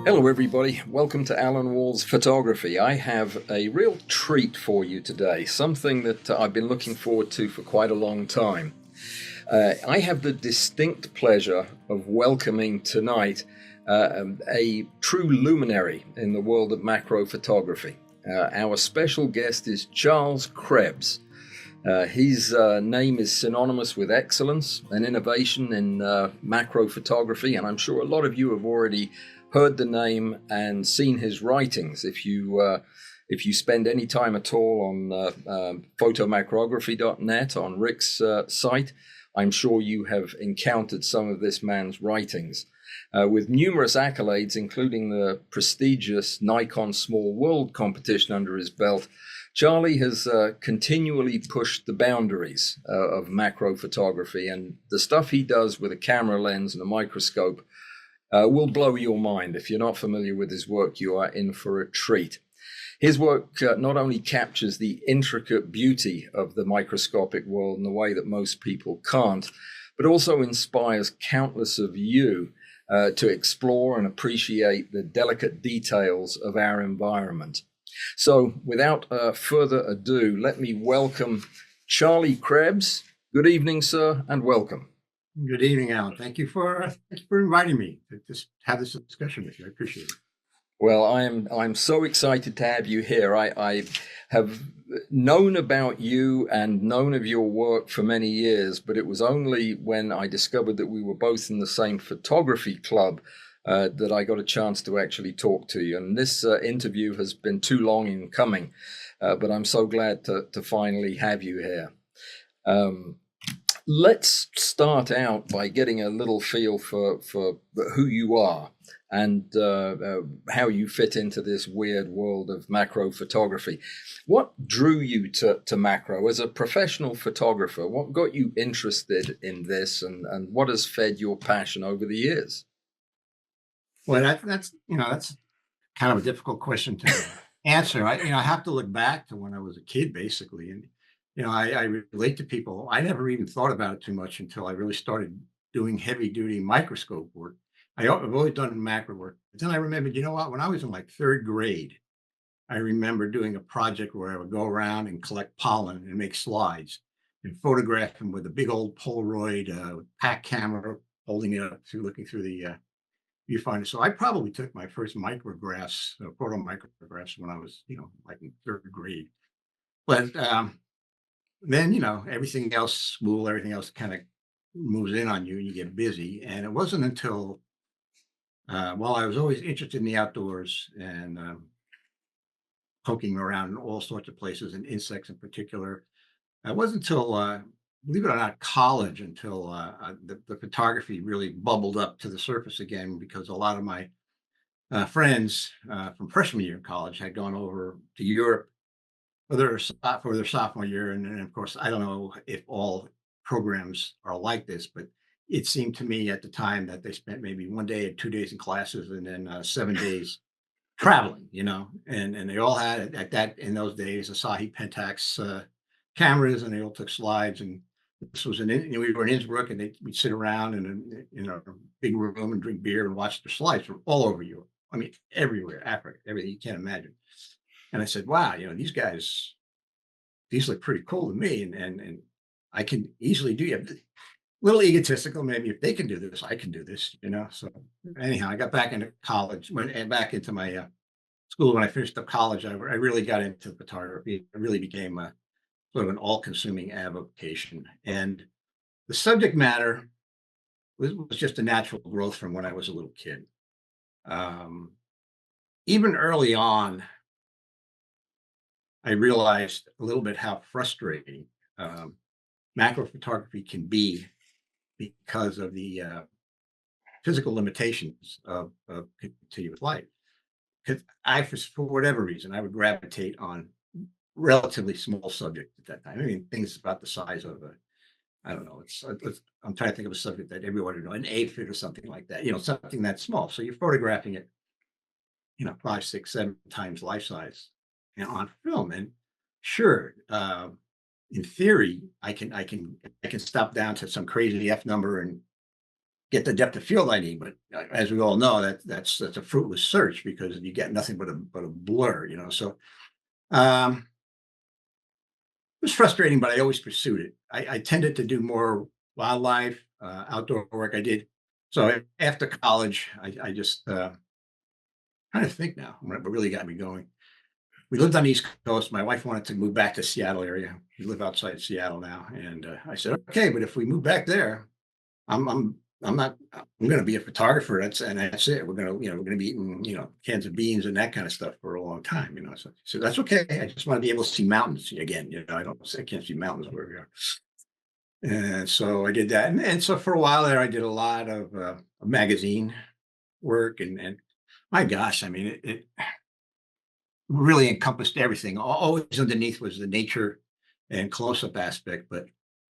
Hello everybody, welcome to Alan Wall's Photography. I have a real treat for you today, something that I've been looking forward to for quite a long time. I have the distinct pleasure of welcoming tonight a true luminary in the world of macro photography. Our special guest is Charles Krebs. His name is synonymous with excellence and innovation in macro photography, and I'm sure a lot of you have already heard the name and seen his writings. If you spend any time at all on photomacrography.net, on Rick's site, I'm sure you have encountered some of this man's writings. With numerous accolades, including the prestigious Nikon Small World competition under his belt, Charlie has continually pushed the boundaries of macro photography, and the stuff he does with a camera lens and a microscope will blow your mind. If you're not familiar with his work, you are in for a treat. His work not only captures the intricate beauty of the microscopic world in a way that most people can't, but also inspires countless of you to explore and appreciate the delicate details of our environment. So without further ado, let me welcome Charlie Krebs. Good evening, sir, and welcome. Good evening, Alan. Thank you for inviting me to just have this discussion with you. I appreciate it. Well, I'm so excited to have you here. I have known about you and known of your work for many years, but it was only when I discovered that we were both in the same photography club that I got a chance to actually talk to you. And this interview has been too long in coming, but I'm so glad to finally have you here. Let's start out by getting a little feel for who you are and how you fit into this weird world of macro photography. What drew you to macro as a professional photographer? What got you interested in this, and what has fed your passion over the years? Well, that's kind of a difficult question to answer. I have to look back to when I was a kid, basically, and I relate to people. I never even thought about it too much until I really started doing heavy duty microscope work. I've always done macro work. But then I remembered, you know what, when I was in like third grade, I remember doing a project where I would go around and collect pollen and make slides and photograph them with a big old Polaroid pack camera, holding it up looking through the viewfinder. So I probably took my first micrographs, photo micrographs, when I was, like in third grade. But then everything else, school, everything else kind of moves in on you and you get busy. And it wasn't until well, I was always interested in the outdoors and poking around in all sorts of places, and insects in particular. It wasn't until believe it or not, college, until the photography really bubbled up to the surface again, because a lot of my friends from freshman year in college had gone over to Europe for their sophomore year. And of course, I don't know if all programs are like this, but it seemed to me at the time that they spent maybe 1 day or 2 days in classes and then 7 days traveling, and they all had in those days Asahi Pentax cameras, and they all took slides. And this was we were in Innsbruck, and we'd sit around in a big room and drink beer and watch the slides from all over Europe. I mean, everywhere, Africa, everything you can't imagine. And I said, wow, these guys, these look pretty cool to me. And I can easily do it. A little egotistical, maybe. If they can do this, I can do this, So anyhow, I got back into college, went back into my school. When I finished up college, I really got into photography. It really became sort of an all-consuming avocation. And the subject matter was just a natural growth from when I was a little kid. Even early on, I realized a little bit how frustrating macro photography can be because of the physical limitations of continuous light. Because for whatever reason, I would gravitate on relatively small subjects at that time. I mean, things about the size of I don't know. I'm trying to think of a subject that everyone would know, an aphid or something like that. Something that small. So you're photographing it, 5, 6, 7 times life size, on film. And sure, in theory, I can stop down to some crazy F number and get the depth of field I need. But as we all know, that's a fruitless search because you get nothing but a blur, you know. So it was frustrating, but I always pursued it. I tended to do more wildlife, outdoor work. I did. So after college, I just trying to think now what really got me going. We lived on the East Coast. My wife wanted to move back to Seattle area. We live outside Seattle now, and I said, okay, but if we move back there, I'm I'm not I'm going to be a photographer. That's it. We're going to be eating cans of beans and that kind of stuff for a long time. So that's okay. I just want to be able to see mountains again. I can't see mountains where we are. And so I did that, and so for a while there, I did a lot of magazine work, and my gosh, I mean, it really encompassed everything. Always underneath was the nature and close-up aspect, but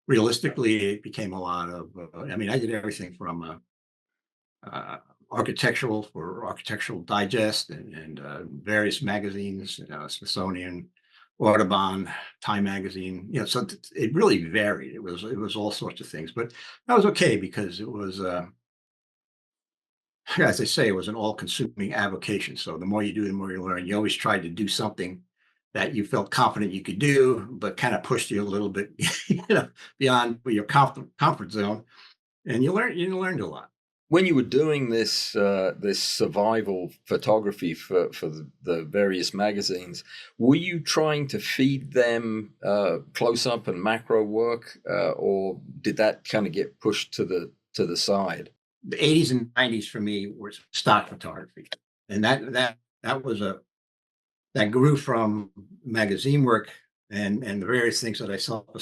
realistically, it became a lot of. I mean, I did everything from architectural for Architectural Digest and various magazines, Smithsonian, Audubon, Time Magazine. So it really varied. It was all sorts of things, but that was okay because it was. As they say, it was an all-consuming avocation. So the more you do, the more you learn. You always tried to do something that you felt confident you could do, but kind of pushed you a little bit, beyond your comfort zone, and you learned a lot. When you were doing this survival photography for the various magazines, were you trying to feed them close up and macro work, or did that kind of get pushed to the side? The 80s and 90s for me were stock photography, and that was that grew from magazine work and the various things that I sort of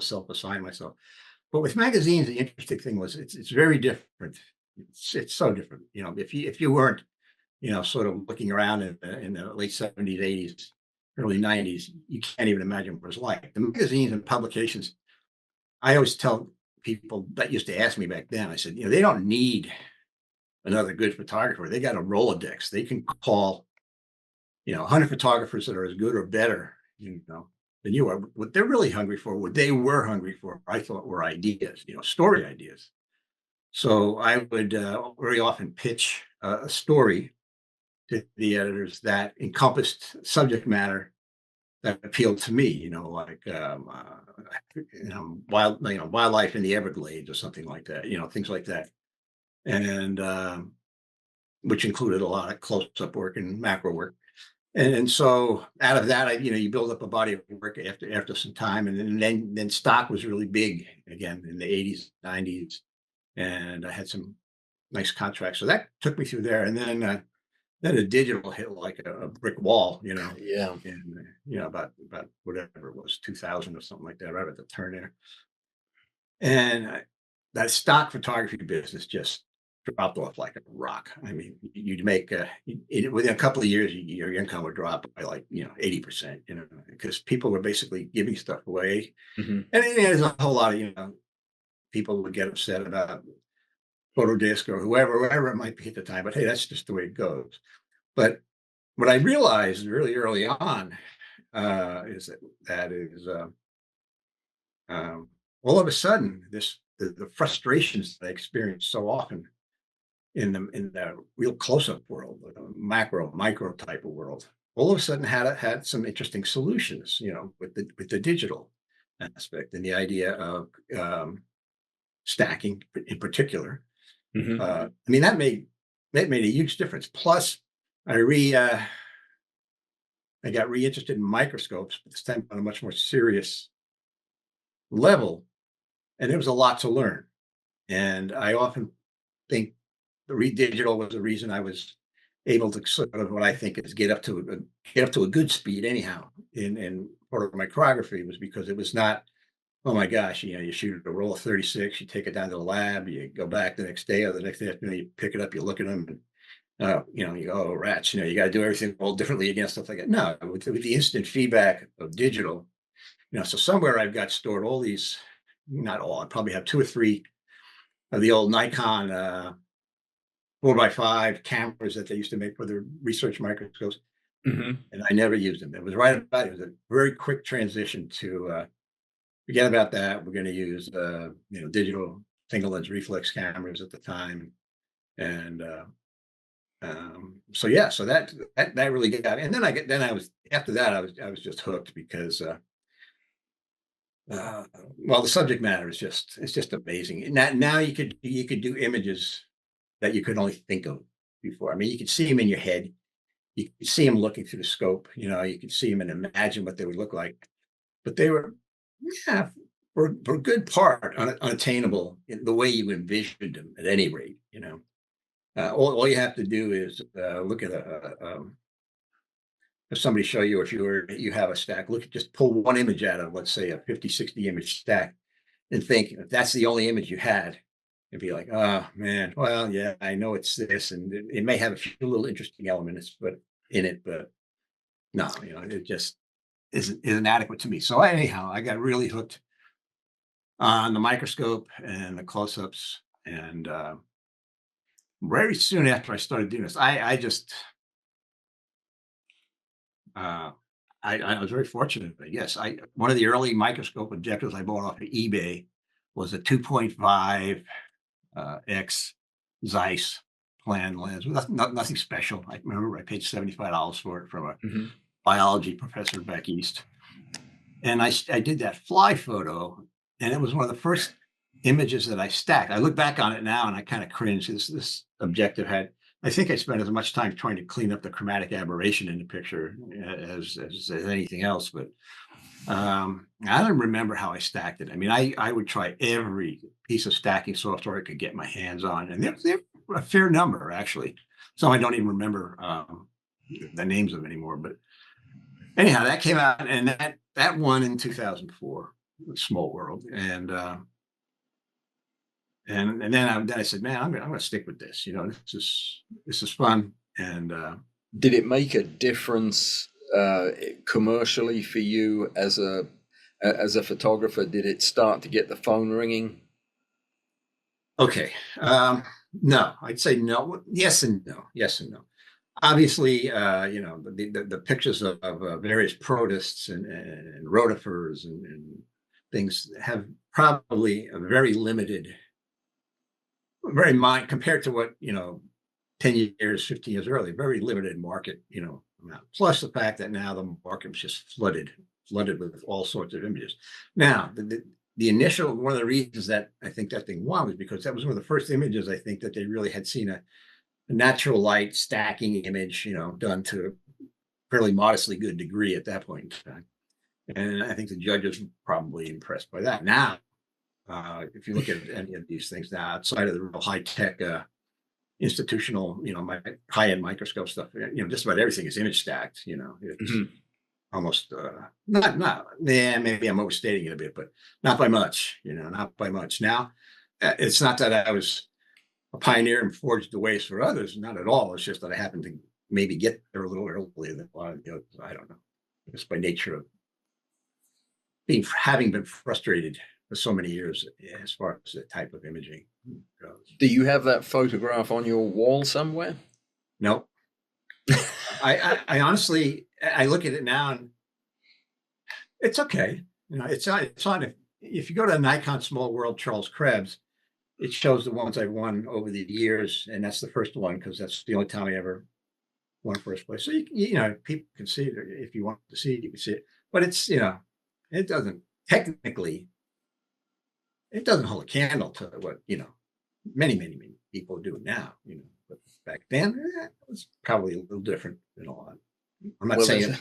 self-assigned myself. But with magazines, the interesting thing was it's very different. It's so different. If you weren't, sort of looking around in the late 70s, 80s, early 90s, you can't even imagine what it was like. The magazines and publications, I always tell people that used to ask me back then, I said, they don't need another good photographer. They got a Rolodex. They can call, 100 photographers that are as good or better, than you are. What they're really hungry for, what they were hungry for, I thought were ideas, story ideas. So I would very often pitch a story to the editors that encompassed subject matter that appealed to me, like wildlife in the Everglades or something like that, things like that, and which included a lot of close-up work and macro work. And so out of that, you build up a body of work after some time, and then stock was really big again in the 80s, 90s, and I had some nice contracts. So that took me through there, and then the digital hit like a brick wall, Yeah. and about whatever it was, 2000 or something like that, right at the turn there. And that stock photography business just dropped off like a rock. I mean, you'd make within a couple of years, your income would drop by like 80%, because people were basically giving stuff away, Hmm. and there's a whole lot of people would get upset about photo disc or whoever it might be at the time. But hey, that's just the way it goes. But what I realized really early on is that is all of a sudden the frustrations that I experienced so often in the real close-up world, macro micro type of world, all of a sudden had some interesting solutions, with the digital aspect and the idea of stacking in particular. Hmm. I mean, that made a huge difference. Plus, I I got reinterested in microscopes, but this time on a much more serious level, and there was a lot to learn. And I often think the read digital was the reason I was able to sort of what I think is get up to a good speed anyhow in photomicrography, was because it was not, oh my gosh, you shoot a roll of 36, you take it down to the lab, you go back the next day or the next day, you pick it up, you look at them, and you go, oh, rats, you got to do everything all differently again, stuff like that. No, with the instant feedback of digital, so somewhere I've got stored all these, not all, I probably have two or three of the old Nikon 4x5 cameras that they used to make for their research microscopes, Hmm. and I never used them. It was it was a very quick transition to forget about that. We're going to use digital single lens reflex cameras at the time. And so yeah, so that really got me. And then I was after that I was just hooked because well, the subject matter is just it's just amazing. And now you could do images that you could only think of before. I mean, you could see them in your head. You could see them looking through the scope. You know, you could see them and imagine what they would look like. But they were, yeah, for a good part unattainable in the way you envisioned them. At any rate, you know, all you have to do is look at if somebody show you, if you have a stack, look, just pull one image out of, let's say, a 50, 60 image stack, and think if that's the only image you had, and be like, oh man, well, yeah, I know it's this, and it may have a few little interesting elements, but in it, but no, you know, it just isn't adequate to me. So anyhow, I got really hooked on the microscope and the close-ups, and very soon after I started doing this, I just uh, I was very fortunate, I guess. I One of the early microscope objectives I bought off of eBay was a 2.5 X Zeiss plan lens. Nothing special. I remember I paid $75 for it from a Mhm. biology professor back east. And I did that fly photo, and it was one of the first images that I stacked. I look back on it now and I kind of cringe. This objective had, I think I spent as much time trying to clean up the chromatic aberration in the picture as anything else. But I don't remember how I stacked it. I mean, I would try every piece of stacking software I could get my hands on, and there were a fair number actually. Some I don't even remember the names of anymore. But anyhow, that came out, and that won in 2004, Small World, and then I said, man, I'm gonna stick with this. You know, this is fun, and Did it make a difference commercially for you as a photographer? Did it start to get the phone ringing? okay, no, I'd say no. Yes and no. Yes and no. Obviously, you know, the pictures of various protists and rotifers and things have probably a very limited, very mind compared to what, you know, 10 years, 15 years earlier, very limited market, you know, amount. Plus the fact that now the market was just flooded with all sorts of images. Now, the initial, one of the reasons that I think that thing won was because that was one of the first images I think that they really had seen a natural light stacking image, you know, done to a fairly modestly good degree at that point in time. And I think the judges were probably impressed by that. Now, if you look at any of these things now, outside of the real high tech institutional, you know, my high end microscope stuff, you know, just about everything is image stacked. You know, it's Mhm. almost not. Yeah, maybe I'm overstating it a bit, but not by much. You know, not by much. Now, it's not that I was a pioneer and forged the ways for others. Not at all. It's just that I happened to maybe get there a little earlier than a lot of the others. I don't know. Just by nature of having been frustrated for so many years as far as the type of imaging goes. Do you have that photograph on your wall somewhere? Nope. I honestly, I look at it now and it's okay. You know, it's on. If you go to Nikon Small World Charles Krebs, it shows the ones I've won over the years, and that's the first one because that's the only time I ever won first place. So you know, people can see it if you want to see it, you can see it. But it's, you know, it doesn't technically, it doesn't hold a candle to what, you know, many people do now. You know, but back then it was probably a little different in a lot. I'm not Well, saying,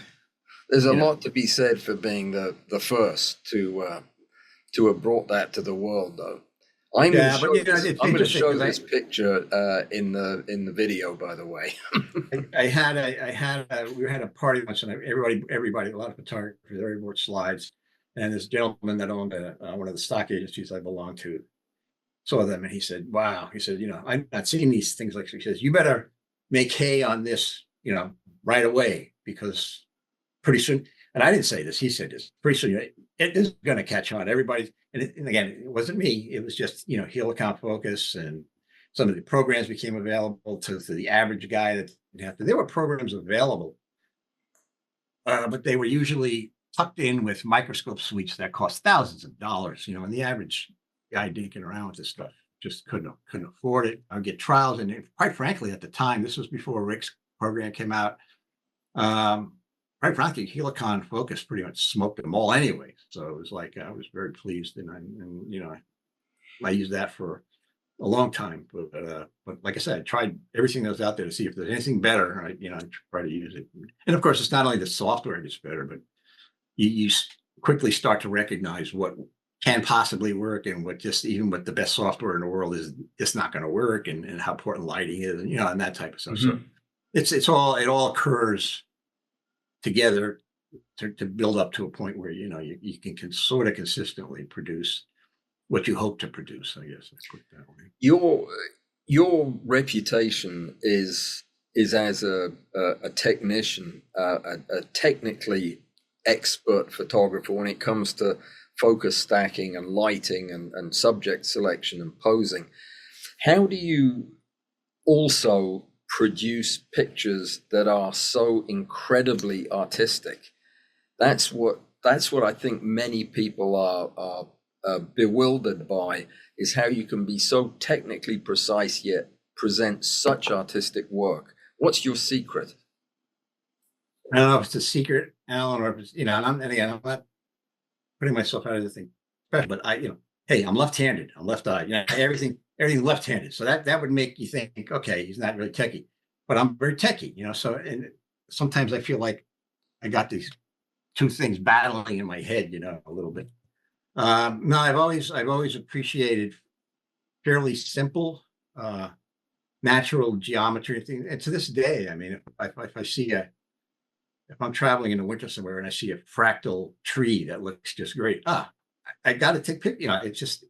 there's a you know, lot to be said for being the first to have brought that to the world, though. I'm going to yeah, but show you know, this. it's I'm going to interesting show because this picture in the video, by the way. we had a party once, and everybody, a lot of photographers, everybody brought slides, and this gentleman that owned one of the stock agencies I belonged to saw them, and he said, "Wow," he said, "You know, I'm not seeing these things like." He says, "You better make hay on this, you know, right away because pretty soon." And I didn't say this; he said this. Pretty soon, it is going to catch on. Everybody, and again, it wasn't me. It was just, you know, heel account focus, and some of the programs became available to the average guy that didn't have to. There were programs available, but they were usually tucked in with microscope suites that cost thousands of dollars. You know, and the average guy dinking around with this stuff. Just couldn't afford it. I'd get trials, and quite frankly, at the time, this was before Rick's program came out. Quite frankly, Helicon Focus pretty much smoked them all anyway. So it was like I was very pleased, and I used that for a long time. But like I said, I tried everything that was out there to see if there's anything better. I try to use it, and of course, it's not only the software gets better, but you quickly start to recognize what can possibly work, and what just even with the best software in the world is just not going to work, and how important lighting is, and that type of stuff. So it all occurs together to build up to a point where you can sort of consistently produce what you hope to produce. I guess let's put it that way. Your reputation is as a technician, a technically expert photographer when it comes to focus stacking and lighting and subject selection and posing. How do you also produce pictures that are so incredibly artistic? That's what I think many people are bewildered by, is how you can be so technically precise yet present such artistic work. What's your secret? I don't know if it's a secret, Alan, or if it's, and I'm not putting myself out of the thing, but hey, I'm left-handed, I'm left-eyed, everything left-handed. So that would make you think, okay, he's not really techie, but I'm very techie, so, and sometimes I feel like I got these two things battling in my head, a little bit. No, I've always appreciated fairly simple, natural geometry things. And to this day, I mean, if I see if I'm traveling in the winter somewhere and I see a fractal tree that looks just great, I got to take pictures. It's just,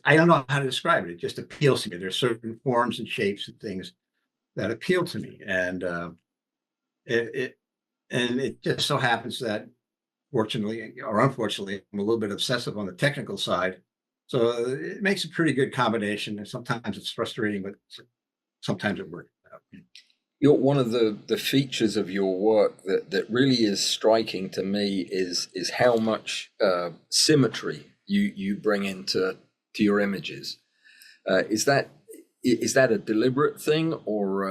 I don't know how to describe it. It just appeals to me. There's certain forms and shapes and things that appeal to me, and it just so happens that, fortunately or unfortunately, I'm a little bit obsessive on the technical side, so it makes a pretty good combination. And sometimes it's frustrating, but sometimes it works out. One of the features of your work that really is striking to me is how much symmetry you bring into your images. Is that a deliberate thing, or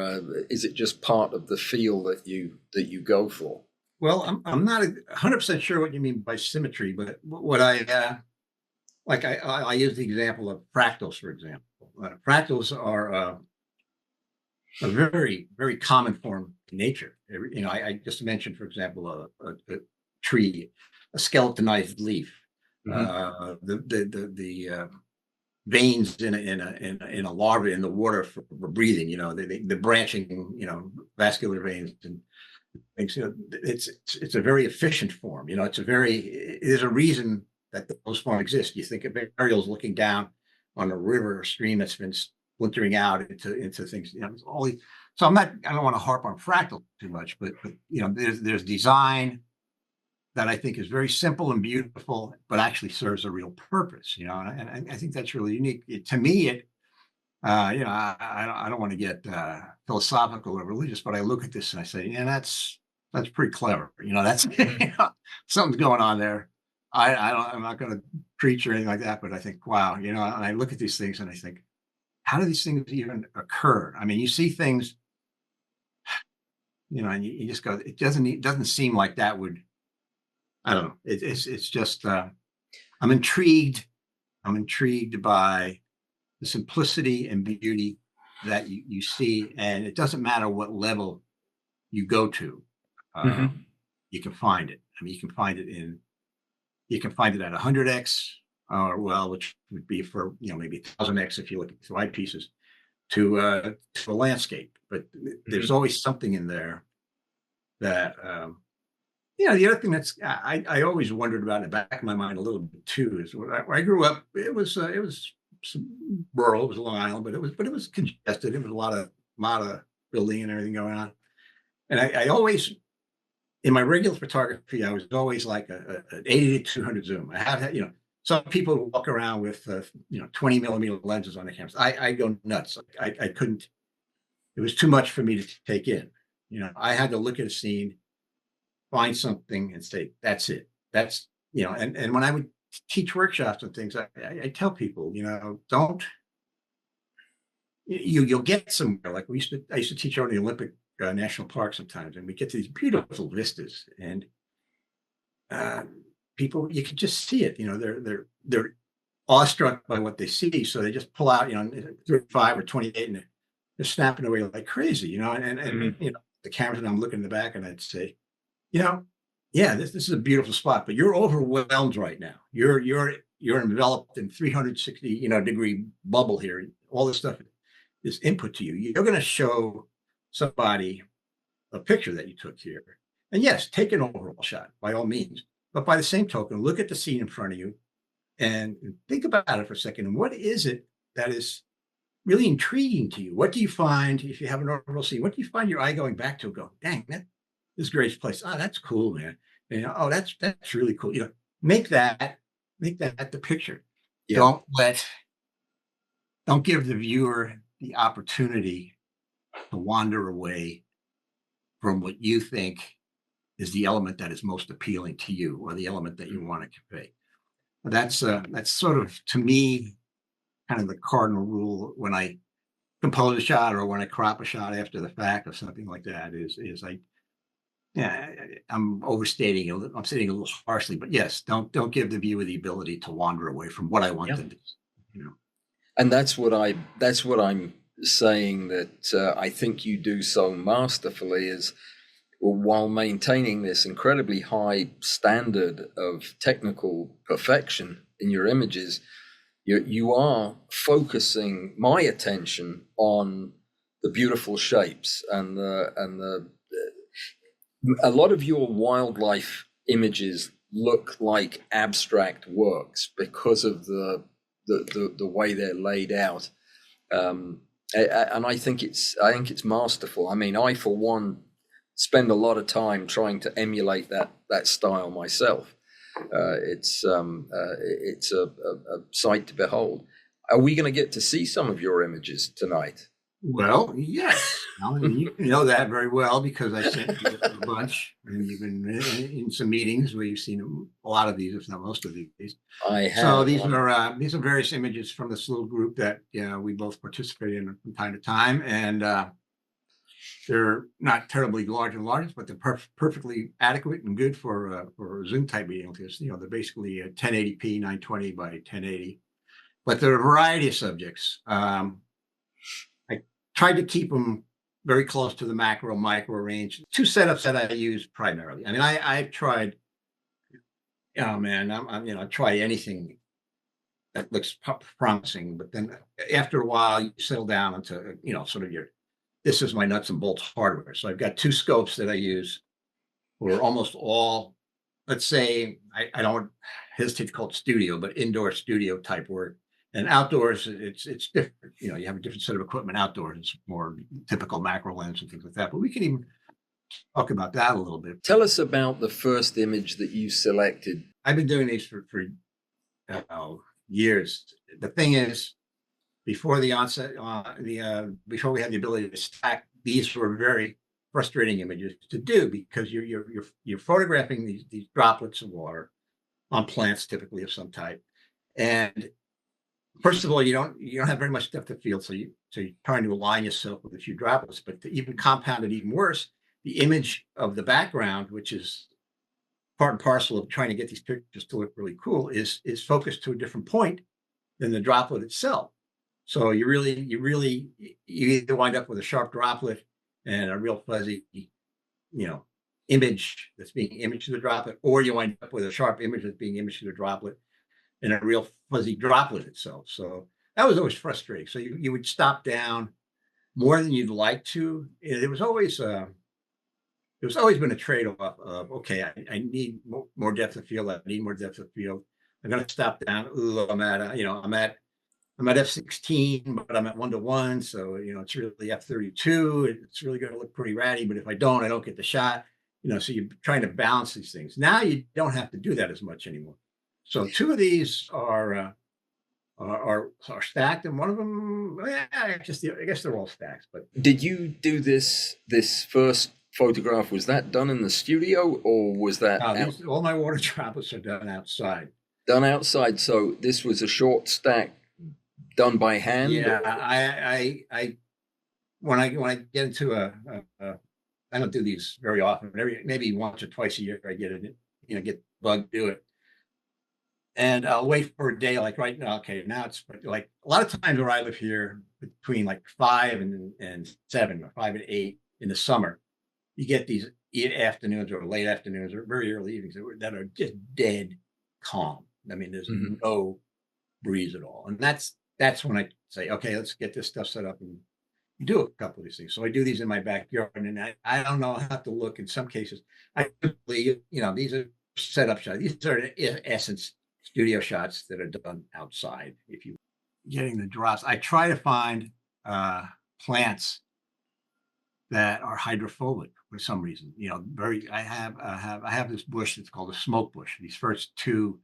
is it just part of the feel that you go for? Well, I'm not 100% sure what you mean by symmetry, but what I use the example of fractals, for example. Fractals are a very, very common form in nature. I just mentioned, for example, a tree, a skeletonized leaf, the veins in a larva in the water for breathing. The branching, vascular veins and things. It's a very efficient form. There's a reason that those forms exist. You think of aerials looking down on a river or stream that's been splintering out into things. So I don't want to harp on fractal too much, but there's design that I think is very simple and beautiful, but actually serves a real purpose. And I think that's really unique. To me, I don't want to get philosophical or religious, but I look at this and I say, that's pretty clever. That's something's going on there. I'm not going to preach or anything like that, but I think, wow, and I look at these things and I think, how do these things even occur? I mean, you see things, and you just go, it doesn't seem like that would, I don't know. It's just, I'm intrigued by the simplicity and beauty that you see, and it doesn't matter what level you go to, you can find it. I mean, you can find it at 100x, which would be for maybe 1000x if you look at the eyepieces, to a landscape. But there's always something in there that the other thing that's I always wondered about in the back of my mind a little bit too is where I grew up. It was rural. It was Long Island, but it was congested. It was a lot of building and everything going on. And I always, in my regular photography, I was always like an 80 to 200 zoom. I have some people walk around with 20 millimeter lenses on the cameras. I go nuts. I couldn't. It was too much for me to take in. I had to look at a scene, find something, and say, that's it. That's and when I would teach workshops and things, I tell people, don't, you'll get somewhere. Like I used to teach out in the Olympic National Park sometimes, and we get to these beautiful vistas, and uh, people, you can just see it. They're awestruck by what they see, so they just pull out, 35 or 28, and they're snapping away like crazy, and the cameras, and I'm looking in the back, and I'd say, you know, yeah, this is a beautiful spot, but you're overwhelmed right now. You're enveloped in 360, degree bubble here. All this stuff is input to you. You're going to show somebody a picture that you took here. And yes, take an overall shot by all means. But by the same token, look at the scene in front of you and think about it for a second. And what is it that is really intriguing to you? What do you find if you have an overall scene? What do you find your eye going back to? Go, dang, that this great place. Oh, that's cool, man. Oh, that's really cool. Make that the picture. Yeah. Don't give the viewer the opportunity to wander away from what you think is the element that is most appealing to you, or the element that you want to convey. That's sort of, to me, kind of the cardinal rule when I compose a shot, or when I crop a shot after the fact, or something like that. I'm overstating. I'm saying a little harshly, but yes, don't give the viewer the ability to wander away from what I want them to do. And that's what I'm saying, that I think you do so masterfully, is while maintaining this incredibly high standard of technical perfection in your images, you are focusing my attention on the beautiful shapes and a lot of your wildlife images look like abstract works because of the way they're laid out, and I think it's masterful. I mean, I for one spend a lot of time trying to emulate that style myself. It's a sight to behold. Are we going to get to see some of your images tonight? Well, yes. You know that very well, because I sent you a bunch, and you've been in some meetings where you've seen a lot of these, if not most of these. I have. So these are various images from this little group that we both participate in from time to time, and they're not terribly large and large, but they're perfectly adequate and good for a Zoom type meeting. Because they're basically 1080p 920 by 1080, but there are a variety of subjects. Tried to keep them very close to the macro micro range. Two setups that I use primarily. I mean, I've tried, I try anything that looks promising, but then after a while you settle down into, sort of this is my nuts and bolts hardware. So I've got two scopes that I use for almost all, let's say, I don't hesitate to call it studio, but indoor studio type work. And outdoors, it's different. You have a different set of equipment outdoors. It's more typical macro lens and things like that. But we can even talk about that a little bit. Tell us about the first image that you selected. I've been doing these for years. The thing is, before the onset, before we had the ability to stack, these were very frustrating images to do, because you're photographing these droplets of water on plants, typically of some type, and first of all, you don't have very much depth of field, so you're trying to align yourself with a few droplets. But to even compound it even worse, the image of the background, which is part and parcel of trying to get these pictures to look really cool, is focused to a different point than the droplet itself. So you either wind up with a sharp droplet and a real fuzzy, image that's being imaged to the droplet, or you wind up with a sharp image that's being imaged to the droplet and a real fuzzy droplet itself. So that was always frustrating. So you would stop down more than you'd like to. It was always been a trade-off of, okay, I need more depth of field. I need more depth of field. I'm going to stop down. Ooh, I'm at f16, but I'm at 1:1. So, it's really f32. It's really going to look pretty ratty. But if I don't get the shot, so you're trying to balance these things. Now you don't have to do that as much anymore. So two of these are stacked, and one of them, I guess they're all stacked. But did you do this first photograph? Was that done in the studio, or was that all my water droplets are done outside? Done outside. So this was a short stack done by hand? Yeah, or- I when I get into I don't do these very often. Maybe once or twice a year I get it, get bug do it. And I'll wait for a day like right now. Okay, now it's like a lot of times where I live here between like 5 and 7 or 5 and 8 in the summer, you get these afternoons or late afternoons or very early evenings that are just dead calm. I mean, there's Mhm. no breeze at all. And that's when I say, okay, let's get this stuff set up and do a couple of these things. So I do these in my backyard, and I don't know how to look in some cases. I believe, these are setup shots. These are in essence studio shots that are done outside. If you getting the drops, I try to find plants that are hydrophobic for some reason. I have this bush that's called a smoke bush. These first two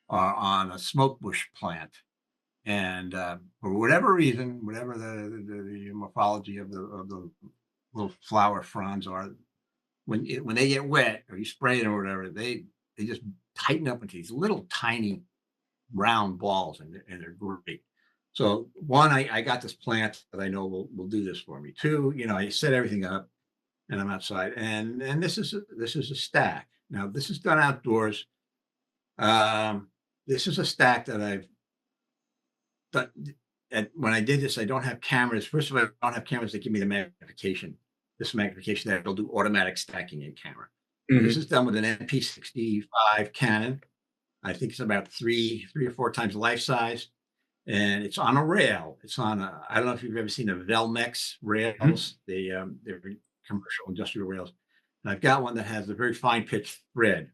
are on a smoke bush plant. And for whatever reason, whatever the morphology of the little flower fronds are, when they get wet or you spray it or whatever, they just tighten up into these little tiny round balls, and they're great. So one, I got this plant that I know will do this for me. Two, I set everything up and I'm outside, and this is a stack. Now this is done outdoors. This is a stack that I've but and when I did this, I don't have cameras. First of all, I don't have cameras that give me the magnification. This magnification that will do automatic stacking in camera. This is done with an MP65 Canon. I think it's about three or four times life size, and it's on a rail. It's on a. I don't know if you've ever seen the Velmex rails. They're commercial industrial rails. And I've got one that has a very fine pitch thread,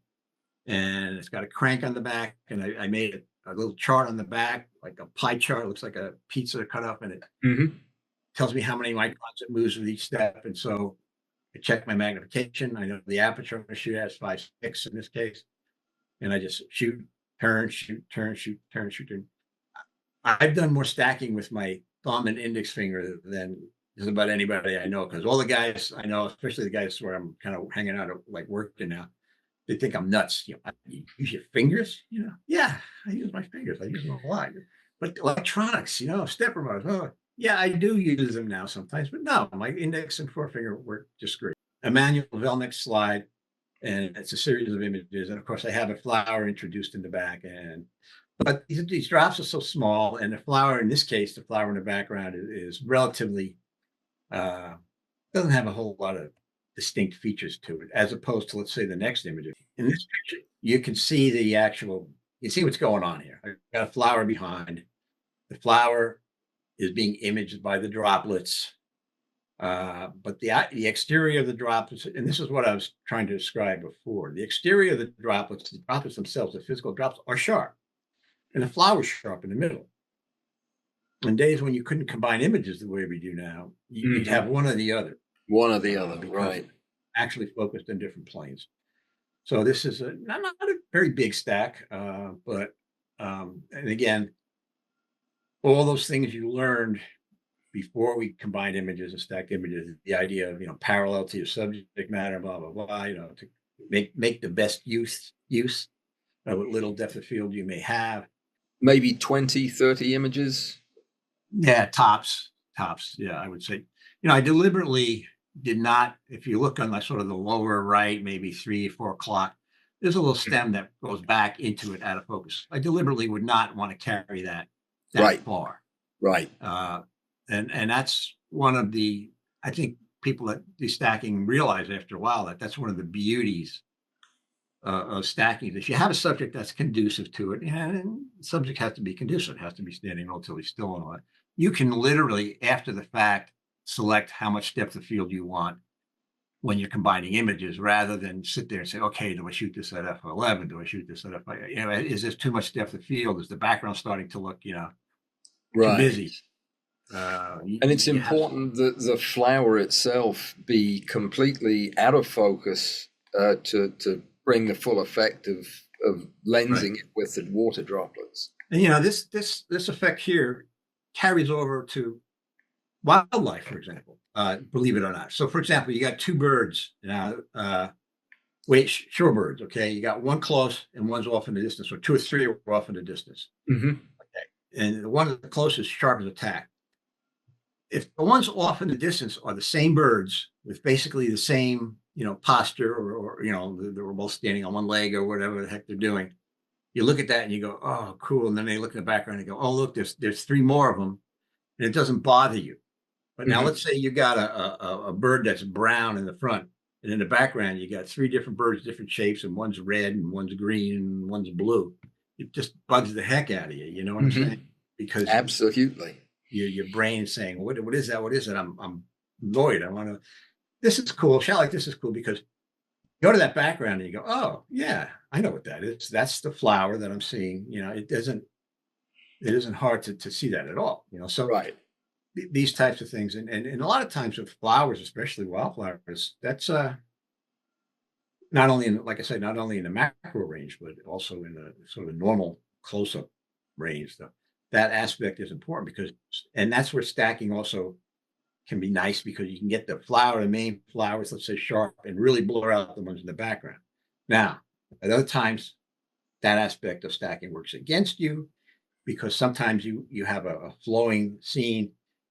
and it's got a crank on the back. And I made a little chart on the back, like a pie chart. It looks like a pizza cut up, and it tells me how many microns it moves with each step. And so I check my magnification. I know the aperture I'm going to shoot at is 5.6 in this case, and I just shoot, turn, shoot, turn, shoot, turn, shoot. Turn. I've done more stacking with my thumb and index finger than just about anybody I know, because all the guys I know, especially the guys where I'm kind of hanging out at like working now, they think I'm nuts. You use your fingers, Yeah, I use my fingers. I use them a lot. But electronics, stepper motors. Oh, yeah, I do use them now sometimes, but no, my index and forefinger work just great. A manual Velmex slide, and it's a series of images. And of course, I have a flower introduced in the back. But these drops are so small, and the flower, in this case, the flower in the background is relatively doesn't have a whole lot of distinct features to it, as opposed to, let's say, the next image. In this picture, you can see you see what's going on here. I've got a flower behind. The flower is being imaged by the droplets. But the exterior of the droplets, and this is what I was trying to describe before, the exterior of the droplets themselves, the physical droplets, are sharp. And the flower's sharp in the middle. In days when you couldn't combine images the way we do now, you'd have one or the other. One or the other, right. Actually focused in different planes. So this is not a very big stack, but and again, all those things you learned before we combined images and stacked images, the idea of parallel to your subject matter, blah blah blah, to make the best use of what little depth of field you may have. Maybe 20, 30 images. Yeah, tops. Yeah, I would say. I deliberately did not. If you look on sort of the lower right, maybe 3 or 4 o'clock, there's a little stem that goes back into it out of focus. I deliberately would not want to carry that Right. far. Right. And that's one of the. I think people that do stacking realize after a while that that's one of the beauties of stacking. If you have a subject that's conducive to it, and the subject has to be conducive, it has to be standing relatively still and all that. You can literally, after the fact, select how much depth of field you want when you're combining images, rather than sit there and say, okay, do I shoot this at f11? Do I shoot this at f5? Is this too much depth of field? Is the background starting to look, too busy? And it's important that the flower itself be completely out of focus to bring the full effect of lensing it with the water droplets. And this effect here carries over to wildlife, for example, believe it or not. So, for example, you got two birds now. shorebirds. Okay, you got one close and one's off in the distance, or two or three are off in the distance. Mm-hmm. Okay, and the one the closest sharp as a tack. If the ones off in the distance are the same birds with basically the same, posture, or they're both standing on one leg or whatever the heck they're doing, you look at that and you go, oh, cool. And then they look in the background and go, oh, look, there's three more of them, and it doesn't bother you. But now let's say you got a bird that's brown in the front, and in the background you got three different birds, different shapes, and one's red and one's green and one's blue. It just bugs the heck out of you. You know what I'm saying? Because absolutely, your brain's saying, what is that? What is it? I'm annoyed. I want to. This is cool. This is cool, because you go to that background and you go, oh yeah, I know what that is. That's the flower that I'm seeing. It isn't hard to see that at all. So right. These types of things, and a lot of times with flowers, especially wildflowers, that's not only in, like I said, not only in the macro range, but also in the sort of normal close-up range. That aspect is important, because, and that's where stacking also can be nice, because you can get the main flowers, let's say sharp, and really blur out the ones in the background. Now, at other times, that aspect of stacking works against you, because sometimes you have a flowing scene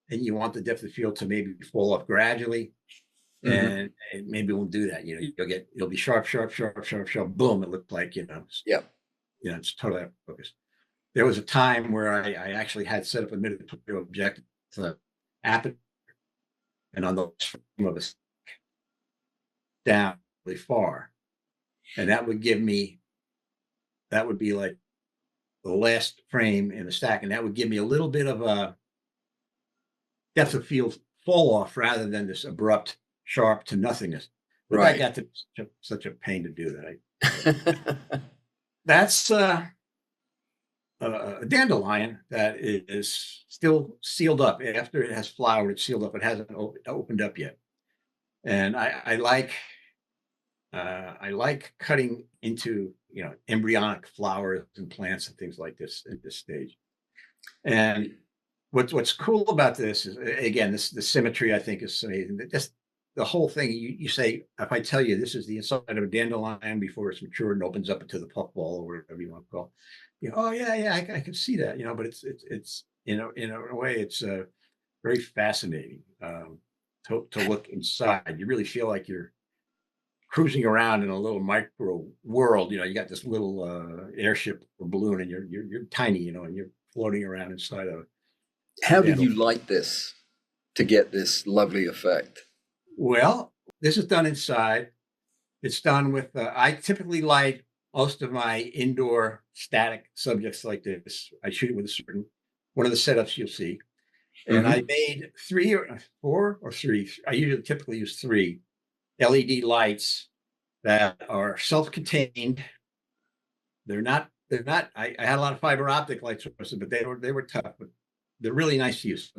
and you want the depth of field to maybe fall off gradually. And maybe we'll do that. You'll be sharp, boom. It looked like, it's totally out of focus. There was a time where I actually had set up a mid objective to aphid, and on the frame of a down really far, and that would be like the last frame in the stack, and that would give me a little bit of a depth of field fall off, rather than this abrupt sharp to nothingness. But I got to such a pain to do that. That's a dandelion that is still sealed up after it has flowered. It's sealed up. It hasn't opened up yet, and I like cutting into embryonic flowers and plants and things like this at this stage. And what's cool about this is, again, the symmetry, I think, is amazing. Just the whole thing. You say, if I tell you this is the inside of a dandelion before it's matured and opens up into the puffball, or whatever you want to call it, oh yeah, I can see that, but it's in a way, it's very fascinating to look inside. You really feel like you're cruising around in a little micro world. You got this little airship or balloon, and you're tiny, and you're floating around inside of. How did you light this to get this lovely effect? Well, this is done inside. It's done with, I typically light most of my indoor static subjects like this. I shoot it with one of the setups you'll see. And I made 3 or 4 or 3. I typically use 3 LED lights that are self-contained. They're not, I had a lot of fiber optic lights, but they were tough, but they're really nice to use.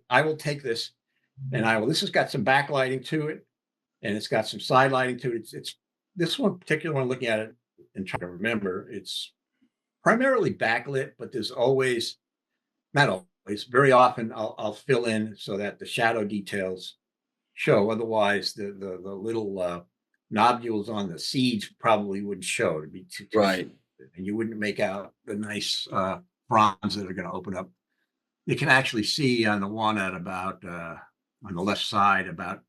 I will take this, and this has got some backlighting to it, and it's got some side lighting to it. It's this one particular one, looking at it and trying to remember, it's primarily backlit, but there's always, not always, very often I'll fill in so that the shadow details show. Otherwise, the little nodules on the seeds probably wouldn't show. It'd be too right, and you wouldn't make out the nice fronds that are going to open up. You can actually see on the one at about on the left side, about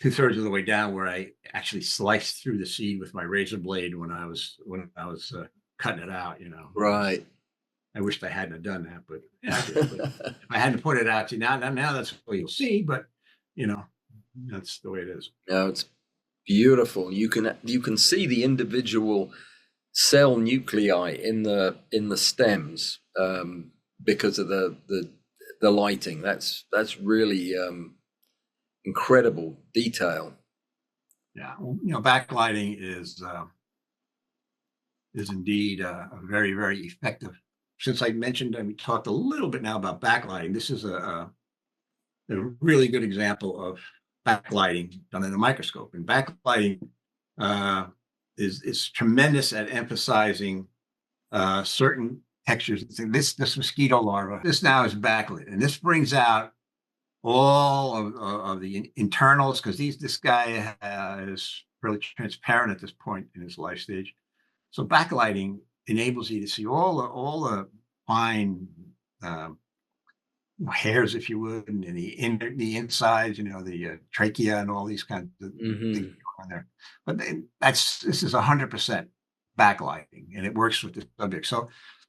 2/3 of the way down, where I actually sliced through the seed with my razor blade when I was cutting it out. Right. I wished I hadn't done that, but yeah, if I hadn't put it out to you now that's what you'll see. But that's the way it is. No, it's beautiful. You can see the individual cell nuclei in the stems because of the lighting. That's really incredible detail. Yeah, backlighting is indeed a very, very effective. Since I mentioned, and we talked a little bit now about backlighting, this is a really good example of backlighting done in a microscope. And backlighting is tremendous at emphasizing certain textures. This mosquito larva, this now is backlit, and this brings out all of the internals, because this guy is fairly transparent at this point in its life stage. So backlighting enables you to see all the fine hairs, if you would, and the insides, the trachea and all these kinds of things on there. But this is 100% backlighting, and it works with the subject. So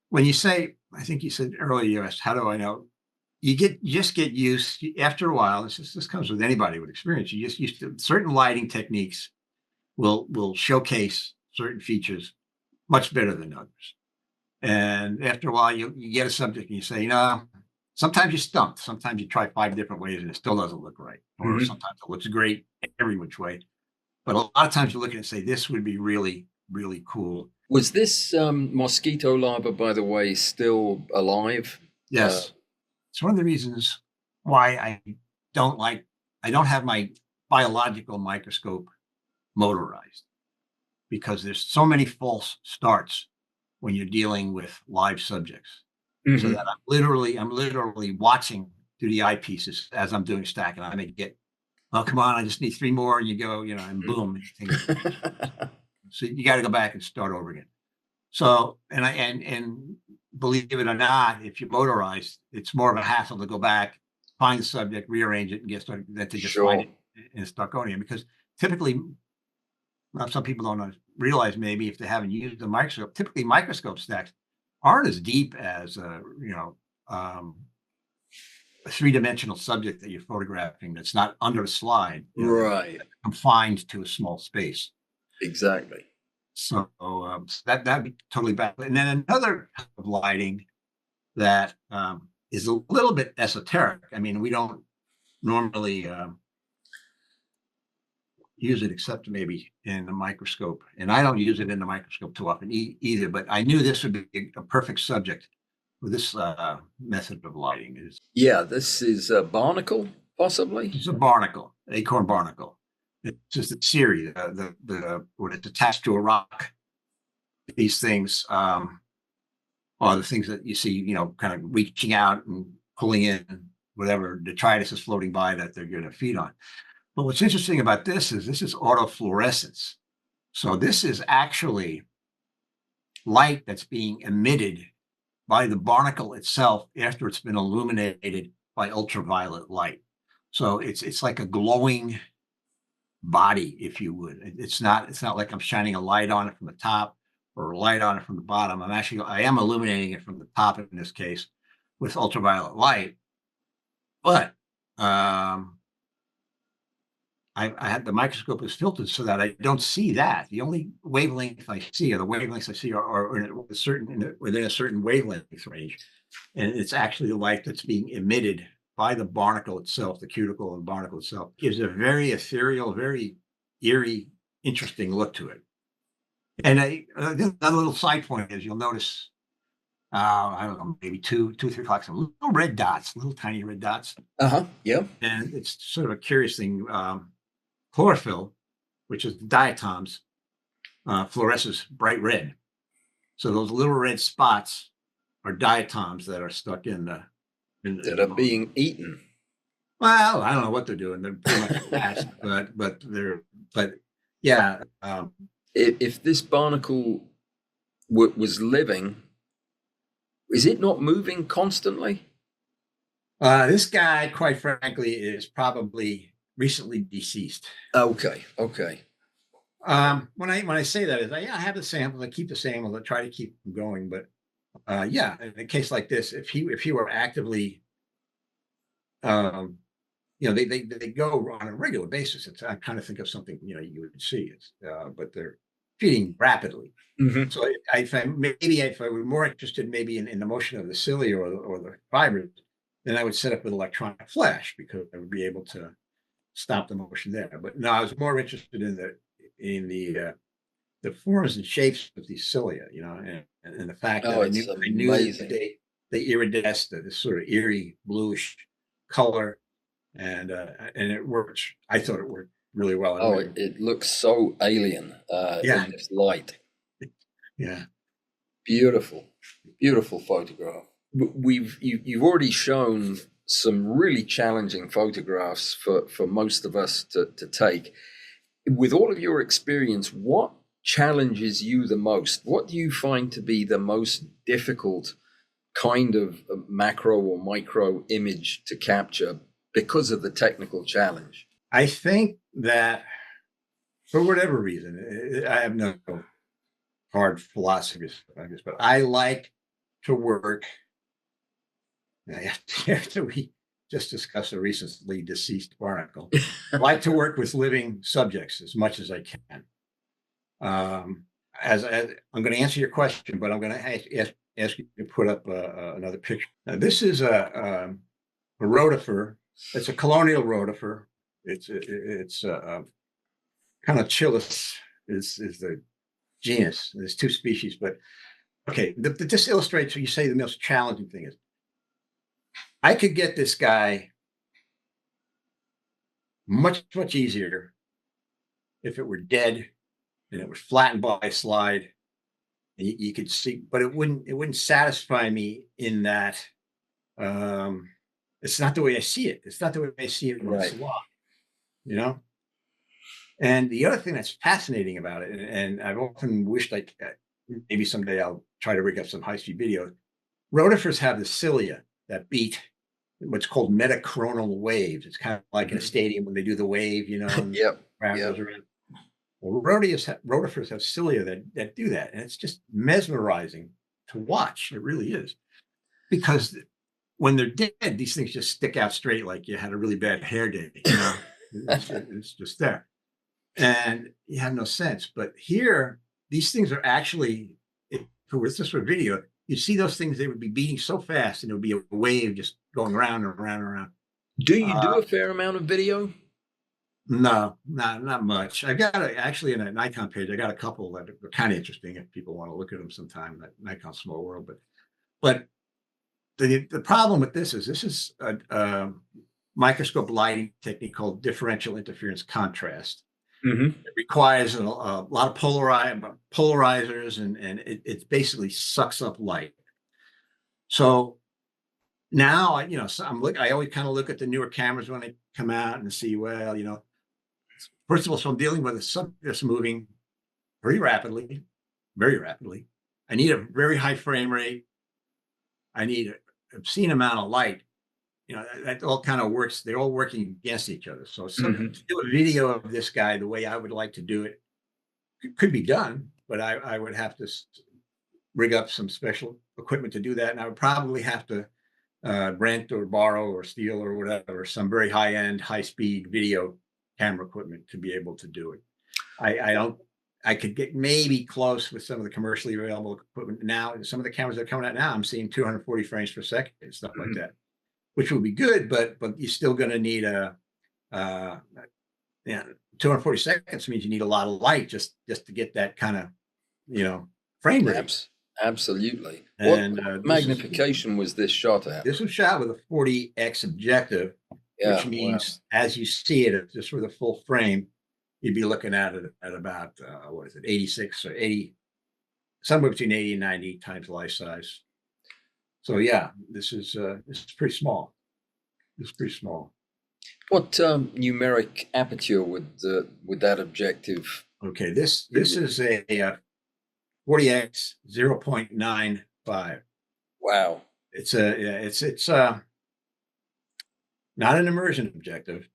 when you say, I think you said earlier, you asked, how do I know? You just get used after a while. This comes with anybody with experience. You just used to certain lighting techniques will showcase certain features much better than others. And after a while, you get a subject and you say, sometimes you're stumped. Sometimes you try 5 different ways and it still doesn't look right. Or sometimes it looks great every which way. But a lot of times you look at it and say, this would be really, really cool. Was this mosquito larva, by the way, still alive? Yes. It's one of the reasons why I don't have my biological microscope motorized, because there's so many false starts when you're dealing with live subjects. So that I'm literally watching through the eyepieces as I'm doing stacking. I may get, oh, come on, I just need 3 more, and you go, and boom. So you got to go back and start over again. So, and believe it or not, if you motorize, it's more of a hassle to go back, find the subject, rearrange it, and get started than to just find it and start going again. Because typically, some people don't realize, maybe if they haven't used the microscope, typically microscope stacks aren't as deep as a 3-dimensional subject that you're photographing that's not under a slide, right, confined to a small space. Exactly. So that'd be totally bad. And then another type of lighting that is a little bit esoteric. I mean, we don't normally use it except maybe in the microscope, and I don't use it in the microscope too often either. But I knew this would be a perfect subject for this method of lighting. This is a barnacle, possibly. It's a barnacle, acorn barnacle. It's just a series. When it's attached to a rock, these things are the things that you see, kind of reaching out and pulling in whatever detritus is floating by that they're going to feed on. But what's interesting about this is autofluorescence. So this is actually light that's being emitted by the barnacle itself after it's been illuminated by ultraviolet light. So it's like a glowing body, if you would. It's not like I'm shining a light on it from the top or a light on it from the bottom. I am illuminating it from the top in this case with ultraviolet light. But I had the microscope is filtered so that I don't see that. The only wavelength I see, or the wavelengths I see, are within a certain wavelength range, and it's actually the light that's being emitted by the barnacle itself, the cuticle and barnacle itself. Gives a very ethereal, very eerie, interesting look to it. And another little side point is, you'll notice, I don't know, maybe 2, 3 o'clock, some little red dots, little tiny red dots. Yeah. And it's sort of a curious thing. Chlorophyll, which is the diatoms, fluoresces bright red. So those little red spots are diatoms that are stuck in the that are being eaten. Well, I don't know what they're doing. They're pretty much fast, but yeah. If this barnacle was living, is it not moving constantly? This guy, quite frankly, is probably recently deceased. Okay. When I say that is, I have the sample, I keep the sample, I try to keep them going. But in a case like this, if he were actively, they go on a regular basis. I kind of think of something you would see. But they're feeding rapidly. So if I were more interested maybe in the motion of the cilia or the fibers, then I would set up with electronic flash, because I would be able to stop the motion there. But no, I was more interested in the forms and shapes of these cilia, and the fact that I knew that they iridesced this sort of eerie bluish color, and it worked. I thought it worked really well. It looks so alien in this light. Yeah, beautiful photograph. You've already shown some really challenging photographs for most of us to take. with all of your experience, what challenges you the most? What do you find to be the most difficult kind of macro or micro image to capture because of the technical challenge? I think that for whatever reason, I have no hard philosophies, I guess, but I like to work. After we just discussed a recently deceased barnacle, I like to work with living subjects as much as I can. As I'm going to answer your question, but I'm going to ask you to put up another picture. Now, this is a rotifer. It's a colonial rotifer. It's kind of Chilis is the genus. There's two species, but okay. This illustrates what you say the most challenging thing is. I could get this guy much easier if it were dead and it was flattened by a slide, and you could see, but it wouldn't satisfy me in that it's not the way I see it. It's not the way I see it when it's law, you know. And the other thing that's fascinating about it, and I've often wished maybe someday I'll try to rig up some high-speed video. Rotifers have the cilia that beat what's called metachronal waves. It's kind of like in a stadium when they do the wave, you know. And Yep. goes around. Well, rotifers have cilia that do that, and it's just mesmerizing to watch. It really is, because when they're dead, these things just stick out straight like you had a really bad hair day. You know, it's just there, and you have no sense. But here, these things are actually, if it was just for video, you see those things, they would be beating so fast, and it would be a wave just going around and around and around. Do you do a fair amount of video? No, not much. I got actually in a Nikon page, I got a couple that are kind of interesting if people want to look at them sometime. That Nikon Small World, but the problem with this is a microscope lighting technique called differential interference contrast. Mm-hmm. It requires a lot of polarizers, and it basically sucks up light. So now I always kind of look at the newer cameras when they come out and see, well, first of all, so I'm dealing with a subject that's moving very rapidly. I need a very high frame rate. I need an obscene amount of light. That all kind of works. They're all working against each other. So to do a video of this guy the way I would like to do it could be done, but I would have to rig up some special equipment to do that. And I would probably have to rent or borrow or steal or whatever, some very high-end, high-speed video camera equipment to be able to do it. I could get maybe close with some of the commercially available equipment now. Some of the cameras that are coming out now, I'm seeing 240 frames per second and stuff like that, which would be good, but you're still going to need 240 seconds means you need a lot of light just to get that kind of, frame rate. Absolutely. And what magnification was this shot at? This was shot with a 40x objective, which means as you see it, just with a full frame, you'd be looking at it at about 86 or 80, somewhere between 80 and 90 times life size. So yeah, this is pretty small. It's pretty small. What numeric aperture would that objective? Okay, this is a 40x 0.95. Wow. It's not an immersion objective,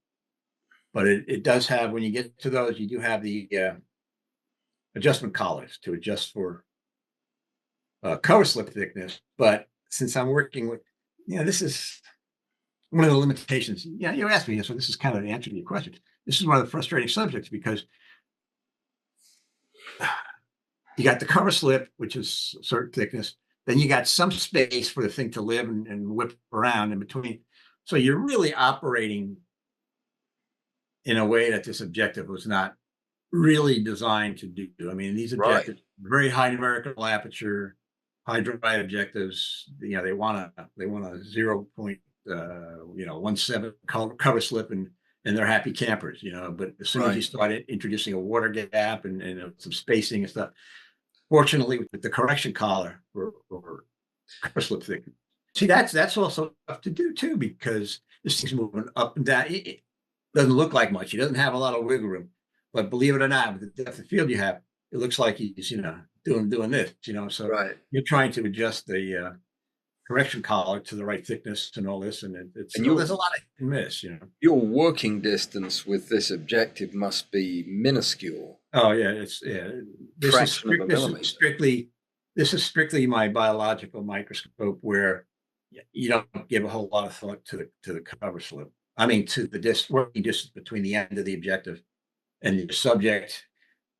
but it does have, when you get to those, you do have the adjustment collars to adjust for cover slip thickness. But since I'm working with, this is one of the limitations. Yeah, you asked me, so this is kind of the answer to your question. This is one of the frustrating subjects because you got the cover slip, which is a certain thickness. Then you got some space for the thing to live and whip around in between. So you're really operating in a way that this objective was not really designed to do. I mean, these objectives, very high numerical aperture, high dry objectives. They want a 0.17 cover slip, and they're happy campers. But as soon as you started introducing a water gap and some spacing and stuff, fortunately with the correction collar or cover slip thickness. See, that's also tough to do too, because this thing's moving up and down. It doesn't look like much. It doesn't have a lot of wiggle room. But believe it or not, with the depth of field you have, it looks like he's, doing this, so Right. you're trying to adjust the correction collar to the right thickness and all this, and And there's a lot of hit and miss. your working distance with this objective must be minuscule, Oh yeah, This is fraction of a millimeter. strictly my biological microscope where you don't give a whole lot of thought to the cover slip. I mean, to the working distance between the end of the objective and your subject.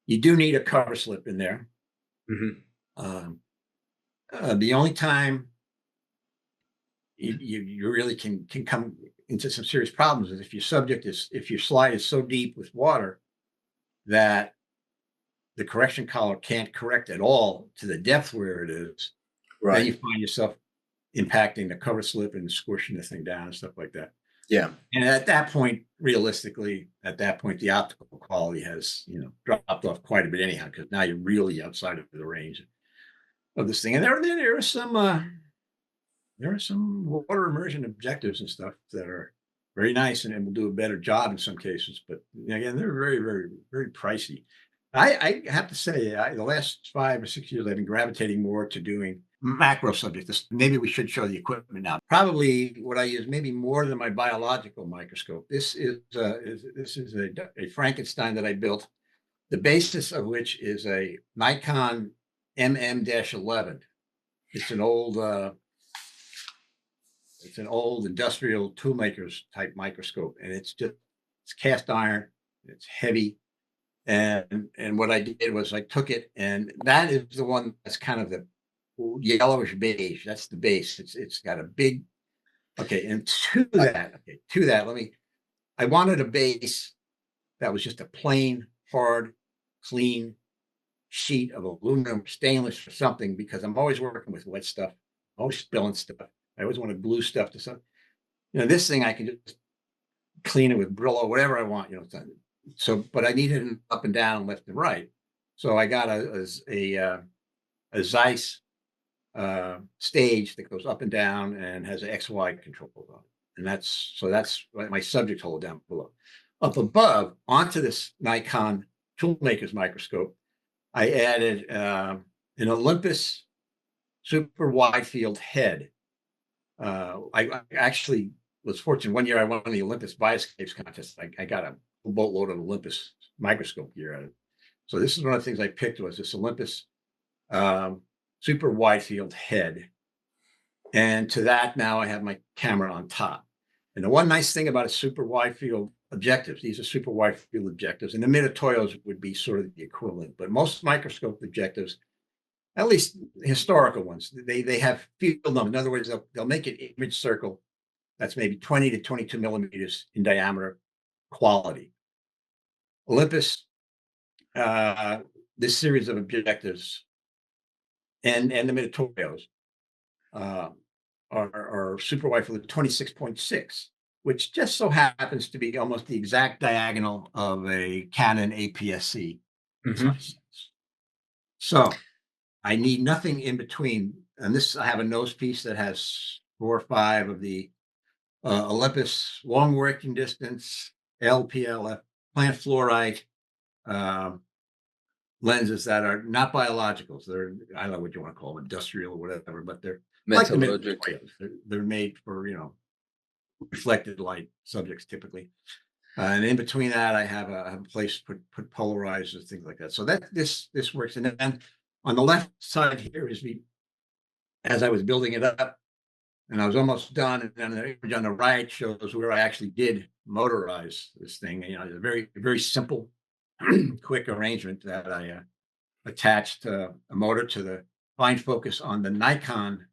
You do need a cover slip in there. Mhm. The only time you really can come into some serious problems is if your slide is so deep with water that the correction collar can't correct at all to the depth where it is. Then you Right. find yourself impacting the cover slip and squishing the thing down and stuff like that. Yeah. And at that point, realistically, the optical quality has, dropped off quite a bit anyhow, because now you're really outside of the range of this thing. And there are some water immersion objectives and stuff that are very nice and will do a better job in some cases. But again, they're very, very, very pricey. I have to say, the last 5 or 6 years, I've been gravitating more to doing macro subjects. Maybe we should show the equipment now. Probably what I use, maybe more than my biological microscope. This is a Frankenstein that I built, the basis of which is a Nikon MM-11. It's an old industrial toolmakers type microscope, and it's cast iron. It's heavy. And what I did was I took it, and that is the one that's kind of the yellowish beige. That's the base. It's got a big, okay. And to that, I wanted a base that was just a plain, hard, clean sheet of aluminum, stainless or something, because I'm always working with wet stuff, always spilling stuff. I always want to glue stuff to something. This thing I can just clean it with Brillo, whatever I want, So, but I needed it up and down, left and right. So I got a Zeiss stage that goes up and down and has an XY control on it. And that's my subject hole down below. Up above, onto this Nikon toolmaker's microscope, I added an Olympus super wide field head. I actually was fortunate. One year I won the Olympus Bioscapes contest. I got a boatload of Olympus microscope gear out of it. So this is one of the things I picked, was this Olympus super wide field head. And to that, now I have my camera on top. And the one nice thing about a super wide field objectives, these are super wide field objectives, and the Minotaurs would be sort of the equivalent. But most microscope objectives, at least historical ones, they have field numbers. In other words, they'll make an image circle that's maybe 20 to 22 millimeters in diameter, quality. Olympus, this series of objectives, and the Minotaurs are super wide field 26.6, which just so happens to be almost the exact diagonal of a Canon APS-C. Mhm. So I need nothing in between. And I have a nose piece that has 4 or 5 of the Olympus long working distance, LPLF, plant fluorite lenses that are not biologicals. They're, I don't know what you want to call them, industrial or whatever, but they're like the Metallurgic. they're made for, reflected light subjects typically. And in between that, I have a place to put polarizers, things like that. So this works. And then on the left side here is as I was building it up, and I was almost done. And then the image on the right shows where I actually did motorize this thing. It's a very, very simple, quick arrangement that I attached a motor to the fine focus on the Nikon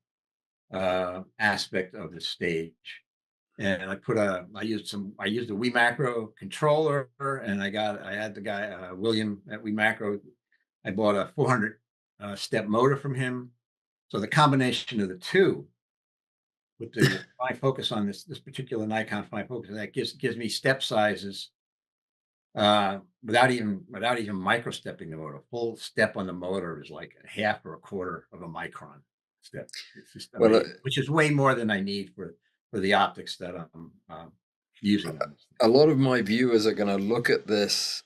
aspect of the stage. And I used a WeMacro controller, and I had the guy, William at WeMacro. I bought a 400 step motor from him. So the combination of the two with the fine focus on this particular Nikon fine focus, that gives me step sizes without even micro stepping the motor. Full step on the motor is like a half or a quarter of a micron step. It's just Well, amazing, which is way more than I need for the optics that I'm using on this thing. a lot of my viewers are going to look at this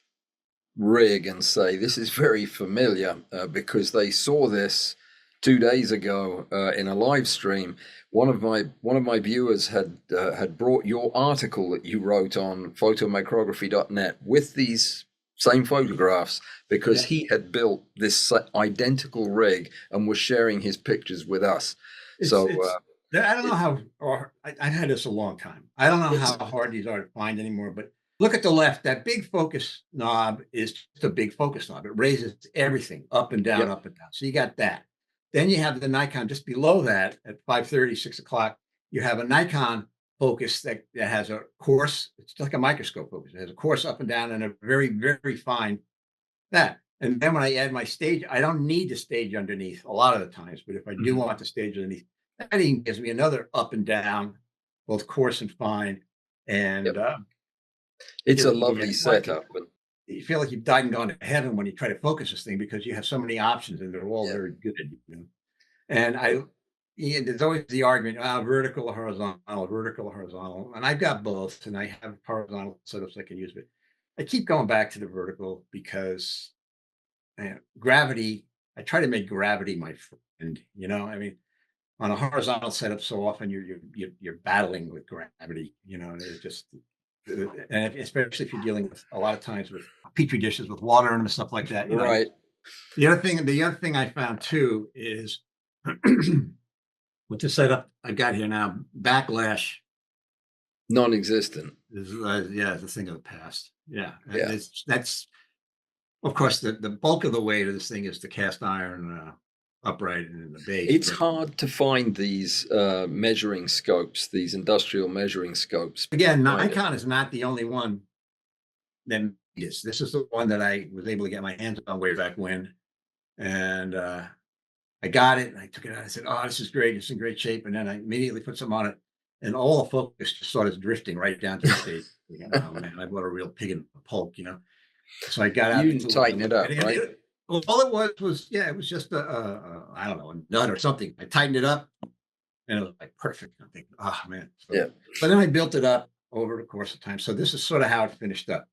rig and say this is very familiar because they saw this 2 days ago in a live stream. One of my viewers had brought your article that you wrote on photomicrography.net with these same photographs because Yeah. he had built this identical rig and was sharing his pictures with us. So It's I don't know how, or I've had this a long time. I don't know it's how hard these are to find anymore, but look at the left. That big focus knob is just a big focus knob. It raises everything up and down, yep, up and down. So you got that. Then you have the Nikon just below that at 5:30, 6 o'clock. You have a Nikon focus that has a coarse, it's like a microscope focus. It has a coarse up and down and a very, very fine that. And then when I add my stage, I don't need the stage underneath a lot of the times, but if I do mhm, want the stage underneath, that even gives me another up and down, both coarse and fine. And yep. It's a yeah, lovely setup, and you feel like you've died and gone to heaven when you try to focus this thing because you have so many options and they're all yeah, very good. And yeah, there's always the argument, vertical or horizontal, vertical or horizontal. And I've got both, and I have horizontal setups I can use, but I keep going back to the vertical because gravity, I try to make gravity my friend. I mean, on a horizontal setup, so often you're battling with gravity. And it's just, and especially if you're dealing with a lot of times with petri dishes with water in them and stuff like that. right, The other thing I found too is with the setup I got here now, backlash non-existent. is yeah, the thing of the past. Yeah, and Yeah. that's of course the bulk of the weight of this thing is the cast iron upright and the base, It's but hard to find these measuring scopes, these industrial measuring scopes. again, Find it. Nikon is not the only one that made this. This is the one that I was able to get my hands on way back when, and I got it and I took it out. I said, "Oh, this is great. It's in great shape." And then I immediately put some on it, and all the focus just started drifting right down to the stage. Oh man, I bought a real pig in a poke. So I got out You the didn't tools and tighten it looked at up, it. right? All it was yeah, it was just I don't know, a nut or something. I tightened it up, and it was like perfect. I think, oh man. Yeah. But then I built it up over the course of time. So this is sort of how it finished up.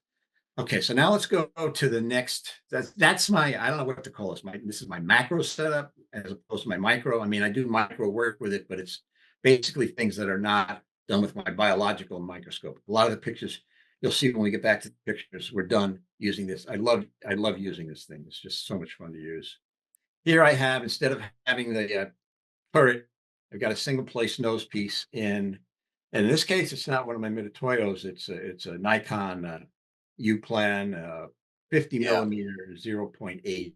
Okay, so now let's go to the next. That's my, I don't know what to call this. This is my macro setup as opposed to my micro. I mean, I do micro work with it, but it's basically things that are not done with my biological microscope. A lot of the pictures you'll see when we get back to the pictures, we're done using this. I love using this thing. It's just so much fun to use. Here I have, instead of having the turret, I've got a single place nose piece and in this case, it's not one of my Mitutoyos. It's a Nikon U plan 50 Yeah. millimeter 0.8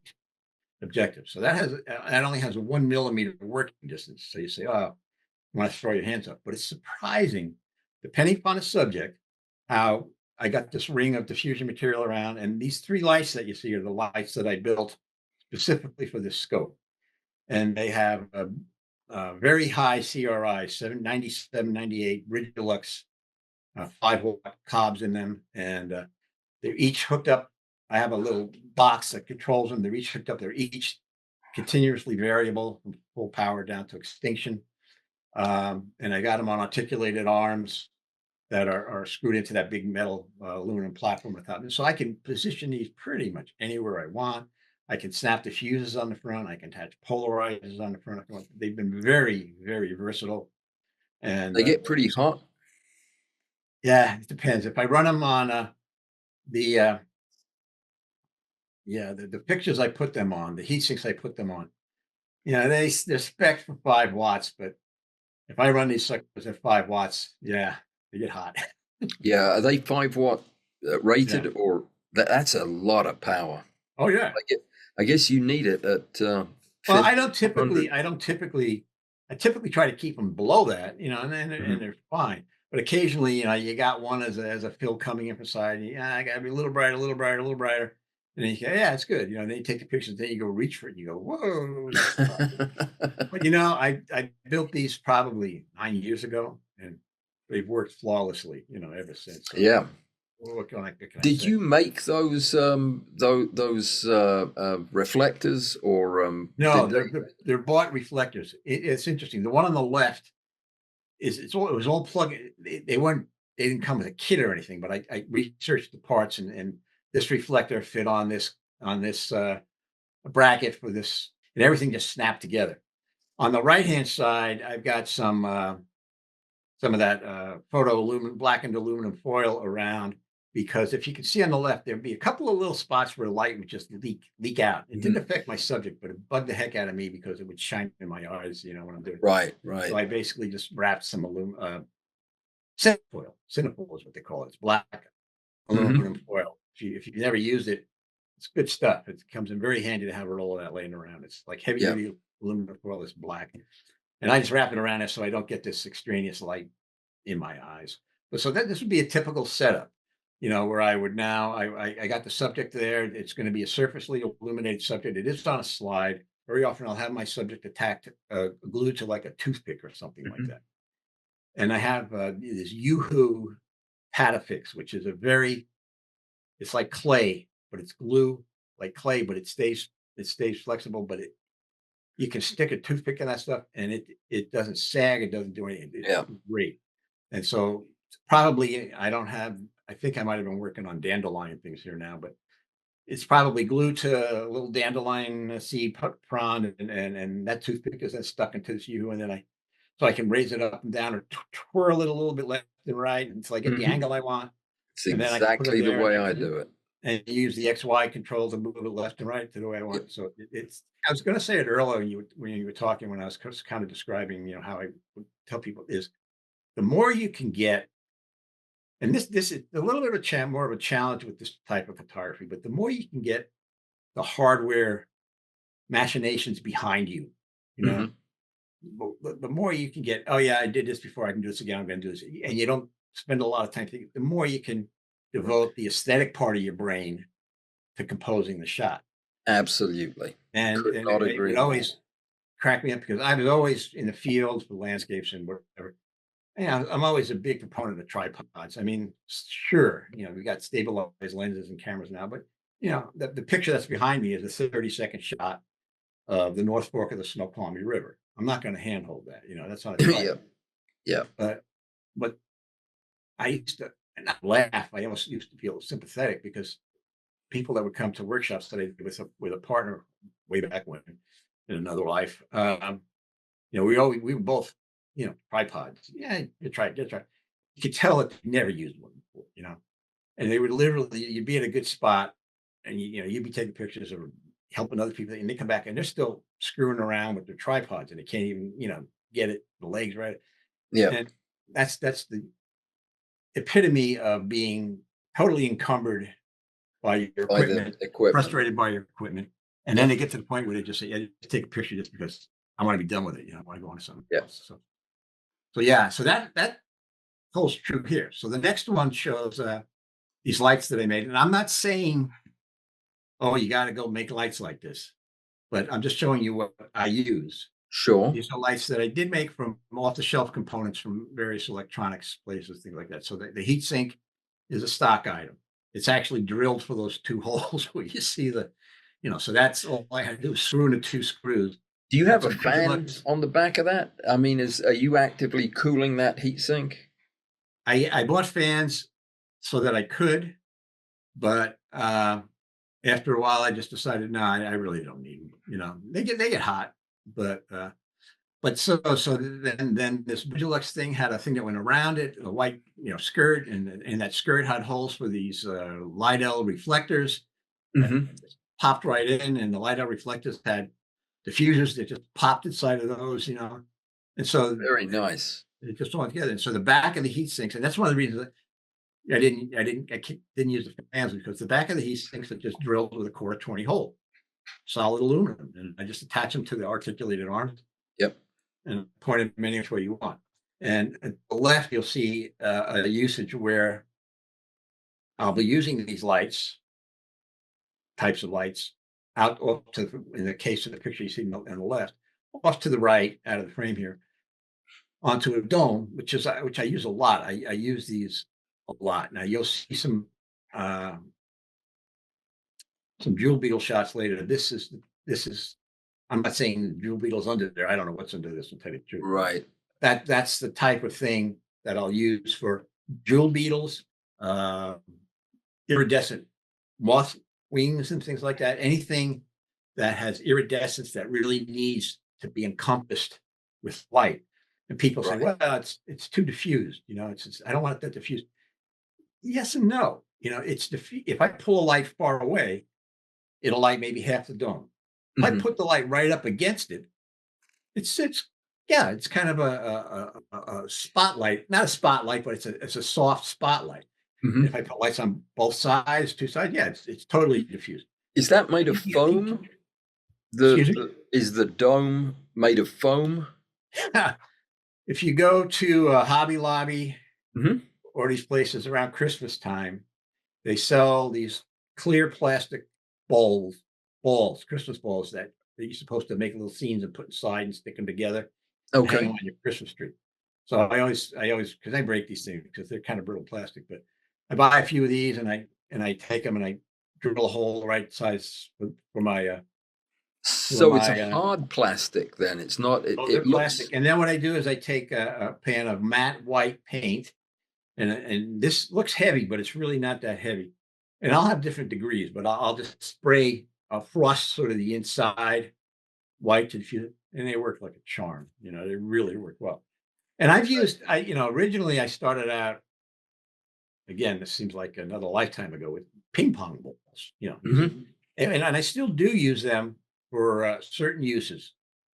objective. So that only has a 1 millimeter working distance. So you say, oh, you want to throw your hands up, but it's surprising, depending upon the subject, how I got this ring of diffusion material around, and these three lights that you see are the lights that I built specifically for this scope, and they have a very high CRI, 797, 98 Rigilux 5 watt cobs in them, and they're each hooked up. I have a little box that controls them. They're each hooked up. They're each continuously variable from full power down to extinction. And I got them on articulated arms that are screwed into that big metal aluminum platform without. So I can position these pretty much anywhere I want. I can snap the fuses on the front. I can attach polarizers on the front. If I want. They've been very, very versatile. And They get pretty hot. yeah, it depends. If I run them on the yeah, the pictures I put them on, the heat sinks I put them on, they're spec for 5 watts, but if I run these suckers at 5 watts, yeah, they get hot. Yeah. Are they 5 watt Yeah. rated or that's a lot of power? Oh yeah. I guess you need it at Well, 50, 100. I typically try to keep them below that, and Mhm. they're fine. But occasionally, you got one as a fill coming in from side. And, yeah, I got to be a little brighter, a little brighter, a little brighter. And then you go, yeah, it's good. Then you take the pictures, then you go reach for it. And you go, whoa, that's bright. But I built these probably 9 years ago, and they've worked flawlessly, ever since. So Yeah. what can I Did say? you make those reflectors or No, did they're bought reflectors. It's interesting. The one on the left it was all plug. They didn't come with a kit or anything, but I researched the parts and this reflector fit on this bracket for this, and everything just snapped together. On the right hand side, I've got some of that blackened aluminum foil around, because if you can see on the left, there'd be a couple of little spots where light would just leak out. It didn't affect my subject, but it bugged the heck out of me because it would shine in my eyes, when I'm doing it. Right, So right. I basically just wrapped some cinefoil. Cinefoil is what they call it. It's black aluminum foil. If you've never used it, it's good stuff. It comes in very handy to have a roll of that laying around. It's like heavy Yeah. duty aluminum foil that's black. And I just wrap it around it so I don't get this extraneous light in my eyes. But so this would be a typical setup, where I would now, I got the subject there. It's going to be a surfacely illuminated subject. It is on a slide. Very often I'll have my subject glued to like a toothpick or something like that. And I have this Yoo-hoo Patafix, which is it's like clay, but it's glue like clay, but it stays flexible, but you can stick a toothpick in that stuff and it doesn't sag, it doesn't do anything. It's great. And so probably I think I might have been working on dandelion things here now, but it's probably glued to a little dandelion seed frond, and that toothpick is then stuck into this Yoo-hoo, and then so I can raise it up and down or twirl it a little bit left and right until I get the angle I want. It's And then I can put it exactly the there way I do it. and use the XY control to move it left and right to the way I want. So it's. I was going to say it earlier when you were talking, when I was kind of describing, how I would tell people is the more you can get, and this is a little bit of more of a challenge with this type of photography, but the more you can get the hardware machinations behind you, the more you can get. Oh yeah, I did this before. I can do this again. I'm going to do this, and you don't spend a lot of time thinking. The more you can devote the aesthetic part of your brain to composing the shot. Absolutely. And Could not it agree would more. always crack me up because I was always in the field for landscapes and whatever. I'm always a big proponent of tripods. I mean, sure, we got stabilized lenses and cameras now, but the picture that's behind me is a 30-second shot of the North Fork of the Snoqualmie River. I'm not going to handhold that. That's not a tripod. Yeah. But I used to not laugh. I almost used to feel sympathetic because people that would come to workshops that I did with a partner way back when in another life, we were both, tripods. Yeah, you try. You could tell that they never used one before, and they would literally, you'd be at a good spot and you'd be taking pictures or helping other people and they come back and they're still screwing around with their tripods and they can't even, get the legs right. Yeah. And that's the epitome of being totally encumbered by your equipment, frustrated by your equipment. And then they get to the point where they just say, yeah, just take a picture just because I want to be done with it. I want to go on to something else. So that holds true here. So the next one shows these lights that I made. And I'm not saying, oh, you got to go make lights like this, but I'm just showing you what I use. Sure. These are lights that I did make from off-the-shelf components from various electronics places, things like that. So the heat sink is a stock item. It's actually drilled for those two holes where you see so that's all I had to do was screw in the two screws. Do you have a fan on the back of that? I mean, are you actively cooling that heatsink? I bought fans so that I could, but after a while, I just decided, no, I really don't need them. They get hot, but so then this Vigilux thing had a thing that went around it, a white skirt, and that skirt had holes for these Lidl reflectors. Popped right in, and the Lidl reflectors had diffusers that just popped inside of those, and so very nice. It just all together. And so the back of the heat sinks, and that's one of the reasons I didn't use the fans, because the back of the heat sinks are just drilled with a core 20 hole, solid aluminum, and I just attach them to the articulated arms. Yep. And point them any which way you want. And at the left, you'll see a usage where I'll be using these types of lights, out off to, in the case of the picture you see on the left, off to the right out of the frame here, onto a dome, which I use a lot. I use these a lot. Now you'll see some jewel beetle shots later. This is. I'm not saying jewel beetles under there. I don't know what's under this. I'll tell you the truth. Right. That's the type of thing that I'll use for jewel beetles, iridescent moth wings and things like that. Anything that has iridescence that really needs to be encompassed with light. And people say, Right. well, it's too diffused. I don't want it that diffused. Yes and no. If I pull a light far away, it'll light maybe half the dome. If I Hmm. put the light right up against it, it's yeah, it's kind of a spotlight, not a spotlight, but it's a soft spotlight. And if Hmm. I put lights on both sides, two sides, yeah, it's totally diffused. Is that made of foam? Excuse me. Is the dome made of foam? If you go to Hobby Lobby Hmm. or these places around Christmas time, they sell these clear plastic Christmas balls that you're supposed to make little scenes and put inside and stick them together and hang Okay. them on your Christmas tree. So I always, because I break these things because they're kind of brittle plastic, but I buy a few of these and I take them and I drill a hole the right size for So it's a my hard plastic then. It's not, oh, they're it looks, plastic. And then what I do is I take a pan of matte white paint, and this looks heavy, but it's really not that heavy. And I'll have different degrees, but I'll just spray a frost sort of the inside white to diffuse it, and they work like a charm. They really work well. And originally I started out, again, this seems like another lifetime ago, with ping pong balls, mhm. and I still do use them for certain uses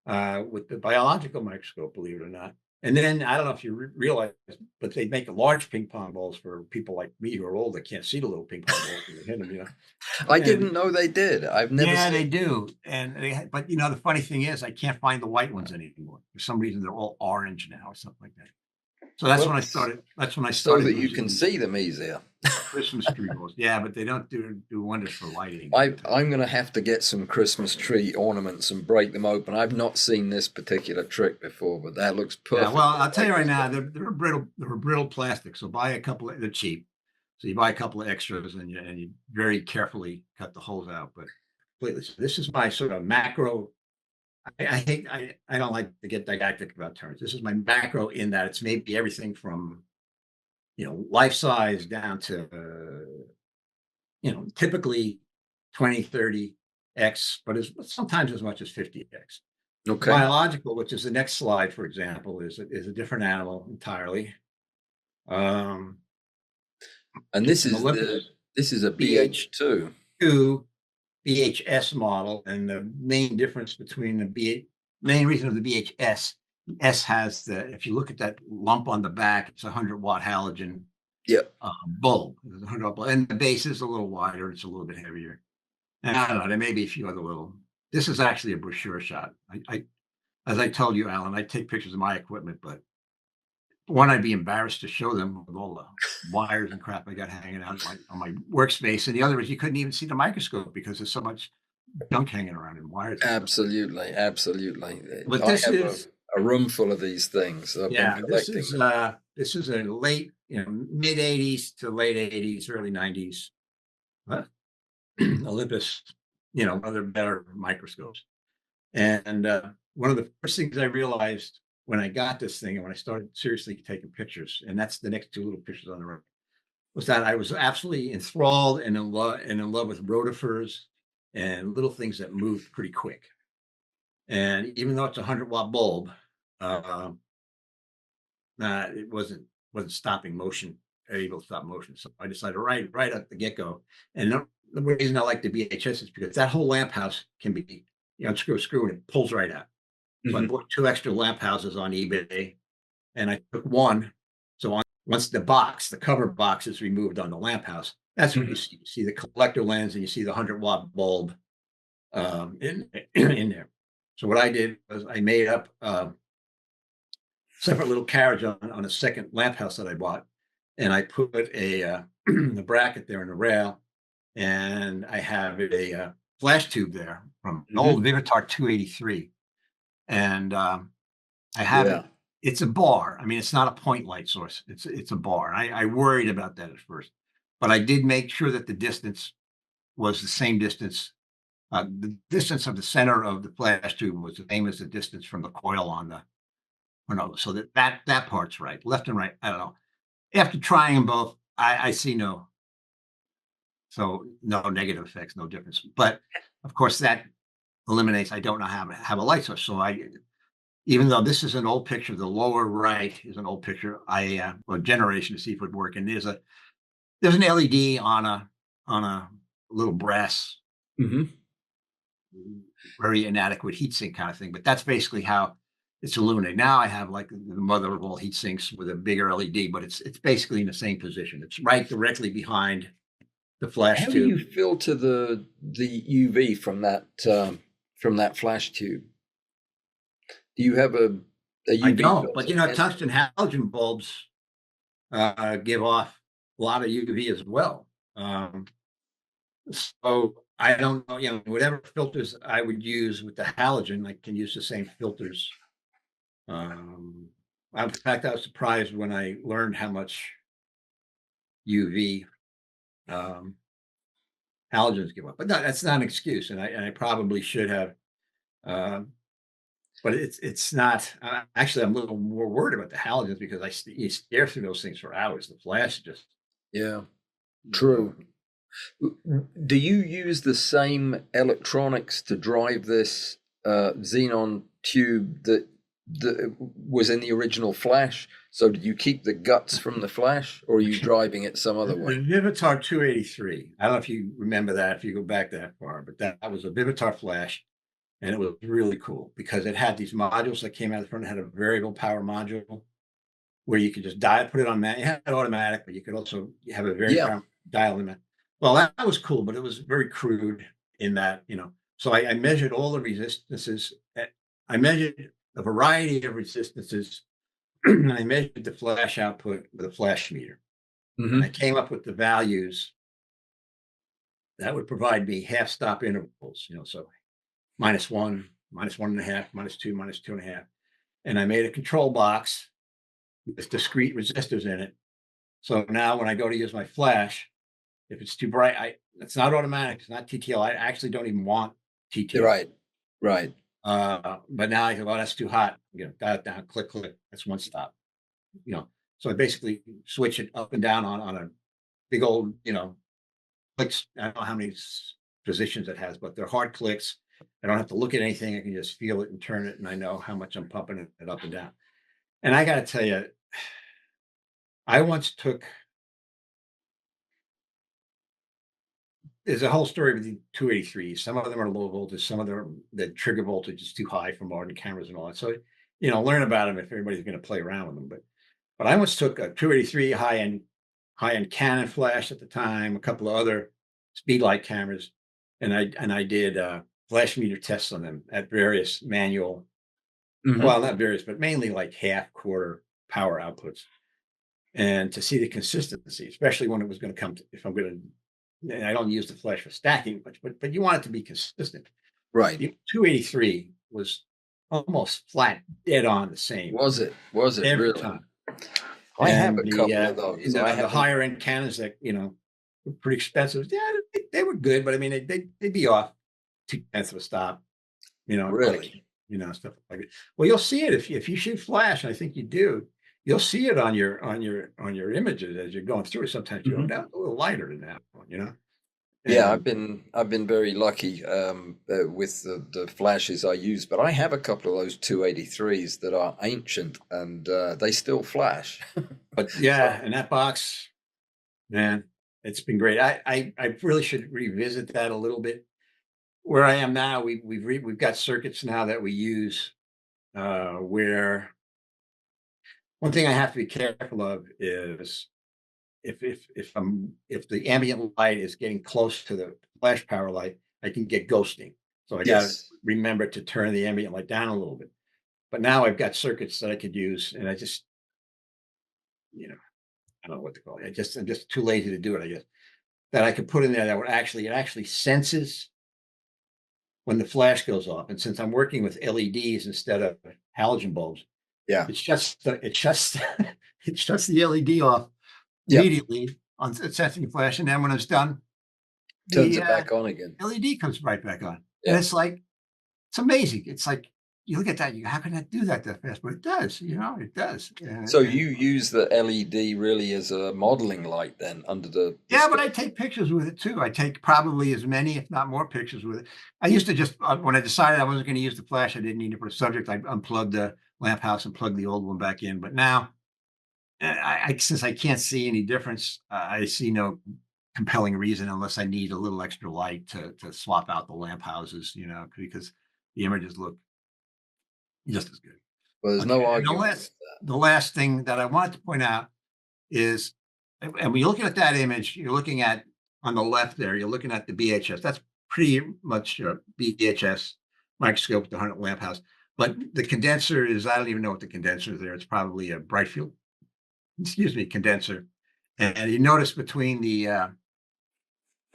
with the biological microscope, believe it or not. And then I don't know if you realize, but they make large ping pong balls for people like me who are old that can't see the little ping pong balls when they hit them. I And didn't know they did. I've never yeah, they seen. do. But the funny thing is, I can't find the white ones anymore. For some reason, they're all orange now or something like that. So that's Well, when I started. That's when I so started that you using can these see them easier. Christmas tree balls. Yeah, but they don't do wonders for lighting. I'm going to have to get some Christmas tree ornaments and break them open. I've not seen this particular trick before, but that looks Yeah, perfect well, in I'll the tell you right now, microscope. they're brittle plastic. So buy a couple. They're cheap, so you buy a couple of extras, and you very carefully cut the holes out. But this is my sort of macro. I don't like to get didactic about terms. This is my macro in that it's maybe everything from life size down to typically 20, 30x, but sometimes as much as 50x. Okay. Biological, which is the next slide, for example, is a different animal entirely. Um, And it's an Olympus this is a BH2. BH2 BHS model, and the main reason of the BHS, S has if you look at that lump on the back, it's a 100-watt halogen Yep. bulb. It's a 100-watt bulb, and the base is a little wider. It's a little bit heavier. And I don't know, there may be a few other little. This is actually a brochure shot. As I told you, Alan, I take pictures of my equipment, but one, I'd be embarrassed to show them with all the wires and crap I got hanging out on my workspace. And the other is you couldn't even see the microscope because there's so much junk hanging around and wires and stuff. Absolutely. Absolutely. But I this have is, a room full of these things. I've been yeah, this collecting is them. this is a late, mid '80s to late '80s, early '90s Olympus, one of their better microscopes. And one of the first things I realized when I got this thing and when I started seriously taking pictures, and that's the next two little pictures on the right, was that I was absolutely enthralled and in love with rotifers and little things that moved pretty quick. And even though it's a 100-watt bulb, uh, it wasn't stopping motion, able to stop motion. So I decided right at the get go. And the reason I like the BHS is because that whole lamp house can be unscrew a screw and it pulls right out. So I Mhm. bought two extra lamp houses on eBay, and I took one. So once the cover box is removed on the lamp house, that's what you Mhm. see. You see the collector lens and you see the 100-watt bulb in in there. So what I did was I made up separate little carriage on a second lamp house that I bought, and I put a bracket there and a rail, and I have a flash tube there from an Mhm. old Vivitar 283, and I have Yeah. it. It's a bar. I mean, it's not a point light source. It's a bar. I worried about that at first, but I did make sure that the distance was the same distance. The distance of the center of the flash tube was the same as the distance from the coil on the. Or no, so that part's right. Left and right. I don't know. After trying them both, I see no So no negative effects, no difference. But of course, that eliminates, I don't know how to have a light source. So even though this is an old picture, the lower right is an old picture. A generation to see if it would work. And there's an LED on a little brass, very inadequate heatsink kind of thing. But that's basically how it's illuminated. Now I have like the mother of all heat sinks with a bigger LED, but it's basically in the same position. It's right directly behind the flash How do tube. you filter the UV from that flash tube? Do you have a UV I don't, filter? but tungsten halogen bulbs give off a lot of UV as well. So I don't know, whatever filters I would use with the halogen, I can use the same filters. In fact, I was surprised when I learned how much UV halogens give off. But no, that's not an excuse, and I probably should have. But it's not. Actually, I'm a little more worried about the halogens because you stare through those things for hours. The flash just true. Do you use the same electronics to drive this xenon tube that was in the original flash? So did you keep the guts from the flash, or are you driving it some other way? The Vivitar 283. I don't know if you remember that, if you go back that far, but that was a Vivitar flash, and it was really cool because it had these modules that came out the front. It had a variable power module where you could just put it on it had automatic, but you could also have a very dial in. Well, that was cool, but it was very crude in that, So I measured all the resistances. I measured a variety of resistances, and I measured the flash output with a flash meter. And I came up with the values that would provide me half stop intervals, so -1, -1.5, -2, -2.5. And I made a control box with discrete resistors in it. So now when I go to use my flash, if it's too bright, it's not automatic. It's not TTL. I actually don't even want TTL. Right. But now I go, oh, that's too hot. Dial it down, click. That's one stop. So I basically switch it up and down on a big old, clicks. I don't know how many positions it has, but they're hard clicks. I don't have to look at anything. I can just feel it and turn it, and I know how much I'm pumping it up and down. And I got to tell you, I once took. There's a whole story with the 283s. Some of them are low voltage. Some of them, the trigger voltage is too high for modern cameras and all that. So, learn about them if everybody's going to play around with them. But I once took a 283 high-end Canon flash at the time, a couple of other speedlight cameras, and I did flash meter tests on them at various manual, well, not various, but mainly like half, quarter power outputs, and to see the consistency, especially when it was going to come to, if I'm going to. And I don't use the flash for stacking much, but you want it to be consistent. Right. The 283 was almost flat, dead on the same. Was it every really? time? I have a couple of those. The higher end Canons that were pretty expensive. Yeah, they were good, but I mean they'd be off 0.2 of a stop. Really? Stuff like that. Well, you'll see it if you shoot flash, and I think you do. You'll see it on your images as you're going through it. Sometimes you go down a little lighter than that one, Yeah, I've been very lucky with the flashes I use, but I have a couple of those 283s that are ancient and they still flash. But yeah, and that box, man, it's been great. I really should revisit that a little bit. Where I am now, we've got circuits now that we use where. One thing I have to be careful of is if the ambient light is getting close to the flash power light, I can get ghosting. So I got to remember to turn the ambient light down a little bit. But now I've got circuits that I could use, and I just, I don't know what to call it. I'm just too lazy to do it, I guess. That I could put in there that would it actually senses when the flash goes off. And since I'm working with LEDs instead of halogen bulbs, it shuts the LED off immediately on sensing the flash, and then when it's done, turns it back on again. LED comes right back on, and it's amazing. It's like you look at that, how can that do that fast? But it does, it does. So you use the LED really as a modeling light then under the Yeah, but I take pictures with it too. I take probably as many, if not more, pictures with it. I used to just, when I decided I wasn't going to use the flash, I didn't need it for a subject. I unplugged the lamp house and plugged the old one back in. But now, since I can't see any difference, I see no compelling reason unless I need a little extra light to swap out the lamp houses, because the images look just as good. Well, there's Okay. no And argument. the last thing that I wanted to point out is, and when you're looking at that image, you're looking at on the left there, you're looking at the BHS. That's pretty much your BHS microscope with the 100 lamp house. But the condenser is, I don't even know what the condenser is there. It's probably a bright field, condenser. And you notice between the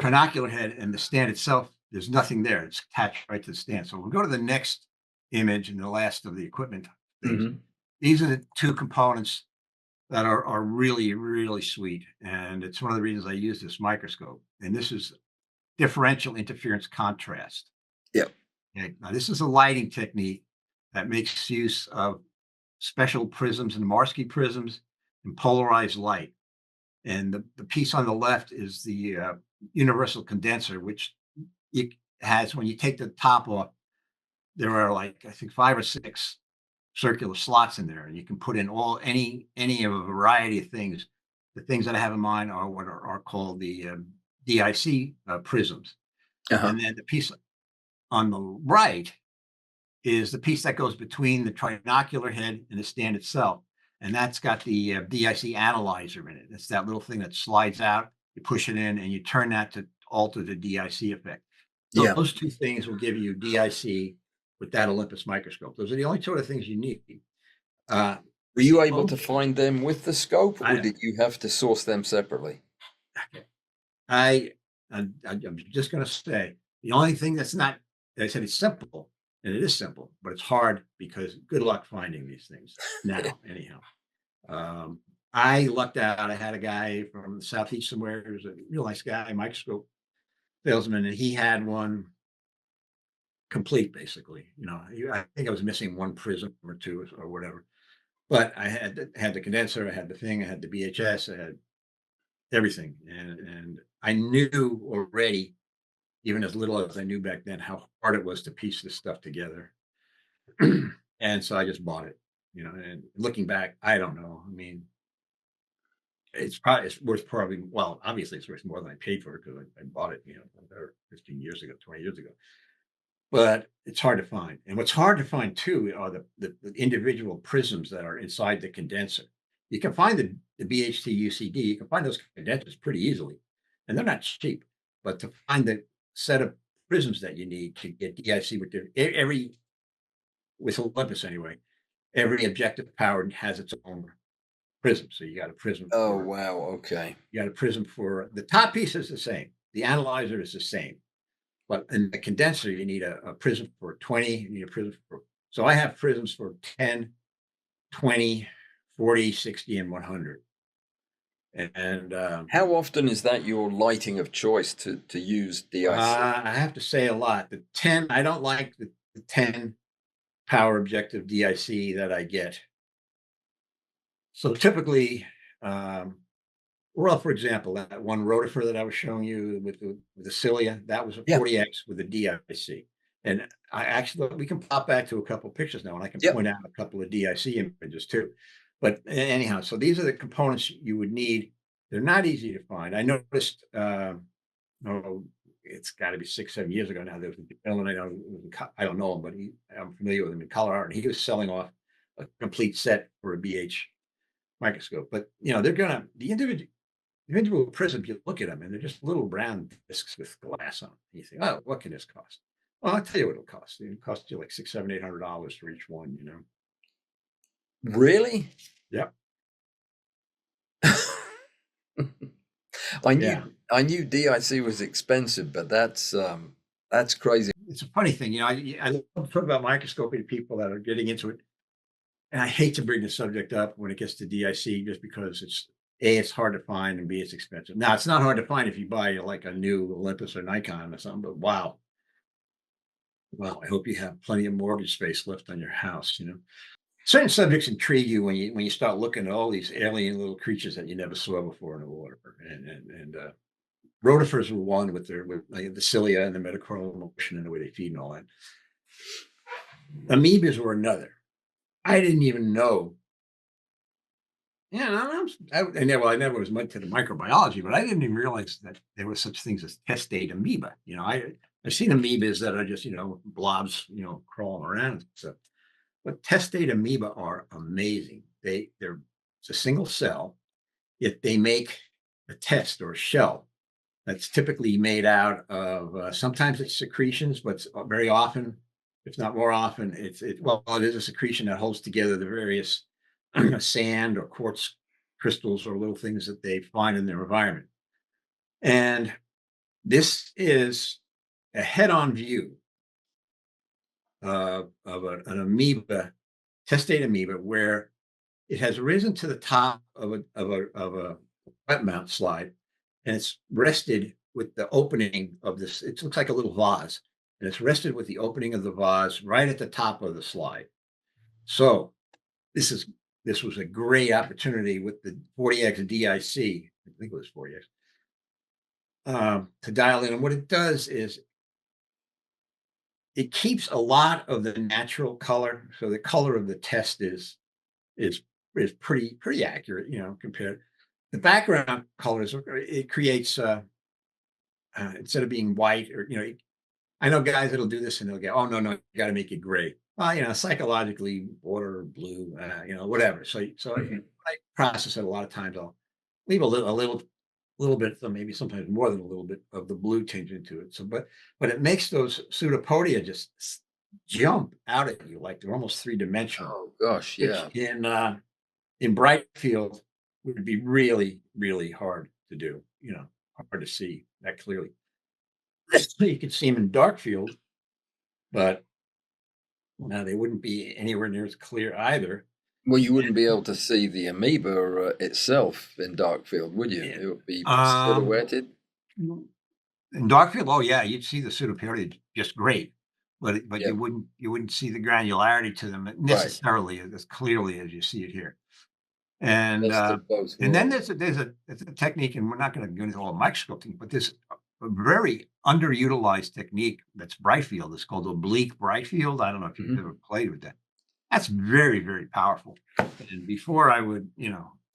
trinocular head and the stand itself, there's nothing there. It's attached right to the stand. So we'll go to the next image and the last of the equipment things. Mhm. These are the two components that are really, really sweet. And it's one of the reasons I use this microscope. And this is differential interference contrast. Yep. Okay. Now, this is a lighting technique that makes use of special prisms and Marsky prisms and polarized light. And the piece on the left is the universal condenser, which it has, when you take the top off, there are like, I think 5 or 6 circular slots in there, and you can put in any of a variety of things. The things that I have in mind are what are called the DIC prisms. Uh-huh. And then the piece on the right is the piece that goes between the trinocular head and the stand itself. And that's got the DIC analyzer in it. It's that little thing that slides out, you push it in, and you turn that to alter the DIC effect. So Yeah. those two things will give you DIC with that Olympus microscope. Those are the only sort of things you need. Were you able to find them with the scope, or did you have to source them separately? I'm just going to say the only thing that's not, I said it's simple, and it is simple, but it's hard because good luck finding these things now, anyhow. I lucked out. I had a guy from the Southeast somewhere. He was a real nice guy, microscope salesman, and he had one complete, basically. I think I was missing one prism or two or whatever. But I had the condenser, I had the thing, I had the BHS, I had everything. And I knew already, even as little as I knew back then, how hard it was to piece this stuff together. And so I just bought it, and looking back, I don't know. I mean, it's worth probably, well, obviously it's worth more than I paid for it because I bought it, 15 years ago, 20 years ago. But it's hard to find. And what's hard to find too are the individual prisms that are inside the condenser. You can find the BHT UCD, you can find those condensers pretty easily, and they're not cheap. But to find the set of prisms that you need to get DIC with Olympus anyway, every objective power has its own prism. So you got a prism. Oh, wow. Okay. You got a prism for the top piece is the same. The analyzer is the same. But in the condenser, you need a prism for 20, you need a prism for, so I have prisms for 10, 20, 40, 60, and 100. And how often is that your lighting of choice to use DIC? I have to say a lot. The 10, I don't like the 10 power objective DIC that I get. So typically, well, for example, that one rotifer that I was showing you with the cilia, that was a 40x with a DIC. And we can pop back to a couple of pictures now, and I can point out a couple of DIC images too. But anyhow, so these are the components you would need. They're not easy to find. I noticed, it's got to be 6, 7 years ago now. There was a gentleman, I don't know him, but I'm familiar with him in Colorado, and he was selling off a complete set for a BH microscope. But they're gonna the individual prisms. You look at them, and they're just little brown discs with glass on them. You think, oh, what can this cost? Well, I'll tell you what it'll cost. It'll cost you like $600, $800 for each one. Really? Yep. I knew DIC was expensive, but that's crazy. It's a funny thing, I love to talk about microscopy to people that are getting into it, and I hate to bring the subject up when it gets to DIC, just because it's hard to find, and B, it's expensive. Now, it's not hard to find if you buy like a new Olympus or Nikon or something, but wow, Well, I hope you have plenty of mortgage space left on your house, you know. Certain subjects intrigue you when you start looking at all these alien little creatures that you never saw before in the water. And rotifers were one with like, the cilia and the metacoronal motion and the way they feed and all that. Amoebas were another. I didn't even know. Yeah, I never was much into microbiology, but I didn't even realize that there were such things as testate amoeba. You know, I've seen amoebas that are just blobs, crawling around and stuff. But testate amoeba are amazing. It's a single cell, yet they make a test or a shell that's typically made out of sometimes it's secretions, but very often, if not more often, it is a secretion that holds together the various sand or quartz crystals or little things that they find in their environment. And this is a head-on view of an amoeba, testate amoeba, where it has risen to the top of a wet mount slide, and it's rested with the opening of this. It looks like a little vase, and it's rested with the opening of the vase right at the top of the slide. So this was a great opportunity with the 40x DIC. I think it was 40x to dial in. And what it does is it keeps a lot of the natural color. So the color of the test is pretty accurate, compared. The background colors, it creates instead of being white or I know guys that'll do this and they'll go, oh no, you got to make it gray. Well, psychologically, water, blue, whatever. So I process it a lot of times. I'll leave a little bit, so maybe sometimes more than a little bit of the blue tinge into it. So, but it makes those pseudopodia just jump out at you like they're almost three-dimensional. Oh gosh, yeah. Which in bright field would be really, really hard to do. Hard to see that clearly. You could see them in dark field, but now they wouldn't be anywhere near as clear either. Well, you wouldn't be able to see the amoeba itself in dark field, would you? It would be silhouetted. In dark field, oh yeah, you'd see the pseudopodia just great, but you wouldn't see the granularity to them necessarily as clearly as you see it here. And then there's a technique, and we're not going to go into all microscope things, but there's a very underutilized technique that's bright field. It's called oblique bright field. I don't know if you've ever played with that. That's very, very powerful. And before I would,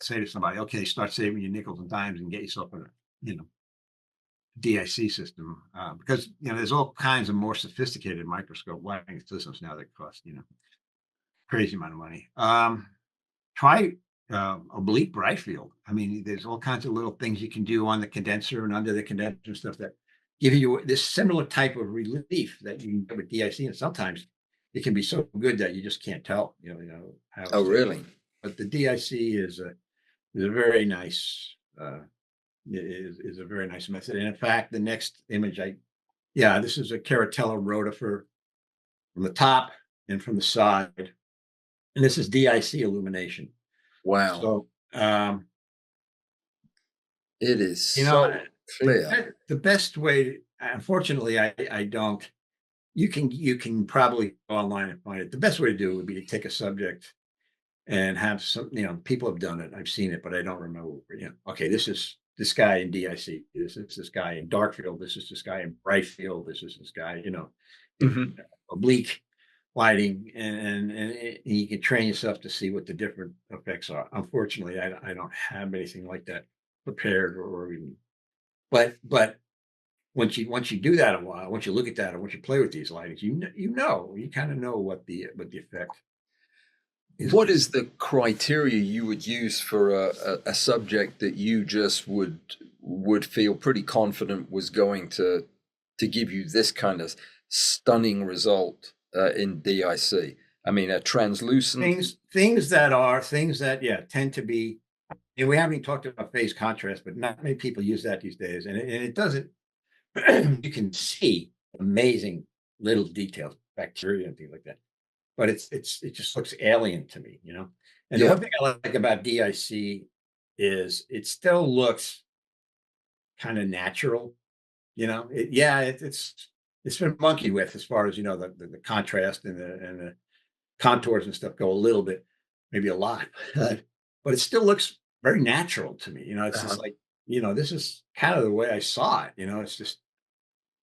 say to somebody, okay, start saving your nickels and dimes and get yourself a, DIC system, because there's all kinds of more sophisticated microscope wiring systems now that cost crazy amount of money. Try oblique bright field. I mean, there's all kinds of little things you can do on the condenser and under the condenser and stuff that give you this similar type of relief that you can get with DIC, and sometimes it can be so good that you just can't tell. How. Oh, really? But the DIC is a very nice. Is a very nice method. And in fact, the next image, this is a Caratella rotifer from the top and from the side. And this is DIC illumination. Wow. So it is clear. The best way, unfortunately, I don't. You can probably go online and find it. The best way to do it would be to take a subject and have some, people have done it. I've seen it, but I don't remember. Okay, this is this guy in DIC. This is this guy in dark field. This is this guy in bright field. This is this guy, oblique lighting, and you can train yourself to see what the different effects are. Unfortunately, I don't have anything like that prepared or even, but once you do that a while, once you look at that, or once you play with these lightings, you kind of know what the effect is. What is the criteria you would use for a subject that you just would feel pretty confident was going to give you this kind of stunning result in DIC? I mean, a translucent things that tend to be. And we haven't even talked about phase contrast, but not many people use that these days, and it doesn't. You can see amazing little details, bacteria and things like that, but it just looks alien to me, And the one thing I like about DIC is it still looks kind of natural, it's it's been monkeyed with as far as, the contrast and the contours and stuff go a little bit, maybe a lot, but it still looks very natural to me. It's Uh-huh. just like, this is kind of the way I saw it. It's just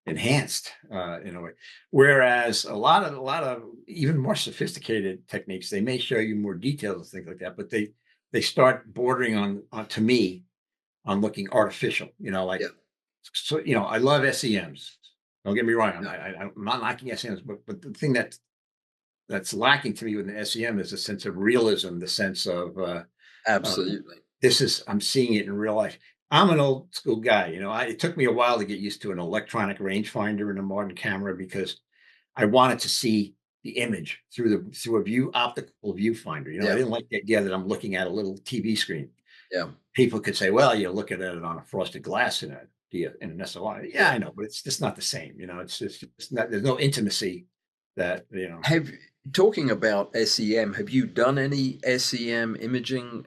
enhanced in a way. Whereas a lot of even more sophisticated techniques, they may show you more details and things like that, but they start bordering on to me on looking artificial. Yeah. So I love SEMs. Don't get me wrong. Yeah. I'm not knocking SEMs, but the thing that's lacking to me with the SEM is a sense of realism, the sense of Absolutely. I'm seeing it in real life. I'm an old school guy. It took me a while to get used to an electronic rangefinder in a modern camera because I wanted to see the image through a optical viewfinder. I Yeah. didn't like the idea that I'm looking at a little TV screen. Yeah. People could say, "Well, you're looking at it on a frosted glass in an SLR." Yeah, Yeah. I know, but it's just not the same. It's not. There's no intimacy that. Have Talking about SEM, have you done any SEM imaging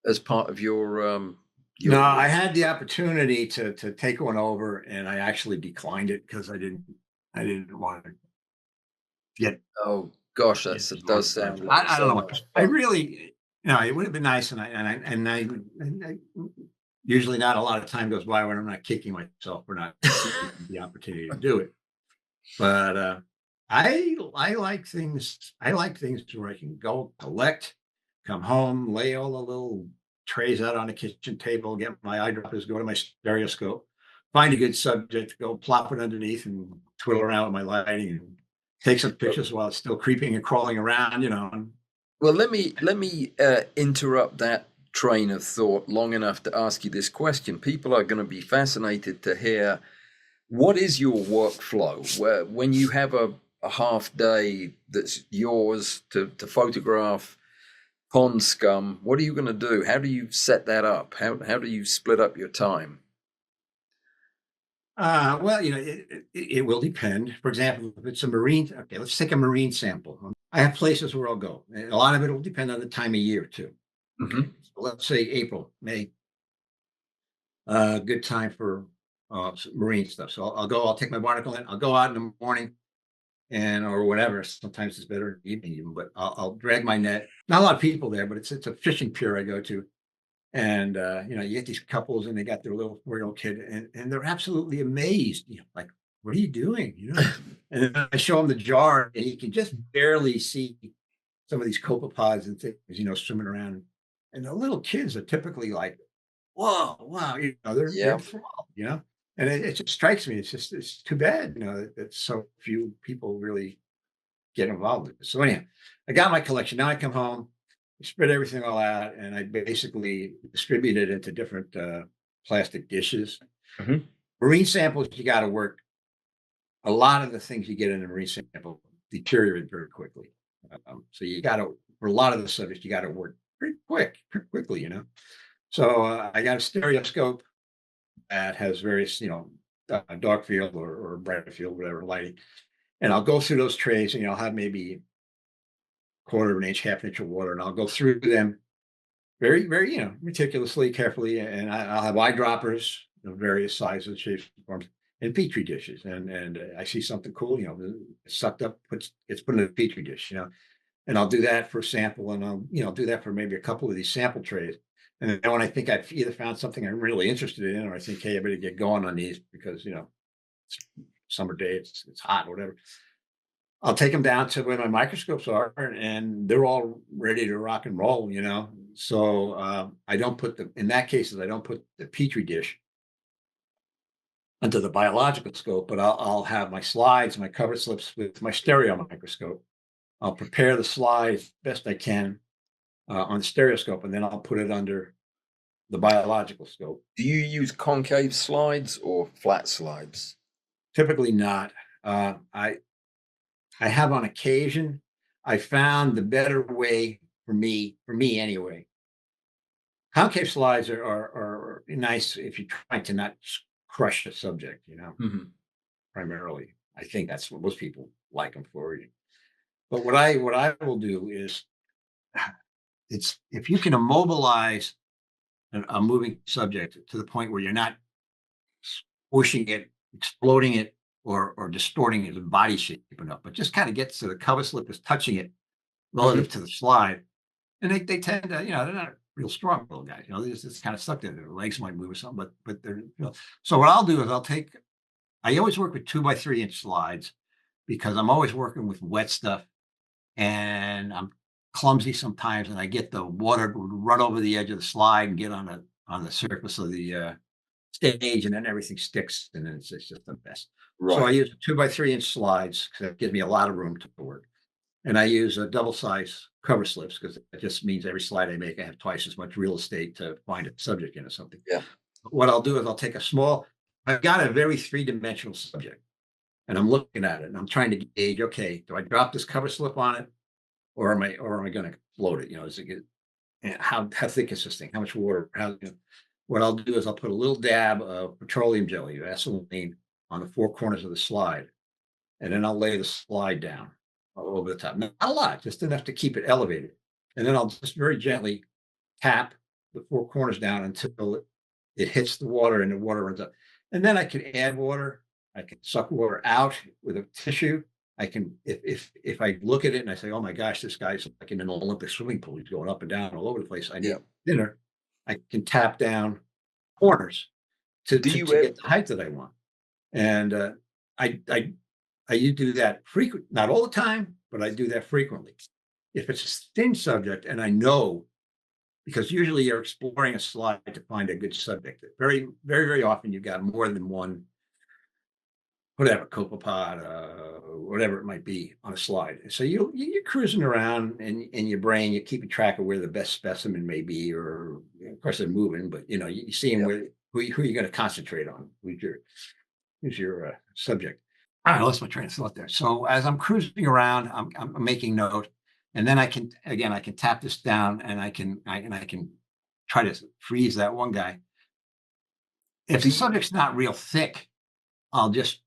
as part of No, your I had the opportunity to take one over, and I actually declined it because I didn't want to get Oh gosh, get that does sound like I don't so know. much I fun. really, it would have been nice, and I usually not a lot of time goes by when I'm not kicking myself for not seeing the opportunity to do it. But I like things. I like things where I can go collect, come home, lay all the little trays out on the kitchen table, get my eyedroppers, go to my stereoscope, find a good subject, go plop it underneath, and twiddle around with my lighting, and take some pictures while it's still creeping and crawling around. And Well, let me interrupt that train of thought long enough to ask you this question. People are going to be fascinated to hear what is your workflow when you have a half day that's yours to photograph pond scum. What are you going to do? How do you set that up? How do you split up your time? well, it will depend. For example, if it's a marine, okay, let's take a marine sample. I have places where I'll go, and a lot of it will depend on the time of year too. Okay, Hmm. so let's say April, May, good time for marine stuff. So I'll go. I'll take my barnacle in. I'll go out in the morning and or whatever. Sometimes it's better in the evening, even. But I'll drag my net. Not a lot of people there, but it's a fishing pier I go to, and you get these couples and they got their little 4-year-old kid, and they're absolutely amazed. Like, what are you doing? And then I show him the jar, and he can just barely see some of these copepods and things, swimming around. And the little kids are typically like, "Whoa, wow!" They're Yeah. enthralled, And it just strikes me. It's too bad, that so few people really get involved with it. So anyhow, I got my collection. Now I come home, spread everything all out, and I basically distribute it into different plastic dishes. Hmm. Marine samples, you got to work. A lot of the things you get in a marine sample deteriorate very quickly. So you got to, for a lot of the subjects, you got to work pretty quickly. So I got a stereoscope that has various, dark field or bright field, whatever lighting. And I'll go through those trays, and I'll have maybe quarter of an inch, half an inch of water, and I'll go through them very, very, meticulously, carefully, and I'll have eyedroppers of various sizes, shapes, forms, and petri dishes. And I see something cool, it's sucked up, gets put in a petri dish, and I'll do that for a sample, and I'll, do that for maybe a couple of these sample trays. And then when I think I've either found something I'm really interested in, or I think, hey, I better get going on these because, it's summer day, it's hot, or whatever. I'll take them down to where my microscopes are, and they're all ready to rock and roll. So I don't put in that cases, I don't put the petri dish under the biological scope, but I'll have my slides, my cover slips with my stereo microscope. I'll prepare the slides best I can on the stereoscope, and then I'll put it under the biological scope. Do you use concave slides or flat slides? Typically not. I have on occasion. I found the better way for me anyway. Concave slides are nice if you're trying to not crush the subject, Hmm. primarily. I think that's what most people like them for. But what I will do is it's if you can immobilize a moving subject to the point where you're not pushing it, exploding it, or distorting his body shape enough, but just kind of gets so the cover slip is touching it relative to the slide. And they tend to, they're not real strong little guys. They just kind of stuck there. Their legs might move or something, but they're, so what I'll do is I always work with 2 by 3 inch slides because I'm always working with wet stuff and I'm clumsy sometimes, and I get the water run over the edge of the slide and get on the surface of the stage, and then everything sticks, and then it's just a mess. So I Right. use 2 by 3 inch slides because it gives me a lot of room to work. And I use a double size cover slips because it just means every slide I make, I have twice as much real estate to find a subject in or something. Yeah. What I'll do is I'll take I've got a very 3-dimensional subject and I'm looking at it and I'm trying to gauge, okay, do I drop this cover slip on it or am I going to float it? Is it how thick is this thing? How much water? What I'll do is I'll put a little dab of petroleum jelly, Vaseline, on the 4 corners of the slide, and then I'll lay the slide down over the top. Not a lot, just enough to keep it elevated. And then I'll just very gently tap the 4 corners down until it hits the water and the water runs up. And then I can add water. I can suck water out with a tissue. I can, if I look at it and I say, oh my gosh, this guy's like in an Olympic swimming pool. He's going up and down all over the place. I need Yeah. thinner. I can tap down corners to Do you get the height that I want. And I do that frequent, not all the time, but I do that frequently. If it's a thin subject, and I know, because usually you're exploring a slide to find a good subject. Very, very, very often you've got more than one, whatever, copepod, whatever it might be on a slide. So you're cruising around in your brain, you're keeping track of where the best specimen may be, or of course they're moving, but you're seeing who you're going to concentrate on, who's your subject. I lost my train of thought there. So as I'm cruising around, I'm making note, and then I can tap this down, and I can try to freeze that one guy. If the subject's not real thick, I'll just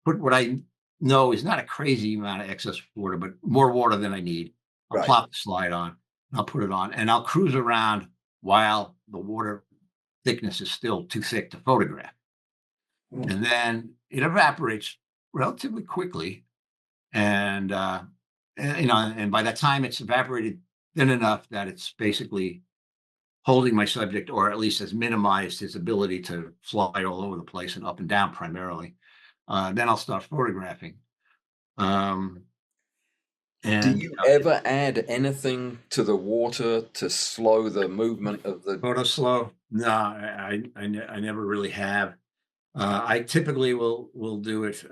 put what I know is not a crazy amount of excess water, but more water than I need. I'll Right. plop the slide on, and I'll put it on, and I'll cruise around while the water thickness is still too thick to photograph. And then it evaporates relatively quickly. And and by that time it's evaporated thin enough that it's basically holding my subject, or at least has minimized his ability to fly all over the place and up and down primarily. Then I'll start photographing. Um, Do and you ever add anything to the water to slow the movement of the? Photo slow? No, I never really have. I typically will do it.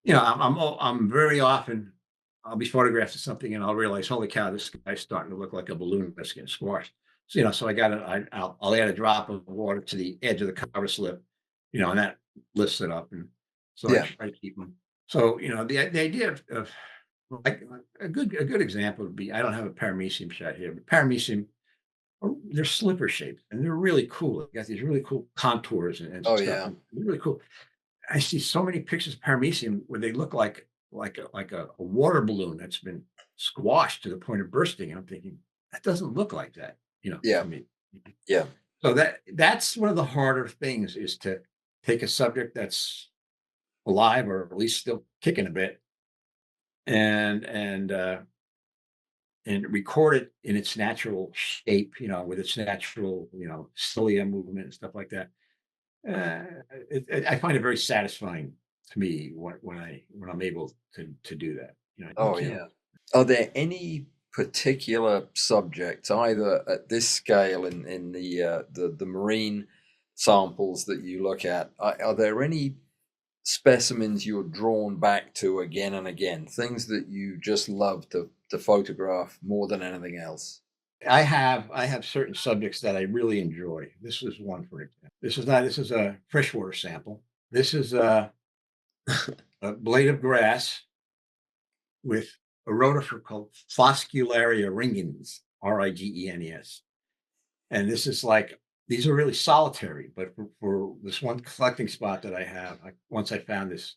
I'm very often I'll be photographed of something and I'll realize, holy cow, this guy's starting to look like a balloon that's getting squashed. So so I'll add a drop of water to the edge of the cover slip, and that lifts it up, and so I Yeah. try to keep them. So the idea of like a good example would be, I don't have a paramecium shot here, but paramecium, they're slipper shaped and they're really cool. They got these really cool contours and Oh stuff. yeah. And they're really cool. I see so many pictures of paramecium where they look like a water balloon that's been squashed to the point of bursting. And I'm thinking, that doesn't look like that, Yeah. to me. Yeah. So that's one of the harder things, is to take a subject that's alive or at least still kicking a bit and record it in its natural shape, with its natural, cilia movement and stuff like that. I find it very satisfying to me when I'm able to do that. You Oh can't. yeah. Are there any particular subjects, either at this scale in the marine samples that you look at, are there any specimens you're drawn back to again and again, things that you just love to photograph more than anything else? I have certain subjects that I really enjoy. This is one, for example. This is a freshwater sample. This is a blade of grass with a rotifer called Foscularia ringens, Rigenes. And this is these are really solitary, but for this one collecting spot that I have, once I found this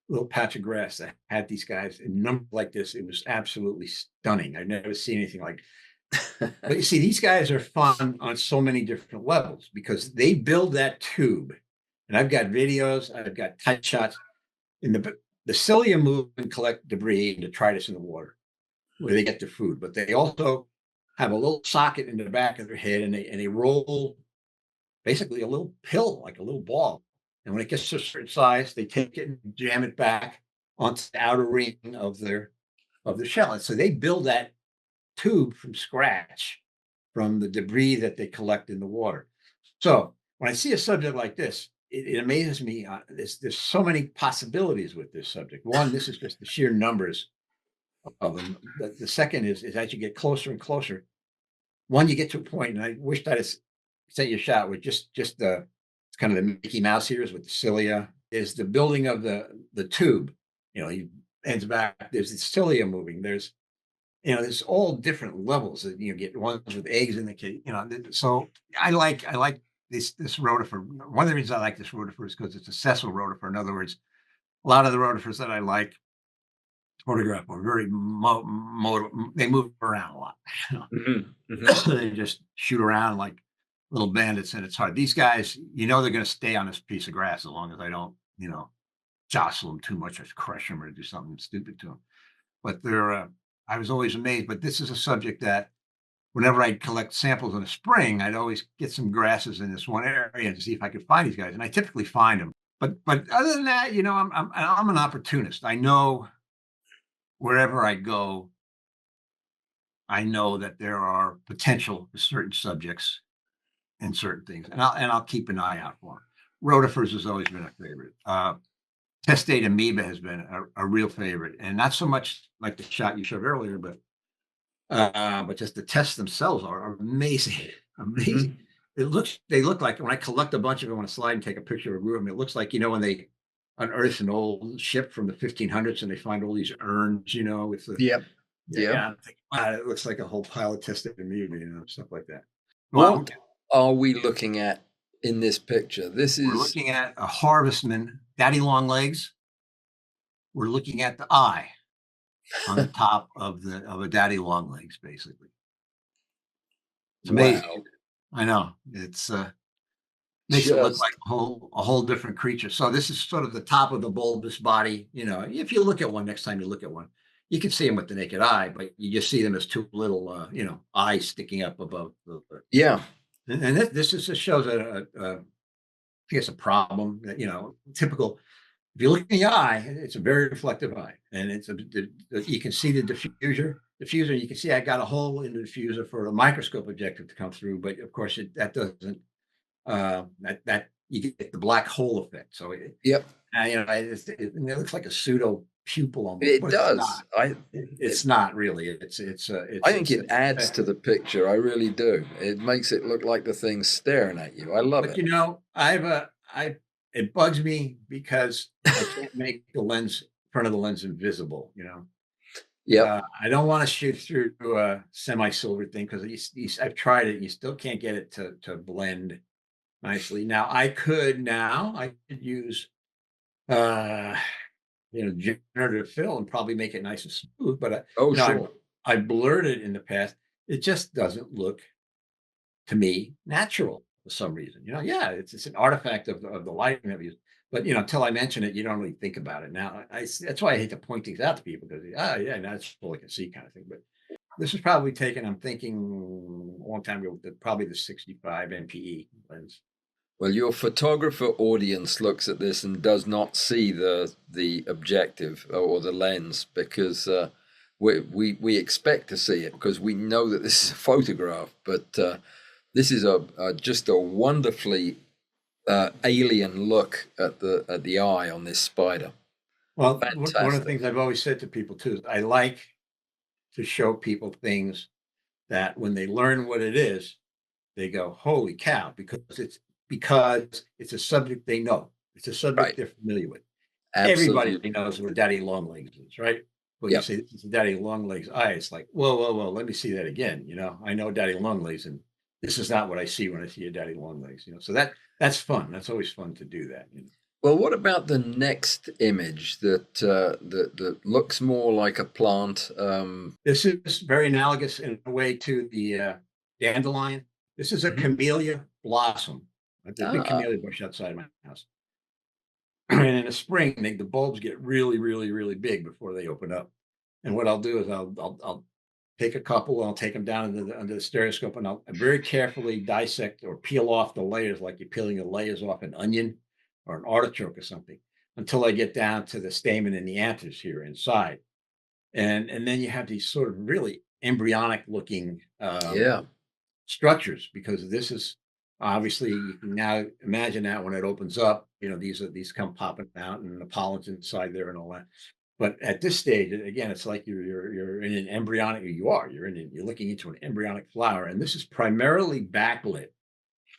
little patch of grass that had these guys in numbers like this, it was absolutely stunning. I've never seen anything like. But you see, these guys are fun on so many different levels because they build that tube. And I've got videos, I've got tight shots. the cilia move and collect debris and detritus in the water where they get their food, but they also have a little socket in the back of their head, and they roll basically a little pill, like a little ball. And when it gets to a certain size, they take it and jam it back onto the outer ring of their shell. And so they build that tube from scratch from the debris that they collect in the water. So when I see a subject like this, it amazes me. There's so many possibilities with this subject. One, this is just the sheer numbers of them. The second is as you get closer and closer, one, you get to a point, and I wished I'd have sent you a shot with just the it's kind of the Mickey Mouse ears with the cilia, is the building of the tube. He ends back, there's the cilia moving, there's all different levels that you get ones with eggs in the case, so I like this rotifer. One of the reasons I like this rotifer is because it's a sessile rotifer. In other words, a lot of the rotifers that I like photograph are very they move around a lot. They just shoot around like little bandits, and it's hard. These guys, they're going to stay on this piece of grass as long as I don't, jostle them too much or crush them or do something stupid to them. But I was always amazed. But this is a subject that whenever I'd collect samples in the spring, I'd always get some grasses in this one area to see if I could find these guys, and I typically find them. But other than that, I'm an opportunist. I know wherever I go, I know that there are potential for certain subjects and certain things, and I'll keep an eye out for them. Rotifers has always been a favorite. Testate Amoeba has been a real favorite, and not so much like the shot you showed earlier, but just the tests themselves are amazing. Amazing. They look like, when I collect a bunch of them on a slide and take a picture of a room, it looks like, when they unearth an old ship from the 1500s and they find all these urns, with the yeah. It looks like a whole pile of tested amoeba, stuff like that. What are we looking at in this picture? We're looking at a harvestman, daddy long legs. We're looking at the eye on the top of a daddy long legs, basically. It's amazing. Wow. I know. It's makes it look like a whole different creature. So this is sort of the top of the bulbous body. If you look at one, next time you look at one, you can see them with the naked eye, but you just see them as two little, eyes sticking up above the. Yeah. And this just shows I guess a problem that, typical. If you look in the eye, it's a very reflective eye, and you can see the diffuser. You can see I got a hole in the diffuser for a microscope objective to come through, but of course that doesn't. That you get the black hole effect. So it looks like a pseudo pupil almost. It does. It's not really. I think it adds to the picture. I really do. It makes it look like the thing's staring at you. I love it. It bugs me because I can't make the front of the lens invisible. Yeah. I don't want to shoot through a semi-silver thing because I've tried it. You still can't get it to blend nicely. Now I could use generative fill and probably make it nice and smooth, but sure. I blurred it in the past. It just doesn't look to me natural for some reason. It's an artifact of the lighting that we use. But until I mention it, you don't really think about it. Now that's why I hate to point things out to people, because that's all I can see kind of thing. But this was probably taken, I'm thinking, a long time ago, probably the 65 MPE lens. Well, your photographer audience looks at this and does not see the objective or the lens, because we expect to see it because we know that this is a photograph. But this is just a wonderfully alien look at the eye on this spider. Well, fantastic. One of the things I've always said to people too is I like to show people things that when they learn what it is, they go, "Holy cow!" Because it's a subject they know. It's a subject they're familiar with. Absolutely. Everybody knows what daddy long legs is, right? Well, you say this is daddy long legs eye. It's like, whoa, let me see that again. I know daddy long legs, and this is not what I see when I see a daddy long legs. So that's fun. That's always fun to do that. Well, what about the next image that looks more like a plant? This is very analogous in a way to the dandelion. This is a camellia blossom. There's a big camellia bush outside my house. and in the spring, the bulbs get really, really, really big before they open up. And what I'll do is I'll take a couple, and I'll take them down under the stereoscope, and I'll very carefully dissect or peel off the layers, like you're peeling the layers off an onion or an artichoke or something, until I get down to the stamen and the anthers here inside. And then you have these sort of really embryonic looking Yeah. structures, because this is obviously, you can now imagine that when it opens up, these come popping out, and the pollen's inside there and all that. But at this stage, again, it's like you're in an embryonic. You're looking into an embryonic flower, and this is primarily backlit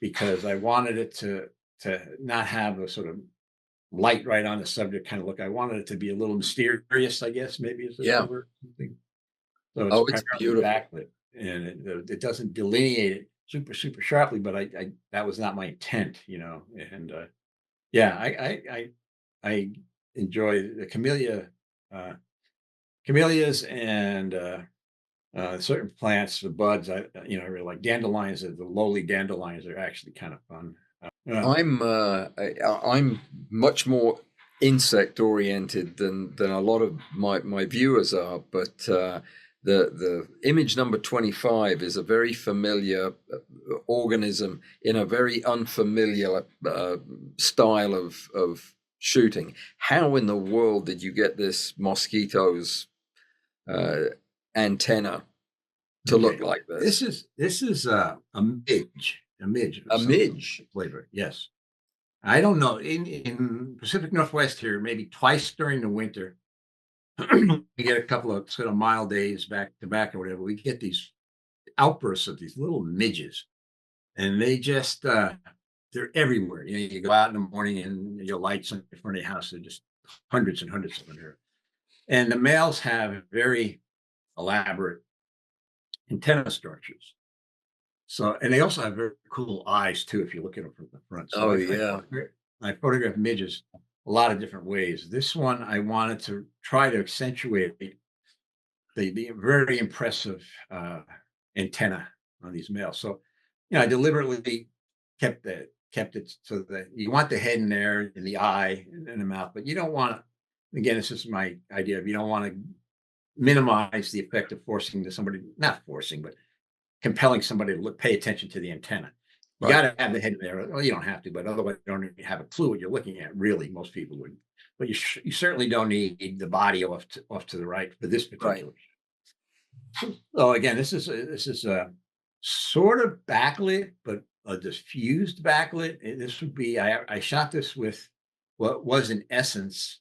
because I wanted it to not have a sort of light right on the subject kind of look. I wanted it to be a little mysterious, I guess, maybe is the Yeah. word. So it's Oh, it's primarily beautiful. backlit, and it doesn't delineate it super, super sharply, but I that was not my intent, and yeah, I enjoy the uh, camellias, and certain plants, the buds. I really like dandelions. The lowly dandelions are actually kind of fun. I'm much more insect oriented than a lot of my viewers are, but the image number 25 is a very familiar organism in a very unfamiliar style of shooting. How in the world did you get this mosquito's antenna to look like this? This is a midge, of A some midge. flavor. Yes, I don't know. In Pacific Northwest here, maybe twice during the winter, we get a couple of sort of mild days back to back or whatever. We get these outbursts of these little midges, and they just they're everywhere. You go out in the morning, and your lights in front of your house are just hundreds and hundreds of them here. And the males have very elaborate antenna structures. So, and they also have very cool eyes too, if you look at them from the front. So Oh yeah. I photograph midges a lot of different ways. This one, I wanted to try to accentuate the very impressive antenna on these males. So, I deliberately kept it so that you want the head in there, and the eye, and the mouth, but you don't want to. Again, this is my idea of, you don't want to minimize the effect of not forcing, but compelling somebody to pay attention to the antenna. You Right. got to have the head there. Well, you don't have to, but otherwise, you don't even have a clue what you're looking at. Really, most people wouldn't. But you certainly don't need the body off to the right for this Right. particular. So again, this is a sort of backlit, but a diffused backlit. This would be, I shot this with what was in essence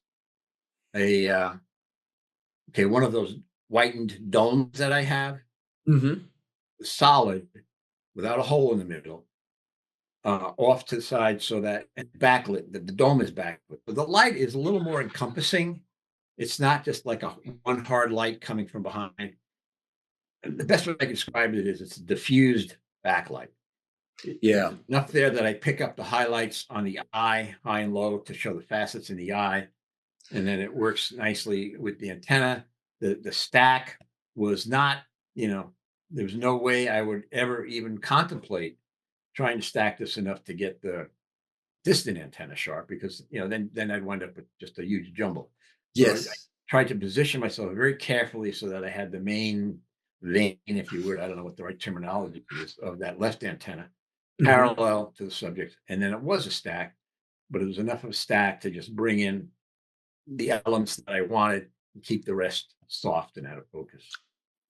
a one of those whitened domes that I have, Mm-hmm. solid, without a hole in the middle, off to the side, so that and backlit. The dome is backlit, but the light is a little more encompassing. It's not just like a one hard light coming from behind. And the best way I can describe it is it's a diffused backlight. Yeah. There's enough there that I pick up the highlights on the eye, high and low, to show the facets in the eye, and then it works nicely with the antenna. The stack was not, there was no way I would ever even contemplate trying to stack this enough to get the distant antenna sharp, because then I'd wind up with just a huge jumble. So I Yes. tried to position myself very carefully so that I had the main vein, if you would, I don't know what the right terminology is, of that left antenna Mm-hmm. parallel to the subject. And then it was a stack, but it was enough of a stack to just bring in the elements that I wanted and keep the rest soft and out of focus.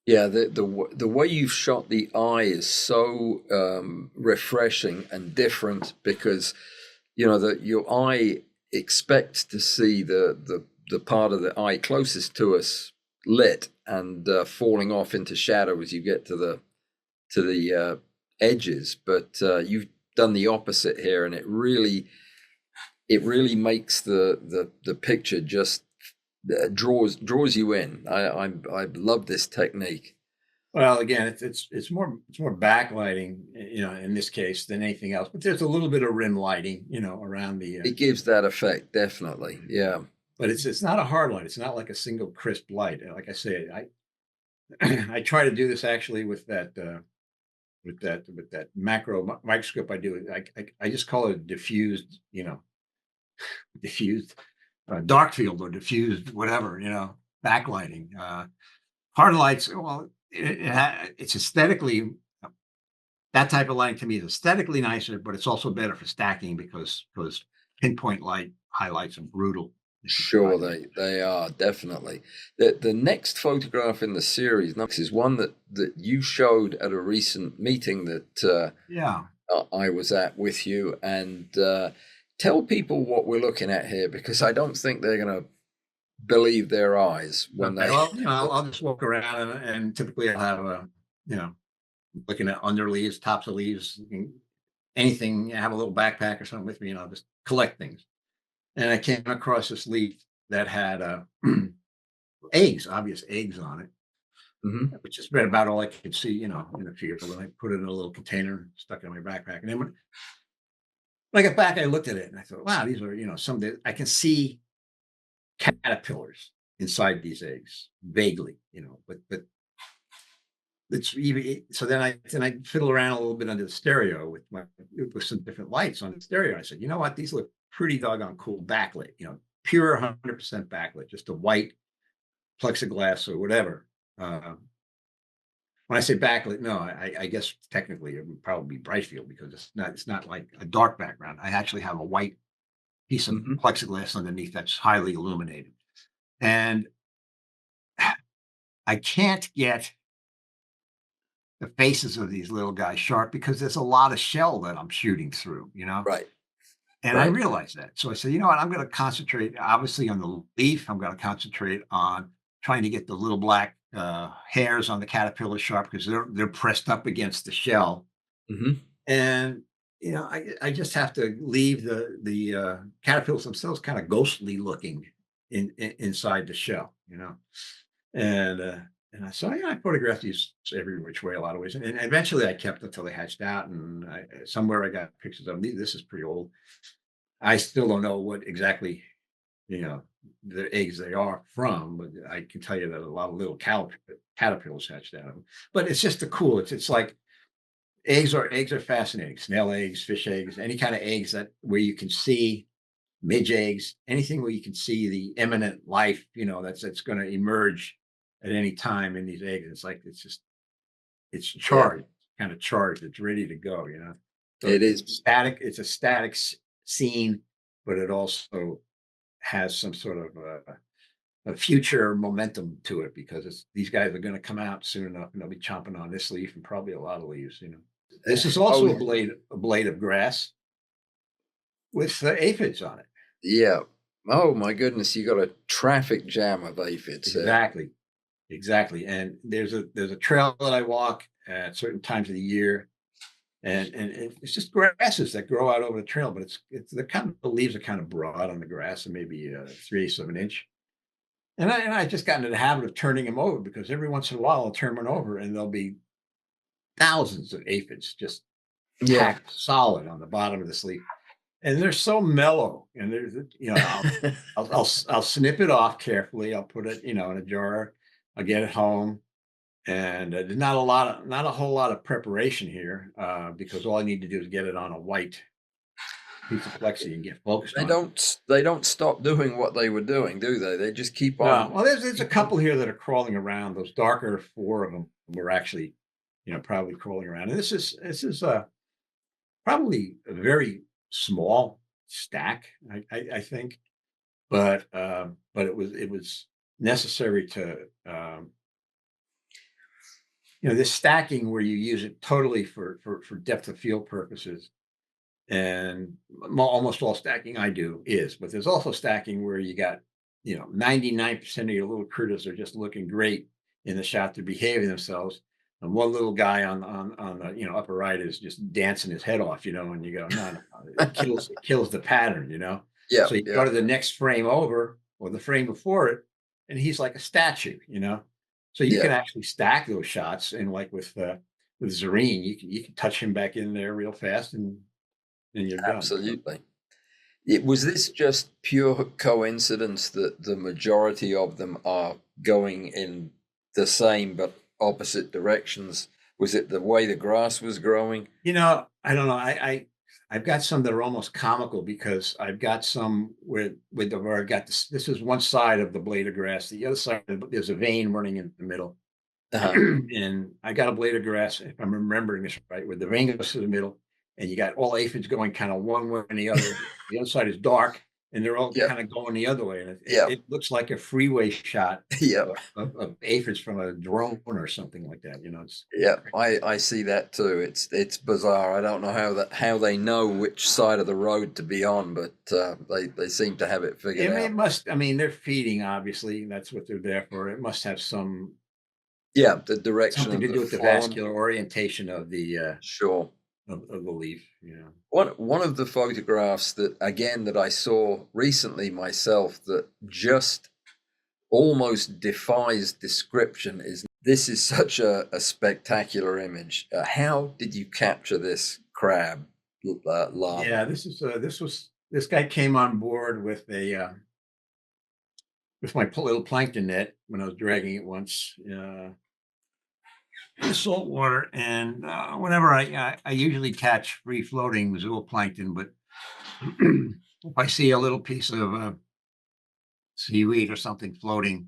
Yeah, the way you've shot the eye is so refreshing and different, because that your eye expects to see the part of the eye closest to us lit and falling off into shadow as you get to the edges, but you've done the opposite here, and it really makes the picture just draws you in. I love this technique. Well, again, it's more backlighting, in this case than anything else. But there's a little bit of rim lighting, around the. It gives that effect, definitely. Yeah. But it's not a hard light. It's not like a single crisp light. Like I say, I try to do this actually with that macro microscope I do. I just call it diffused, diffused dark field or diffused whatever, backlighting. Hard lights, well, it's aesthetically, that type of lighting to me is aesthetically nicer, but it's also better for stacking because pinpoint light highlights are brutal. Sure, they are definitely. The next photograph in the series next is one that you showed at a recent meeting that Yeah. I was at with you, and tell people what we're looking at here, because I don't think they're going to believe their eyes when Okay, they. well, I'll just walk around and typically I'll have looking at under leaves, tops of leaves, anything. I have a little backpack or something with me, and I'll just collect things. And I came across this leaf that had eggs, obvious eggs on it, Mhm. which is about all I could see, in the field. And I put it in a little container, stuck it in my backpack. And then when I got back, I looked at it and I thought, wow, these are, some that I can see caterpillars inside these eggs vaguely, but it's even so. Then I fiddle around a little bit under the stereo with some different lights on the stereo. I said, you know what, these look pretty doggone cool backlit, pure 100% backlit, just a white plexiglass or whatever. When I say backlit, no, I guess technically it would probably be bright field because it's not like a dark background. I actually have a white piece of Mhm. plexiglass underneath that's highly illuminated. And I can't get the faces of these little guys sharp because there's a lot of shell that I'm shooting through, Right, and I right. realized that. So I said, you know what, I'm going to concentrate obviously on the leaf. I'm going to concentrate on trying to get the little black hairs on the caterpillar sharp because they're pressed up against the shell. Mhm. And I just have to leave the caterpillars themselves kind of ghostly looking inside the shell, and so I photographed these every which way, a lot of ways, and eventually I kept until they hatched out, and somewhere I got pictures of them. This is pretty old. I still don't know what exactly you know the eggs they are from, but I can tell you that a lot of little caterpillars hatched out of them. But it's just cool. It's like eggs are fascinating. Snail eggs, fish eggs, any kind of eggs that where you can see midge eggs, anything where you can see the imminent life, that's going to emerge at any time in these eggs. It's like it's Yeah, charged, kind of charged. It's ready to go. So it it's is. static. It's a static scene, but it also has some sort of a future momentum to it because these guys are going to come out soon enough, and they'll be chomping on this leaf and probably a lot of leaves. This is Oh, also a blade of grass with aphids on it. yeah. Oh my goodness, you got a traffic jam of aphids there. Exactly. Exactly. And there's a trail that I walk at certain times of the year, and it's just grasses that grow out over the trail, but it's the leaves are kind of broad on the grass and maybe 3/8 of an inch. And I just got into the habit of turning them over because every once in a while I'll turn one over and there'll be thousands of aphids just Yeah. packed solid on the bottom of the leaf. And they're so mellow. And I'll snip it off carefully. I'll put it, in a jar. I'll get it home. And there's not a whole lot of preparation here because all I need to do is get it on a white piece of plexi and get focused They on it. don't stop doing what they were doing, do they? They just keep No, on. well, there's a couple here that are crawling around. Those darker four of them were actually, probably crawling around. And this is probably a very small stack, I think, but it was necessary to this stacking where you use it totally for depth of field purposes, and almost all stacking I do is, but there's also stacking where you got 99% of your little critters are just looking great in the shot, they're behaving themselves, and one little guy on the upper right is just dancing his head off, and you go, no, no, it kills the pattern, Yeah, so you go yeah, to the next frame over or the frame before it, and he's like a statue, so you yeah. can actually stack those shots, and like with Zareen, you can touch him back in there real fast, and you're done. So, Absolutely. Was this just pure coincidence that the majority of them are going in the same but opposite directions? Was it the way the grass was growing? I don't know. I've got some that are almost comical because I've got some where I got this is one side of the blade of grass. The other side, there's a vein running in the middle. Uh-huh. And I got a blade of grass, if I'm remembering this right, where the vein goes to the middle, and you got all aphids going kind of one way and the other. The other side is dark, and they're all Yep. kind of going the other way. And Yep. it looks like a freeway shot Yep. of aphids from a drone or something like that. It's Yeah, I see that too. It's bizarre. I don't know how they know which side of the road to be on, but they seem to have it figured it out. must. I mean, they're feeding. Obviously, that's what they're there for. It must have Yeah, the direction something of to the do with the phloem. vascular orientation of Sure. the leaf. One of the photographs that I saw recently myself that just almost defies description is this is such a spectacular image. How did you capture this crab larva? Yeah, this guy came on board with my little plankton net when I was dragging it once in the salt water, and whenever I usually catch free floating zooplankton, but if I see a little piece of seaweed or something floating,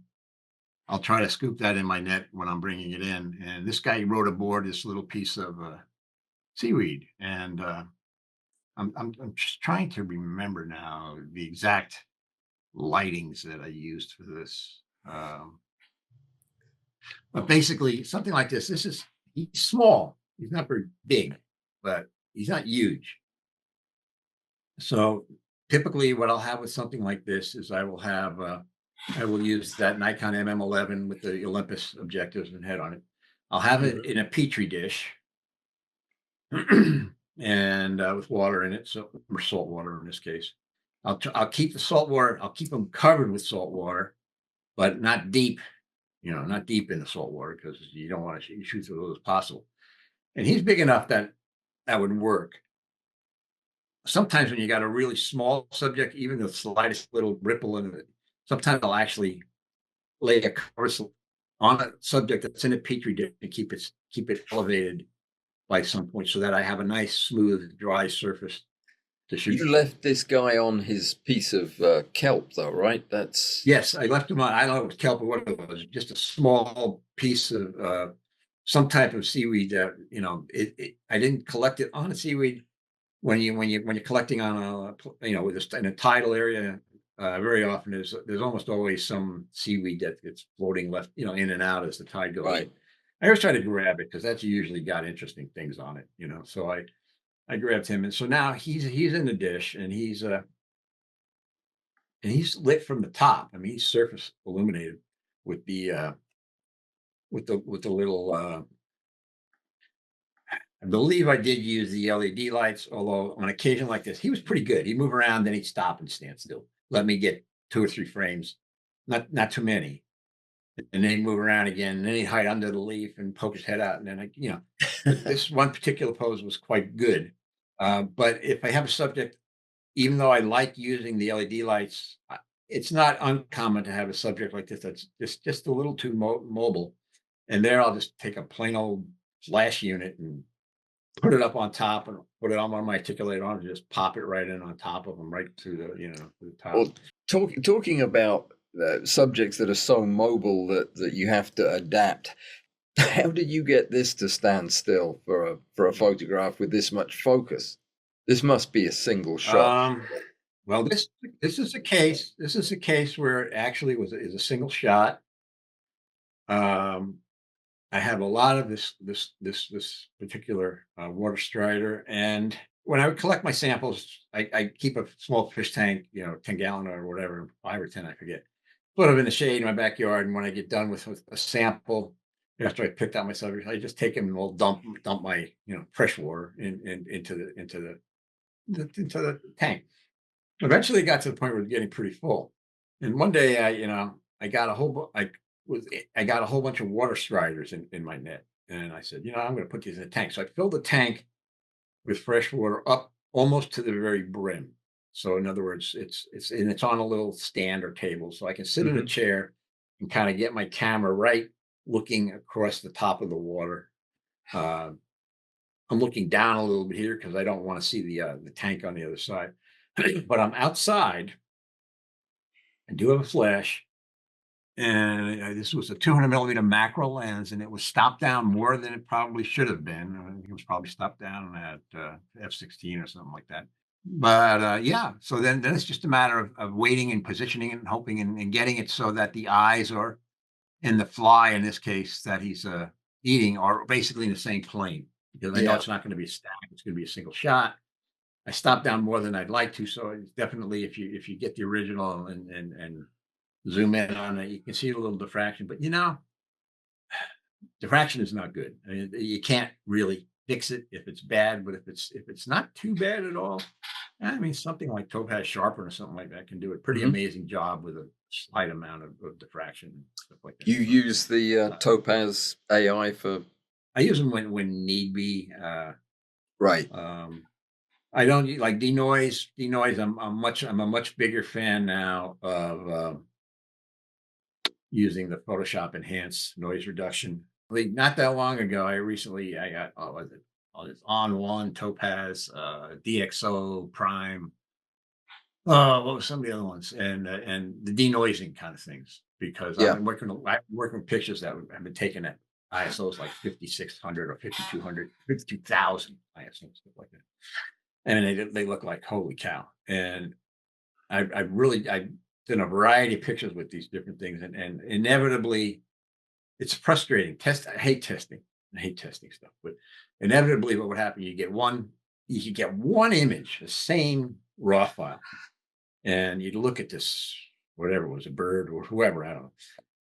I'll try to scoop that in my net when I'm bringing it in. And this guy rode aboard this little piece of seaweed, and I'm just trying to remember now the exact lightings that I used for this. But basically, something like this. He's small. He's not very big, but he's not huge. So typically, what I'll have with something like this is I will use that Nikon MM11 with the Olympus objectives and head on it. I'll have it Mhm. in a petri dish and with water in it, so or salt water in this case. I'll keep the salt water. I'll keep them covered with salt water, but not deep. Not deep in the salt water because you don't want to shoot through those as possible. And he's big enough that that would work. Sometimes when you got a really small subject, even the slightest little ripple in it, sometimes I'll actually lay a cover on a subject that's in a petri dish and keep it elevated by some point so that I have a nice, smooth, dry surface to shoot You from. left this guy on his piece of kelp, though, right? That's Yes, I left him on. I don't know if it was kelp or what it was, just a small piece of some type of seaweed that I didn't collect it on a seaweed. When you're collecting on with in a tidal area, very often there's almost always some seaweed that gets floating left in and out as the tide goes in. right. I always try to grab it because that's usually got interesting things on it. So I grabbed him, and so now he's in the dish, and he's lit from the top. I mean, he's surface illuminated with the little. I believe I did use the LED lights, although on occasion like this, he was pretty good. He'd move around, then he'd stop and stand still. Let me get 2 or 3 frames, not too many, and then he'd move around again. And then he'd hide under the leaf and poke his head out. And then this one particular pose was quite good. But if I have a subject, even though I like using the LED lights, it's not uncommon to have a subject like this that's just a little too mobile. And there, I'll just take a plain old flash unit and put it up on top and put it on one of my articulated arms and just pop it right in on top of them, right to the top. Well, talking about subjects that are so mobile that you have to adapt. How did you get this to stand still for a photograph with this much focus? This must be a single shot. Um, well, this is a case. This is a case where it actually is a single shot. Um, I have a lot of this particular water strider, and when I would collect my samples, I keep a small fish tank, 10 gallon or whatever, 5 or 10, I forget. Put them in the shade in my backyard, and when I get done with a sample, after I picked out my subject, I just take them and I'll dump my fresh water into the tank. Eventually, it got to the point where it was getting pretty full, and one day I got a I got a whole bunch of water striders in my net, and I said, I'm going to put these in a tank. So I filled the tank with fresh water up almost to the very brim. So in other words, it's on a little stand or table, so I can sit in a Mhm. chair and kind of get my camera right looking across the top of the water. Uh, I'm looking down a little bit here because I don't want to see the tank on the other side. But I'm outside. I do have a flash, and this was a 200 millimeter macro lens, and it was stopped down more than it probably should have been. I think it was probably stopped down at f/16 or something like that. But yeah, so then it's just a matter of waiting and positioning it and hoping and getting it so that the eyes are in the fly, in this case, that he's eating, are basically in the same plane. Because I know Yeah. it's not going to be a stack; it's going to be a single shot. I stopped down more than I'd like to, so it's definitely, if you get the original and zoom in on it, you can see a little diffraction. But diffraction is not good. I mean, you can't really fix it if it's bad. But if it's not too bad at all, I mean, something like topaz sharpener or something like that can do a pretty Mhm. amazing job with a slight amount of diffraction and stuff like that. You So, use the Topaz AI for I use them when need be. right. I don't like denoise. Denoise. I'm a much bigger fan now of using the Photoshop enhanced noise reduction. Like not that long ago, I got was it? Oh, this on one Topaz, DxO Prime. What was some of the other ones? And the denoising kind of things, because Yeah, I'm working with pictures that have been taken at ISOs like 5600 or 5200, 52,000 ISO, stuff like that. And they look like holy cow. And I've done a variety of pictures with these different things, and inevitably it's frustrating. I hate testing. I hate testing stuff, but inevitably what would happen, you could get one image, the same raw file, and you'd look at this, whatever it was, a bird or whoever, I don't know.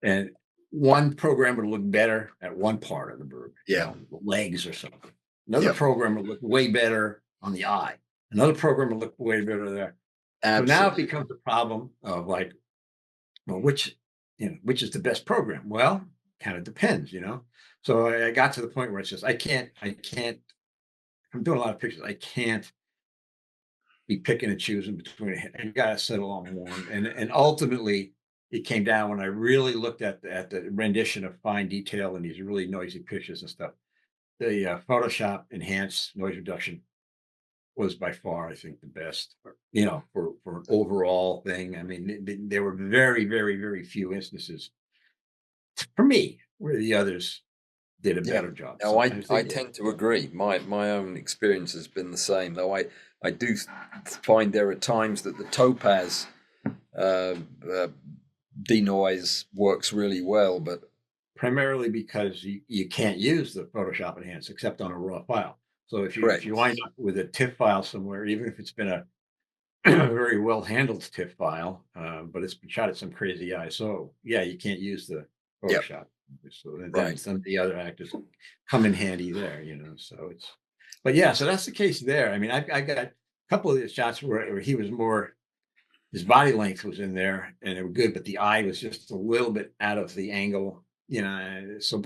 And one program would look better at one part of the bird, yeah, the legs or something. Another yeah. program would look way better on the eye. Another program would look way better there. So now it Absolutely. becomes a problem of like, well, which is the best program? Well, kind of depends. So I got to the point where it's just I can't. I'm doing a lot of pictures. I can't be picking and choosing between. I got to settle on one, and ultimately it came down when I really looked at the rendition of fine detail and these really noisy pictures and stuff. The Photoshop enhanced noise reduction was by far, I think, the best, for an overall thing. I mean, there were very, very, very few instances for me where the others did a Yeah. better job. No, Sometimes they I did. tend to agree. My own experience has been the same, though I do find there are times that the Topaz uh, uh, denoise works really well, but Primarily because you can't use the Photoshop Enhance except on a raw file. So if you correct. wind up with a TIFF file somewhere, even if it's been a very well handled TIFF file, but it's been shot at some crazy ISO, yeah, you can't use the Yep. Photoshop. So then Right. some of the other actors come in handy there. So but yeah, so that's the case there. I mean, I got a couple of the shots where he was more, his body length was in there and it was good, but the eye was just a little bit out of the angle. So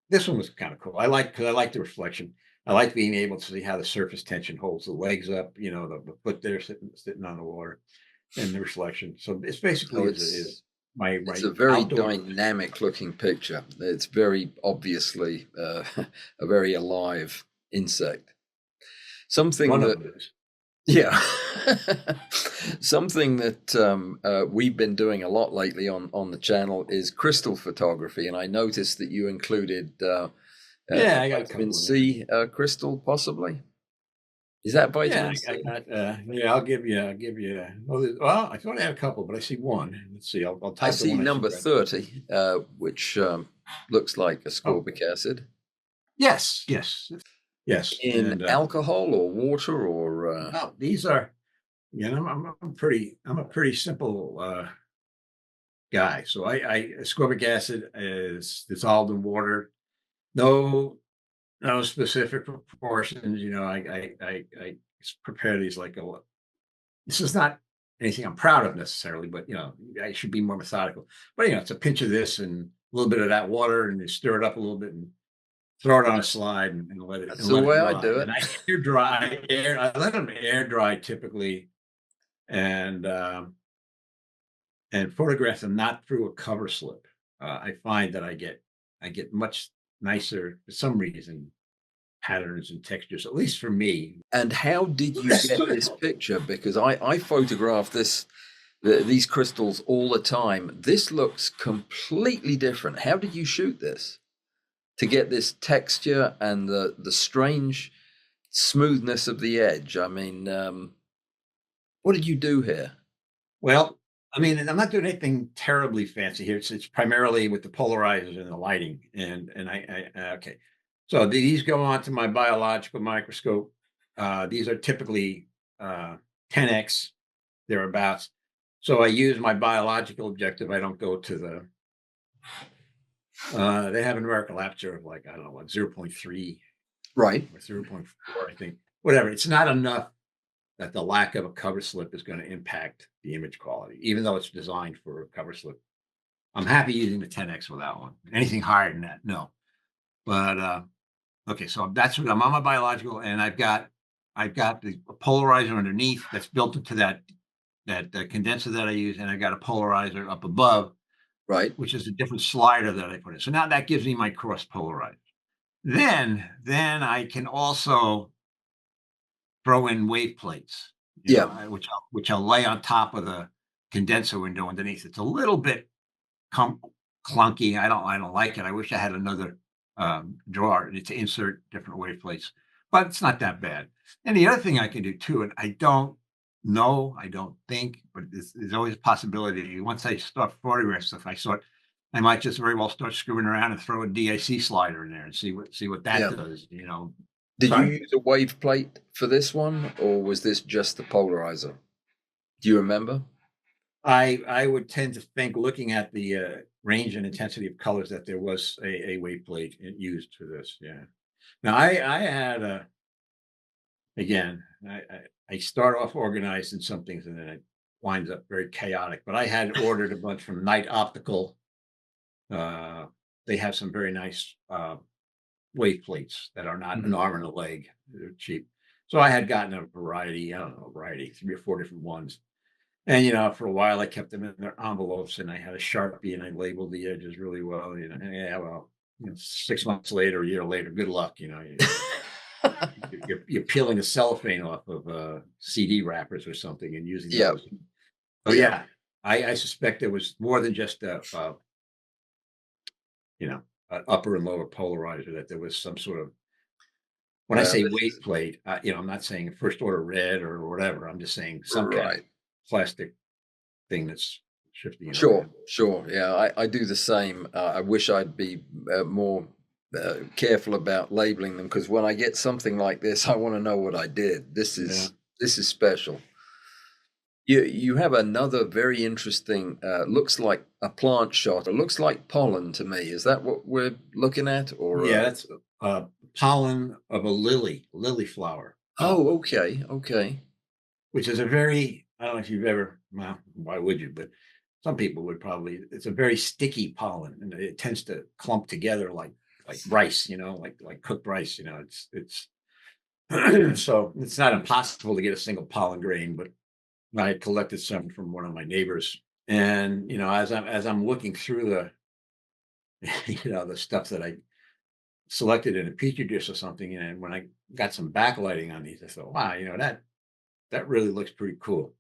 this one was kind of cool. Because I like the reflection. I like being able to see how the surface tension holds the legs up, the foot there sitting on the water and the reflection. So it's So basically is it's my a very outdoor. dynamic looking picture. It's very obviously a very alive insect. Something One of that them is. yeah, something that we've been doing a lot lately on the channel is crystal photography, and I noticed that you included a Yeah, I got a vitamin couple in there. C crystal, possibly. Is that Yeah, vitamin I C? got. Yeah, I'll give you. Well, I thought I had a couple, but I see one. Let's see. I'll I type the see one I see number right. 30, which looks like Oh, ascorbic acid yes, yes, yes, in and alcohol or water or oh, these are. I'm a pretty simple guy. So ascorbic acid is dissolved in water. No, no specific proportions. I prepare these like a. This is not anything I'm proud of necessarily, but I should be more methodical. But it's a pinch of this and a little bit of that water, and you stir it up a little bit and throw it on a slide and let it that's the way I dry. do And it. I let them air dry typically, and photograph them not through a cover slip. I find that I get much nicer for some reason patterns and textures, at least for me. And how did you get this picture? Because I photograph these crystals all the time. This looks completely different. How did you shoot this to get this texture and the strange smoothness of the edge? I mean, what did you do here? Well, I mean, I'm not doing anything terribly fancy here. It's primarily with the polarizers and the lighting. And okay. So these go onto my biological microscope. These are typically 10x thereabouts. So I use my biological objective. I don't go to the, they have a numerical aperture of like, I don't know what, 0.3 Right. or 0.4, I think. Whatever. It's not enough that the lack of a cover slip is going to impact the image quality, even though it's designed for a cover slip. I'm happy using the 10x with that one. Anything higher than that, no. But okay, so that's what I'm on my biological, and I've got the polarizer underneath that's built into that condenser that I use, and I got a polarizer up above, Right. which is a different slider that I put in. So now that gives me my cross polarizer. Then I can also throw in wave plates, which I'll lay on top of the condenser window underneath. It's a little bit clunky. I don't like it. I wish I had another drawer to insert different wave plates, but it's not that bad. And the other thing I can do too, and I don't think, but there's always a possibility. Once I start photographing stuff, I might just very well start screwing around and throw a DIC slider in there and see what that does. Did you use a wave plate for this one, or was this just the polarizer? Do you remember? I would tend to think, looking at the range and intensity of colors, that there was a wave plate used for this. Yeah. Now I had again, I start off organized in some things and then it winds up very chaotic. But I had ordered a bunch from Night Optical. They have some very nice wave plates that are not an arm and a leg. They're cheap. So I had gotten a variety, 3 or 4 different ones. And for a while I kept them in their envelopes, and I had a Sharpie and I labeled the edges really well. And yeah, well, 6 months later, a year later, good luck. You're peeling the cellophane off of CD wrappers or something and using those. So yeah, I suspect there was more than just an upper and lower polarizer. That there was some sort of, when I say weight plate, I'm not saying first order red or whatever. I'm just saying some kind of plastic thing that's shifting. Sure. Yeah, I do the same. I wish I'd be more careful about labeling them, because when I get something like this, I want to know what I did. This is special. You have another very interesting, looks like a plant shot. It looks like pollen to me. Is that what we're looking at? Or yeah, that's pollen of a lily flower. Oh, okay. Which is a very, I don't know if you've ever, well, why would you? But some people would probably. It's a very sticky pollen, and it tends to clump together like rice, like cooked rice. It's so it's not impossible to get a single pollen grain, but I collected some from one of my neighbors, and as I'm looking through the the stuff that I selected in a petri dish or something, and when I got some backlighting on these, I thought, wow, that really looks pretty cool.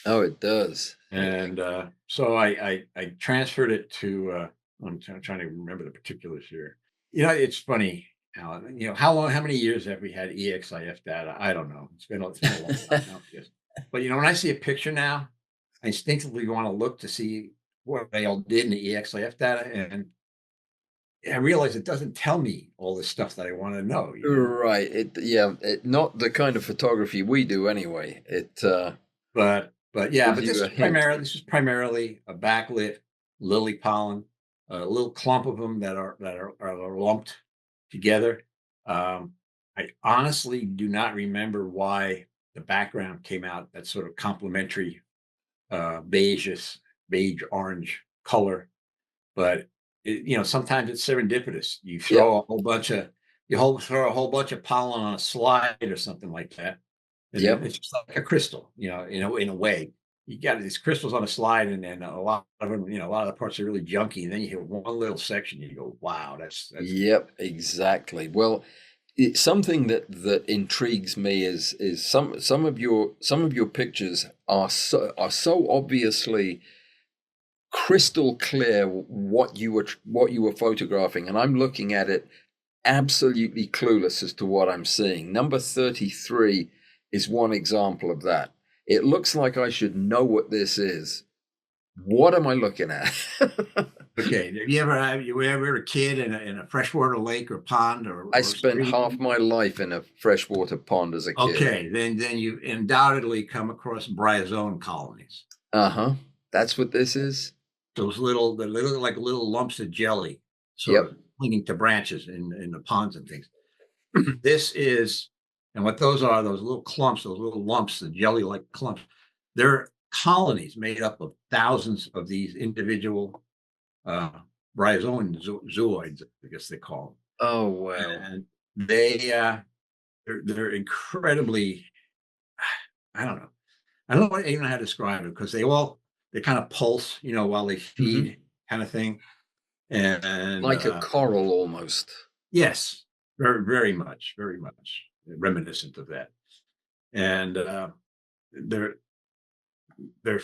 Oh, it does. And so I transferred it to. I'm trying to remember the particulars here. It's funny, Alan. How many years have we had EXIF data? I don't know. It's been a long time now. But when I see a picture now, I instinctively want to look to see what they all did in the EXIF data, and I realize it doesn't tell me all the stuff that I want to know. Right. It not the kind of photography we do anyway. But this is primarily a backlit lily pollen, a little clump of them that are lumped together. I honestly do not remember why the background came out that sort of complementary beige orange color, but sometimes it's serendipitous. You throw a whole bunch of pollen on a slide or something like that. And it's just like a crystal, in a way. You got these crystals on a slide, and then a lot of them, a lot of the parts are really junky, and then you hit one little section, and you go, "Wow, that's." Yep, exactly. Well, It's something that intrigues me is some of your pictures are so obviously crystal clear what you were photographing, and I'm looking at it absolutely clueless as to what I'm seeing. Number 33 is one example of that. It looks like I should know what this is. What am I looking at? Okay, you were ever a kid in a freshwater lake or pond I or spent stream? half my life in a freshwater pond as a kid. Okay, then you undoubtedly come across bryozoan colonies. Uh-huh. That's what this is? Those the little like little lumps of jelly, sort Yep. of clinging to branches in the ponds and things. This is, and what those are, those little clumps, those little lumps, the jelly-like clumps, they're colonies made up of thousands of these individual uh, bryozoan zooids, I guess they call Oh, them. wow. And they're incredibly, I don't know. I don't know even how to describe it because they kind of pulse, while they feed, kind of thing. And Like a coral almost. yes, very much reminiscent of that. And they're they're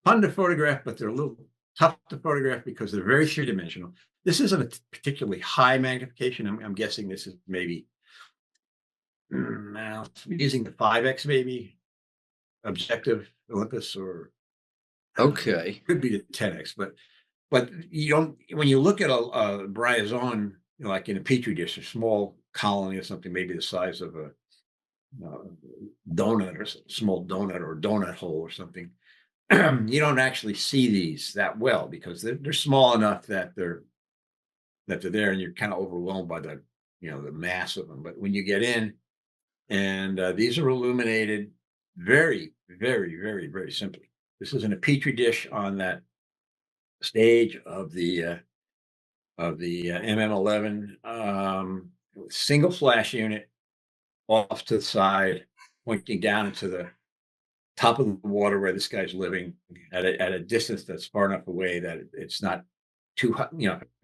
fun to photograph, but they're a little tough to photograph because they're very three-dimensional. This isn't a particularly high magnification. I'm guessing this is maybe now using the 5x maybe objective Olympus, or Okay. could be the 10x, but you don't, when you look at a bryozoan, like in a petri dish, a small colony or something, maybe the size of a donut or small donut or donut hole or something, you don't actually see these that well because they're small enough that they're there, and you're kind of overwhelmed by the mass of them. But when you get in, and these are illuminated very, very, very, very simply. This is in a petri dish on that stage of the MM11, single flash unit off to the side, pointing down into the top of the water where this guy's living at a distance that's far enough away that it's not too hot.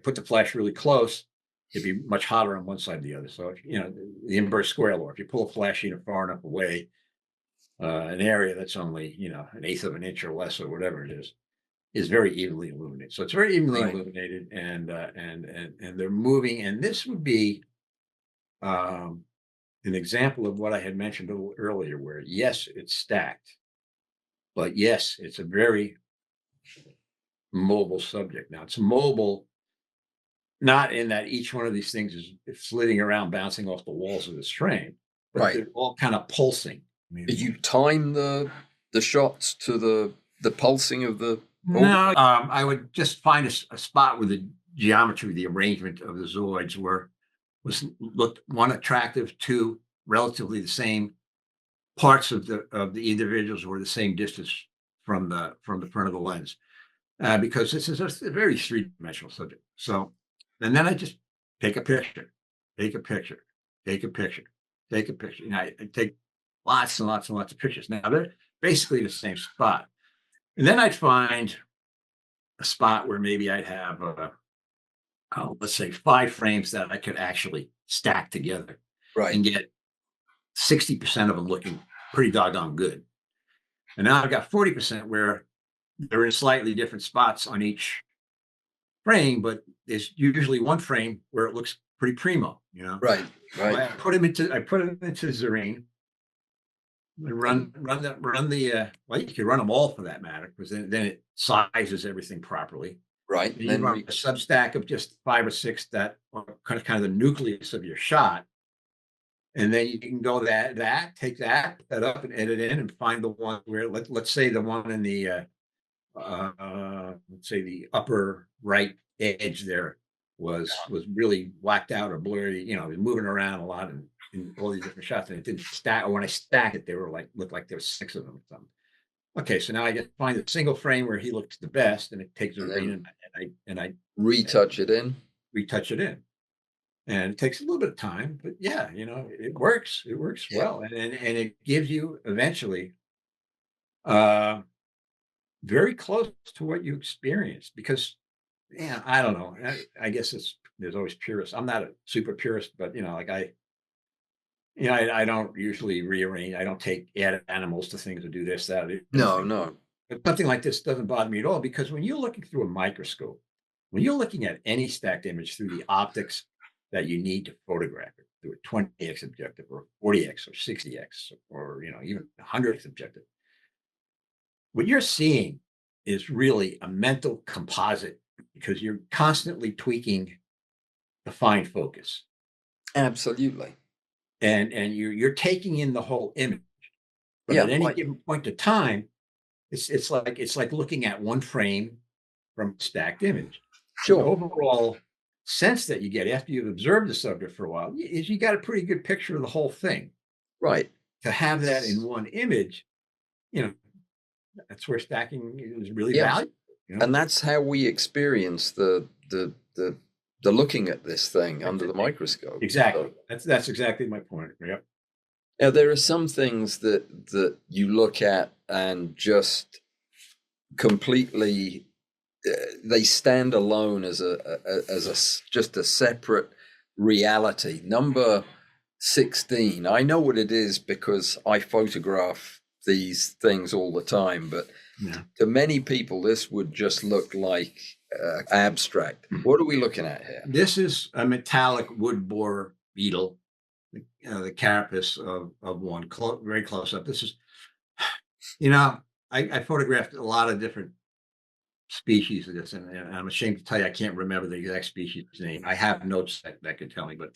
Put the flash really close, it'd be much hotter on one side or the other. So, the inverse square law, if you pull a flash unit far enough away, an area that's only, an eighth of an inch or less or whatever it is very evenly illuminated. So it's very evenly Right. illuminated, and they're moving. And this would be um, an example of what I had mentioned a little earlier, where yes, it's stacked, but yes, it's a very mobile subject. Now it's mobile, not in that each one of these things is flitting around, bouncing off the walls of this frame, but Right. they're all kind of pulsing. Did you time the shots to the pulsing of the No, I would just find a spot where the geometry, the arrangement of the zooids looked, one, attractive, two, relatively the same parts of the individuals were the same distance from the front of the lens, because this is a very three-dimensional subject. So, and then I just take a picture, take a picture, take a picture, take a picture. I take lots and lots and lots of pictures. Now they're basically the same spot, and then I'd find a spot where maybe I'd have let's say 5 frames that I could actually stack together right. and get 60% of them looking pretty doggone good. And now I've got 40% where they're in slightly different spots on each frame, but there's usually one frame where it looks pretty primo, Right. I put them into Zarine and run the well, you can run them all for that matter, because then it sizes everything properly. Right. Then you run a substack of just 5 or 6 that are kind of the nucleus of your shot. And then you can go take that up and edit in and find the one where let's say the one in the let's say the upper right edge there was really whacked out or blurry, it was moving around a lot in all these different shots, and it didn't stack. Or when I stack it, they were looked like there was 6 of them or something. Okay, so now I get find a single frame where he looks the best, and it takes a rain, and I retouch it in. retouch it in. And it takes a little bit of time, but yeah, it works. It works well, and it gives you eventually very close to what you experienced. Because, yeah, I don't know. I guess there's always purists. I'm not a super purist, but I don't usually rearrange. I don't add animals to things or do this, that, or the other No, thing. no. But something like this doesn't bother me at all because when you're looking through a microscope, when you're looking at any stacked image through the optics that you need to photograph it through a 20x objective or 40x or 60x or even 100x objective, what you're seeing is really a mental composite because you're constantly tweaking the fine focus Absolutely. and you're taking in the whole image. But Yeah, at any like given point of time, it's like looking at one frame from a stacked image. The sure. overall sense that you get after you've observed the subject for a while is you got a pretty good picture of the whole thing. Right. To have that in one image, you know, that's where stacking is really Yeah. valuable. And that's how we experience the looking at this thing under the microscope. Exactly. So, That's exactly my point. Yep. now there are some things that you look at and just completely they stand alone as just a separate reality. Number 16, I know what it is because I photograph these things all the time, but Yeah. to many people this would just look like abstract. What are we looking at here? This is a metallic wood borer beetle, the carapace of one, very close up. This is, I photographed a lot of different species of this, and I'm ashamed to tell you I can't remember the exact species name. I have notes that could tell me, but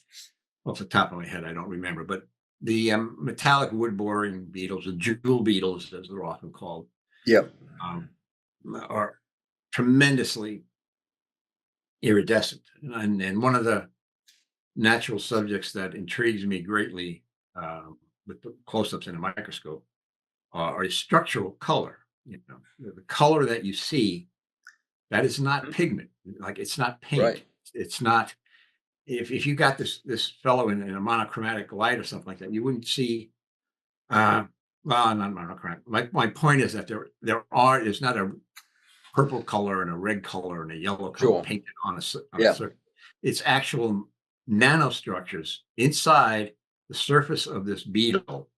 off the top of my head, I don't remember. But the metallic wood boring beetles, the jewel beetles, as they're often called, Yep. um, are tremendously iridescent. And one of the natural subjects that intrigues me greatly with the close-ups in a microscope are structural color. The color that you see, that is not pigment. Like it's not paint. Right. It's not. If you got this fellow in a monochromatic light or something like that, you wouldn't see. Well, not monochromatic. My point is that there's not a purple color and a red color and a yellow color Sure. painted on a Yeah. surface. It's actual nanostructures inside the surface of this beetle.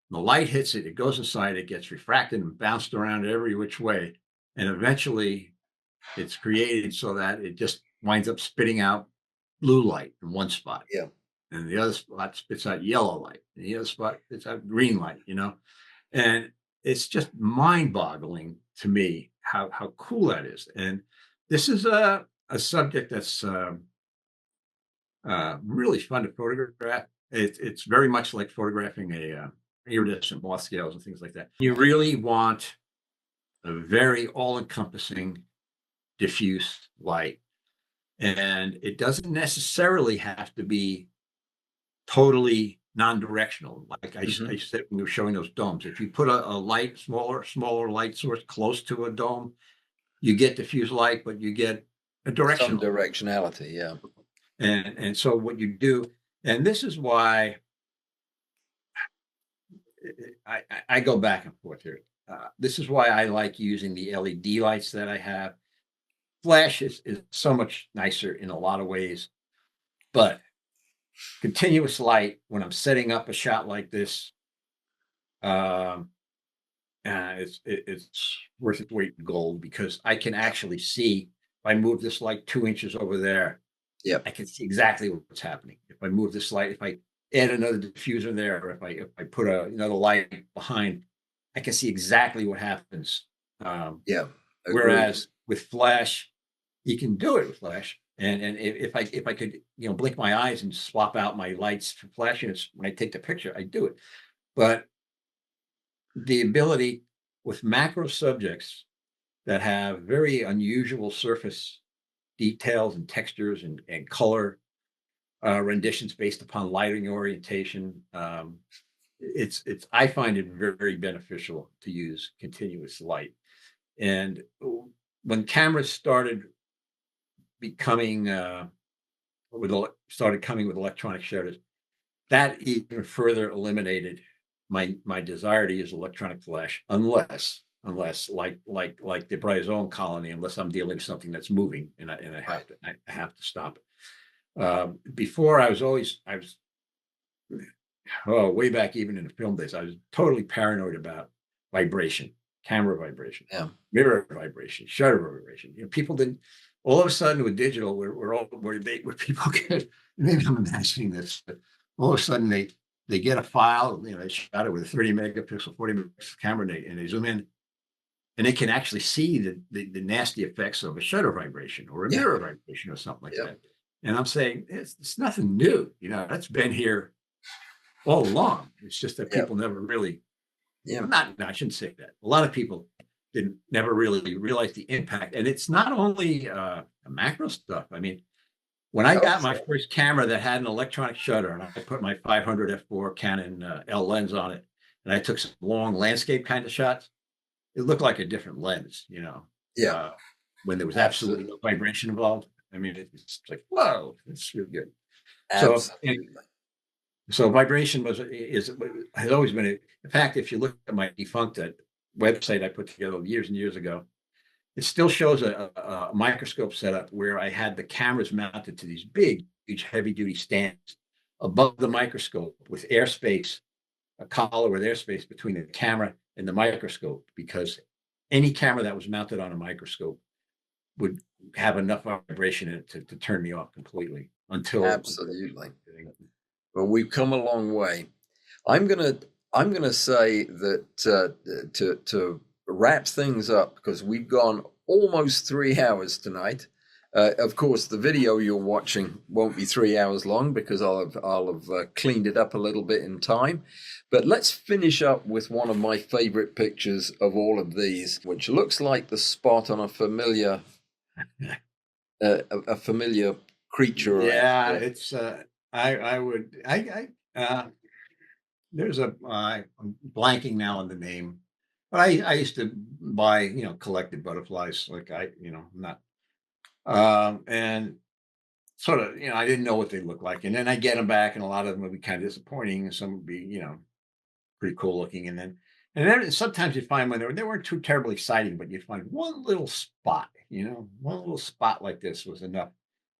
The light hits it, it goes inside, it gets refracted and bounced around every which way. And eventually it's created so that it just winds up spitting out blue light in one spot. Yeah. And the other spot spits out yellow light. And the other spot spits out green light, And it's just mind-boggling to me how cool that is. And this is a subject that's really fun to photograph. It's very much like photographing a iridescent moth scales and things like that. You really want a very all-encompassing, diffuse light, and it doesn't necessarily have to be totally non-directional. Like I said when we were showing those domes, if you put a light, smaller light source close to a dome, you get diffuse light, but you get a Some directional. directionality. Yeah. And so what you do, and this is why I go back and forth here. This is why I like using the LED lights that I have. Flash is so much nicer in a lot of ways, but continuous light when I'm setting up a shot like this, it's worth its weight in gold because I can actually see if I move this light 2 inches over there. Yep. I can see exactly what's happening. If I move this light, if I add another diffuser there, or if I put another light behind, I can see exactly what happens. Yeah. Whereas with flash, you can do it with flash. And if I could, blink my eyes and swap out my lights for flash units when I take the picture, I do it. But the ability with macro subjects that have very unusual surface details and textures and color renditions based upon lighting orientation, I find it very, very beneficial to use continuous light. And when cameras started becoming started coming with electronic shutters, that even further eliminated my desire to use electronic flash, unless like the bryozoan colony, unless I'm dealing with something that's moving and I have to stop it. Before I was oh, way back even in the film days, I was totally paranoid about vibration, camera vibration, Yeah. mirror vibration, shutter vibration. People didn't. All of a sudden, with digital, where people get. Maybe I'm imagining this, but all of a sudden they get a file. They shot it with a 30 megapixel, 40 megapixel camera, and they zoom in, and they can actually see the nasty effects of a shutter vibration or a Yeah. mirror vibration or something like Yeah. that. And I'm saying it's nothing new. That's been here all along. It's just that Yeah. people never really, Yeah. no, I shouldn't say that. A lot of people never really realize the impact. And it's not only the macro stuff. I mean, when I got my first camera that had an electronic shutter, and I put my 500 f4 Canon L lens on it, and I took some long landscape kind of shots, it looked like a different lens, Yeah. when there was absolutely no vibration involved. I mean, it's like, whoa, it's really good. Absolutely. So vibration has always been in fact, if you look at my defunct website I put together years and years ago, it still shows a microscope setup where I had the cameras mounted to these big, huge, heavy-duty stands above the microscope with airspace, a collar with airspace between the camera and the microscope, because any camera that was mounted on a microscope would have enough vibration in it to turn me off completely until. Absolutely. Well, we've come a long way. I'm gonna say that to wrap things up, because we've gone almost 3 hours tonight. Of course, the video you're watching won't be 3 hours long because I'll have cleaned it up a little bit in time. But let's finish up with one of my favorite pictures of all of these, which looks like the spot on a familiar creature. Yeah, it's there's I'm blanking now on the name, but I used to buy, collected butterflies, like not and sort of, I didn't know what they look like, and then I get them back, and a lot of them would be kind of disappointing, and some would be, pretty cool looking, and then sometimes you find when they weren't too terribly exciting, but you find one little spot, one little spot like this was enough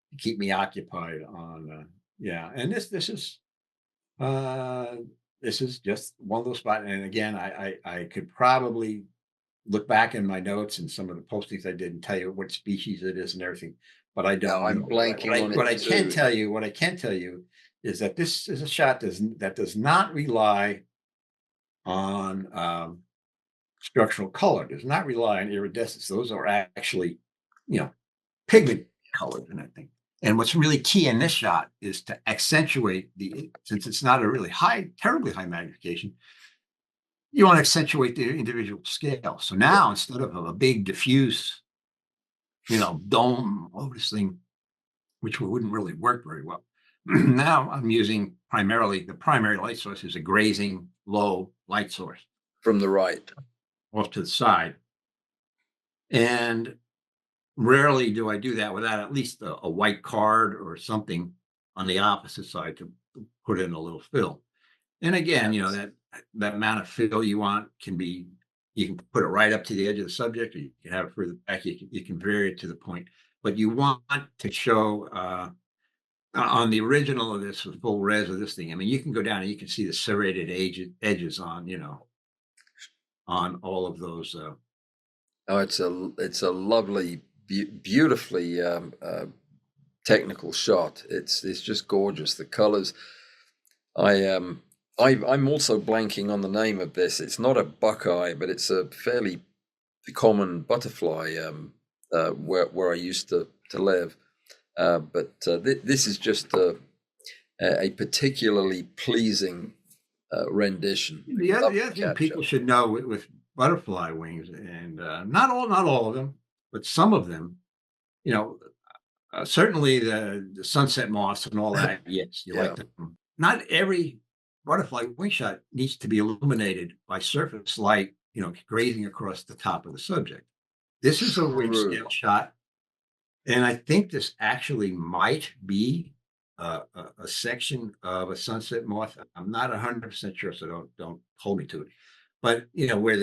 to keep me occupied on, yeah, and uh, this is just one little spot, and again, I could probably look back in my notes and some of the postings I did and tell you what species it is and everything, but I don't. I'm blanking on it. What I can tell you is that this is a shot that does not rely on structural color, does not rely on iridescence. Those are actually, pigment colors and everything. And what's really key in this shot is to accentuate since it's not a really terribly high magnification, you want to accentuate the individual scale. So now instead of a big diffuse, dome, this thing, which wouldn't really work very well. Now I'm using the primary light source is a grazing low light source From the right. off to the side. And rarely do I do that without at least a white card or something on the opposite side to put in a little fill. And again, that amount of fill you want you can put it right up to the edge of the subject, or you can have it further back. You can vary it to the point, but you want to show on the original of this, with full res of this thing. I mean, you can go down and you can see the serrated edges on, on all of those. Oh, it's a lovely, beautifully technical shot. It's just gorgeous. The colors. I'm also blanking on the name of this. It's not a buckeye, but it's a fairly common butterfly where I used to live. But this is just a particularly pleasing rendition. The other thing people should know with butterfly wings, and not all of them, but some of them, certainly the sunset moths and all that. Yes, you like them. Not every butterfly wing shot needs to be illuminated by surface light, grazing across the top of the subject. This is a wing scale shot, and I think this actually might be a section of a sunset moth. I'm not 100% sure, so don't hold me to it. But where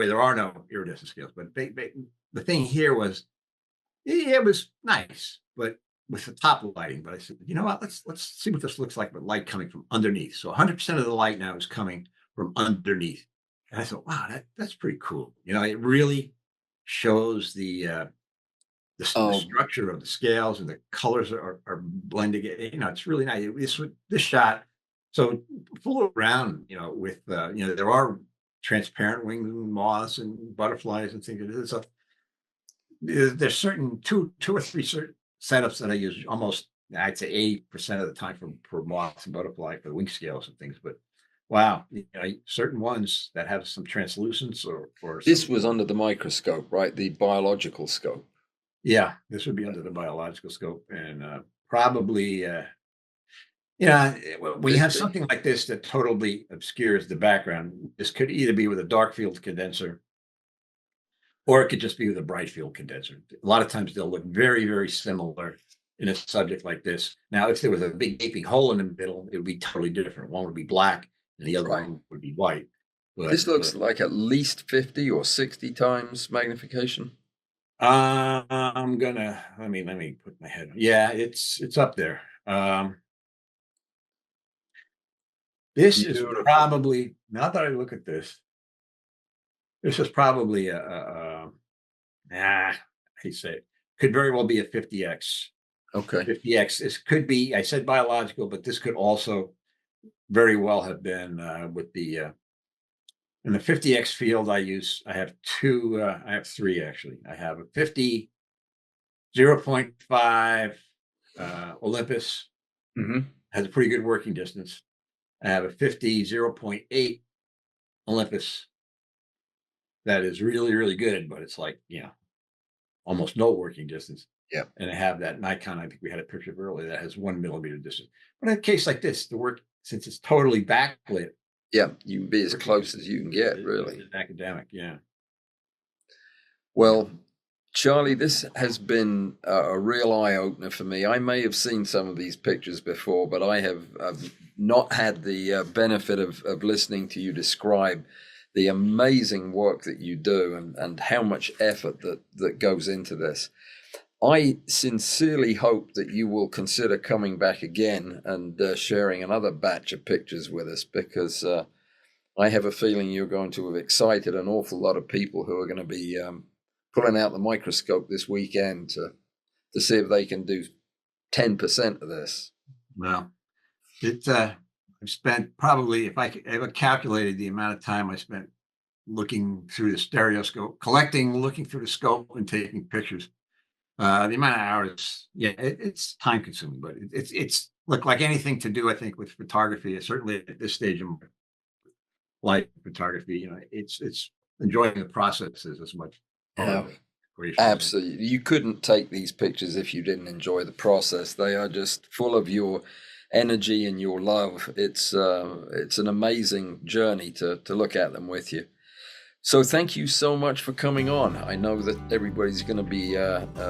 there are no iridescent scales. But the thing here was, it was nice, but with the top lighting, but I said, you know what, let's see what this looks like with light coming from underneath. So 100% of the light now is coming from underneath. And I thought, wow, that's pretty cool. You know, it really shows the Oh, structure of the scales, and the colors are blending. You know, it's really nice. This shot. So fool around, you know, with you know, there are transparent winged moths and butterflies and things. So there's certain two or three certain setups that I use almost, I'd say 80% of the time for moths and butterfly for the wing scales and things. But wow, you know, certain ones that have some translucence or this some, was under the microscope, right? The biological scope. yeah, this would be under the biological scope, and probably yeah, when you have 50. something like this that totally obscures the background, this could either be with a dark field condenser, or it could just be with a bright field condenser. A lot of times they'll look very, very similar in a subject like this. Now, if there was a big gaping hole in the middle, it would be totally different. One would be black and the other Right. one would be white. But This looks like at least 50 or 60 times magnification. I'm gonna let me put my head. Yeah, it's up there. This is Beautiful. probably, now that I look at this is probably I hate to say it, could very well be a 50x. Okay. 50x. This could be, I said biological, but this could also very well have been with the in the 50x field. I have I have three actually. I have a 50 0.5 Olympus, Hmm. has a pretty good working distance. I have a 50 0.8 Olympus that is really, really good, but it's like, you know, almost no working distance. Yeah. And I have that Nikon, I think we had a picture of earlier, that has 1 millimeter distance. But in a case like this, the work, since it's totally backlit, Yeah. You can be as work close as you can get, really. is academic. Yeah. Well, Charlie, this has been a real eye opener for me. I may have seen some of these pictures before, but I've not had the benefit of listening to you describe the amazing work that you do and how much effort that goes into this. I sincerely hope that you will consider coming back again and sharing another batch of pictures with us, because I have a feeling you're going to have excited an awful lot of people who are going to be pulling out the microscope this weekend to see if they can do 10% of this. Well, it's I've spent probably, if I ever calculated the amount of time I spent looking through the stereoscope, collecting, looking through the scope and taking pictures. The amount of hours, yeah, it's time consuming, but it's look like anything to do, I think, with photography. Certainly at this stage of life, photography, you know, it's enjoying the processes as much part Yeah, of the equation. absolutely. You couldn't take these pictures if you didn't enjoy the process. They are just full of your energy and your love. It's an amazing journey to look at them with you. So thank you so much for coming on. I know that everybody's going to be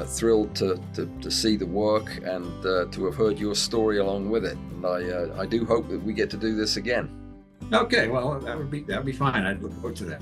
thrilled to see the work and to have heard your story along with it. And I do hope that we get to do this again. Okay, well, that would be fine. I'd look forward to that.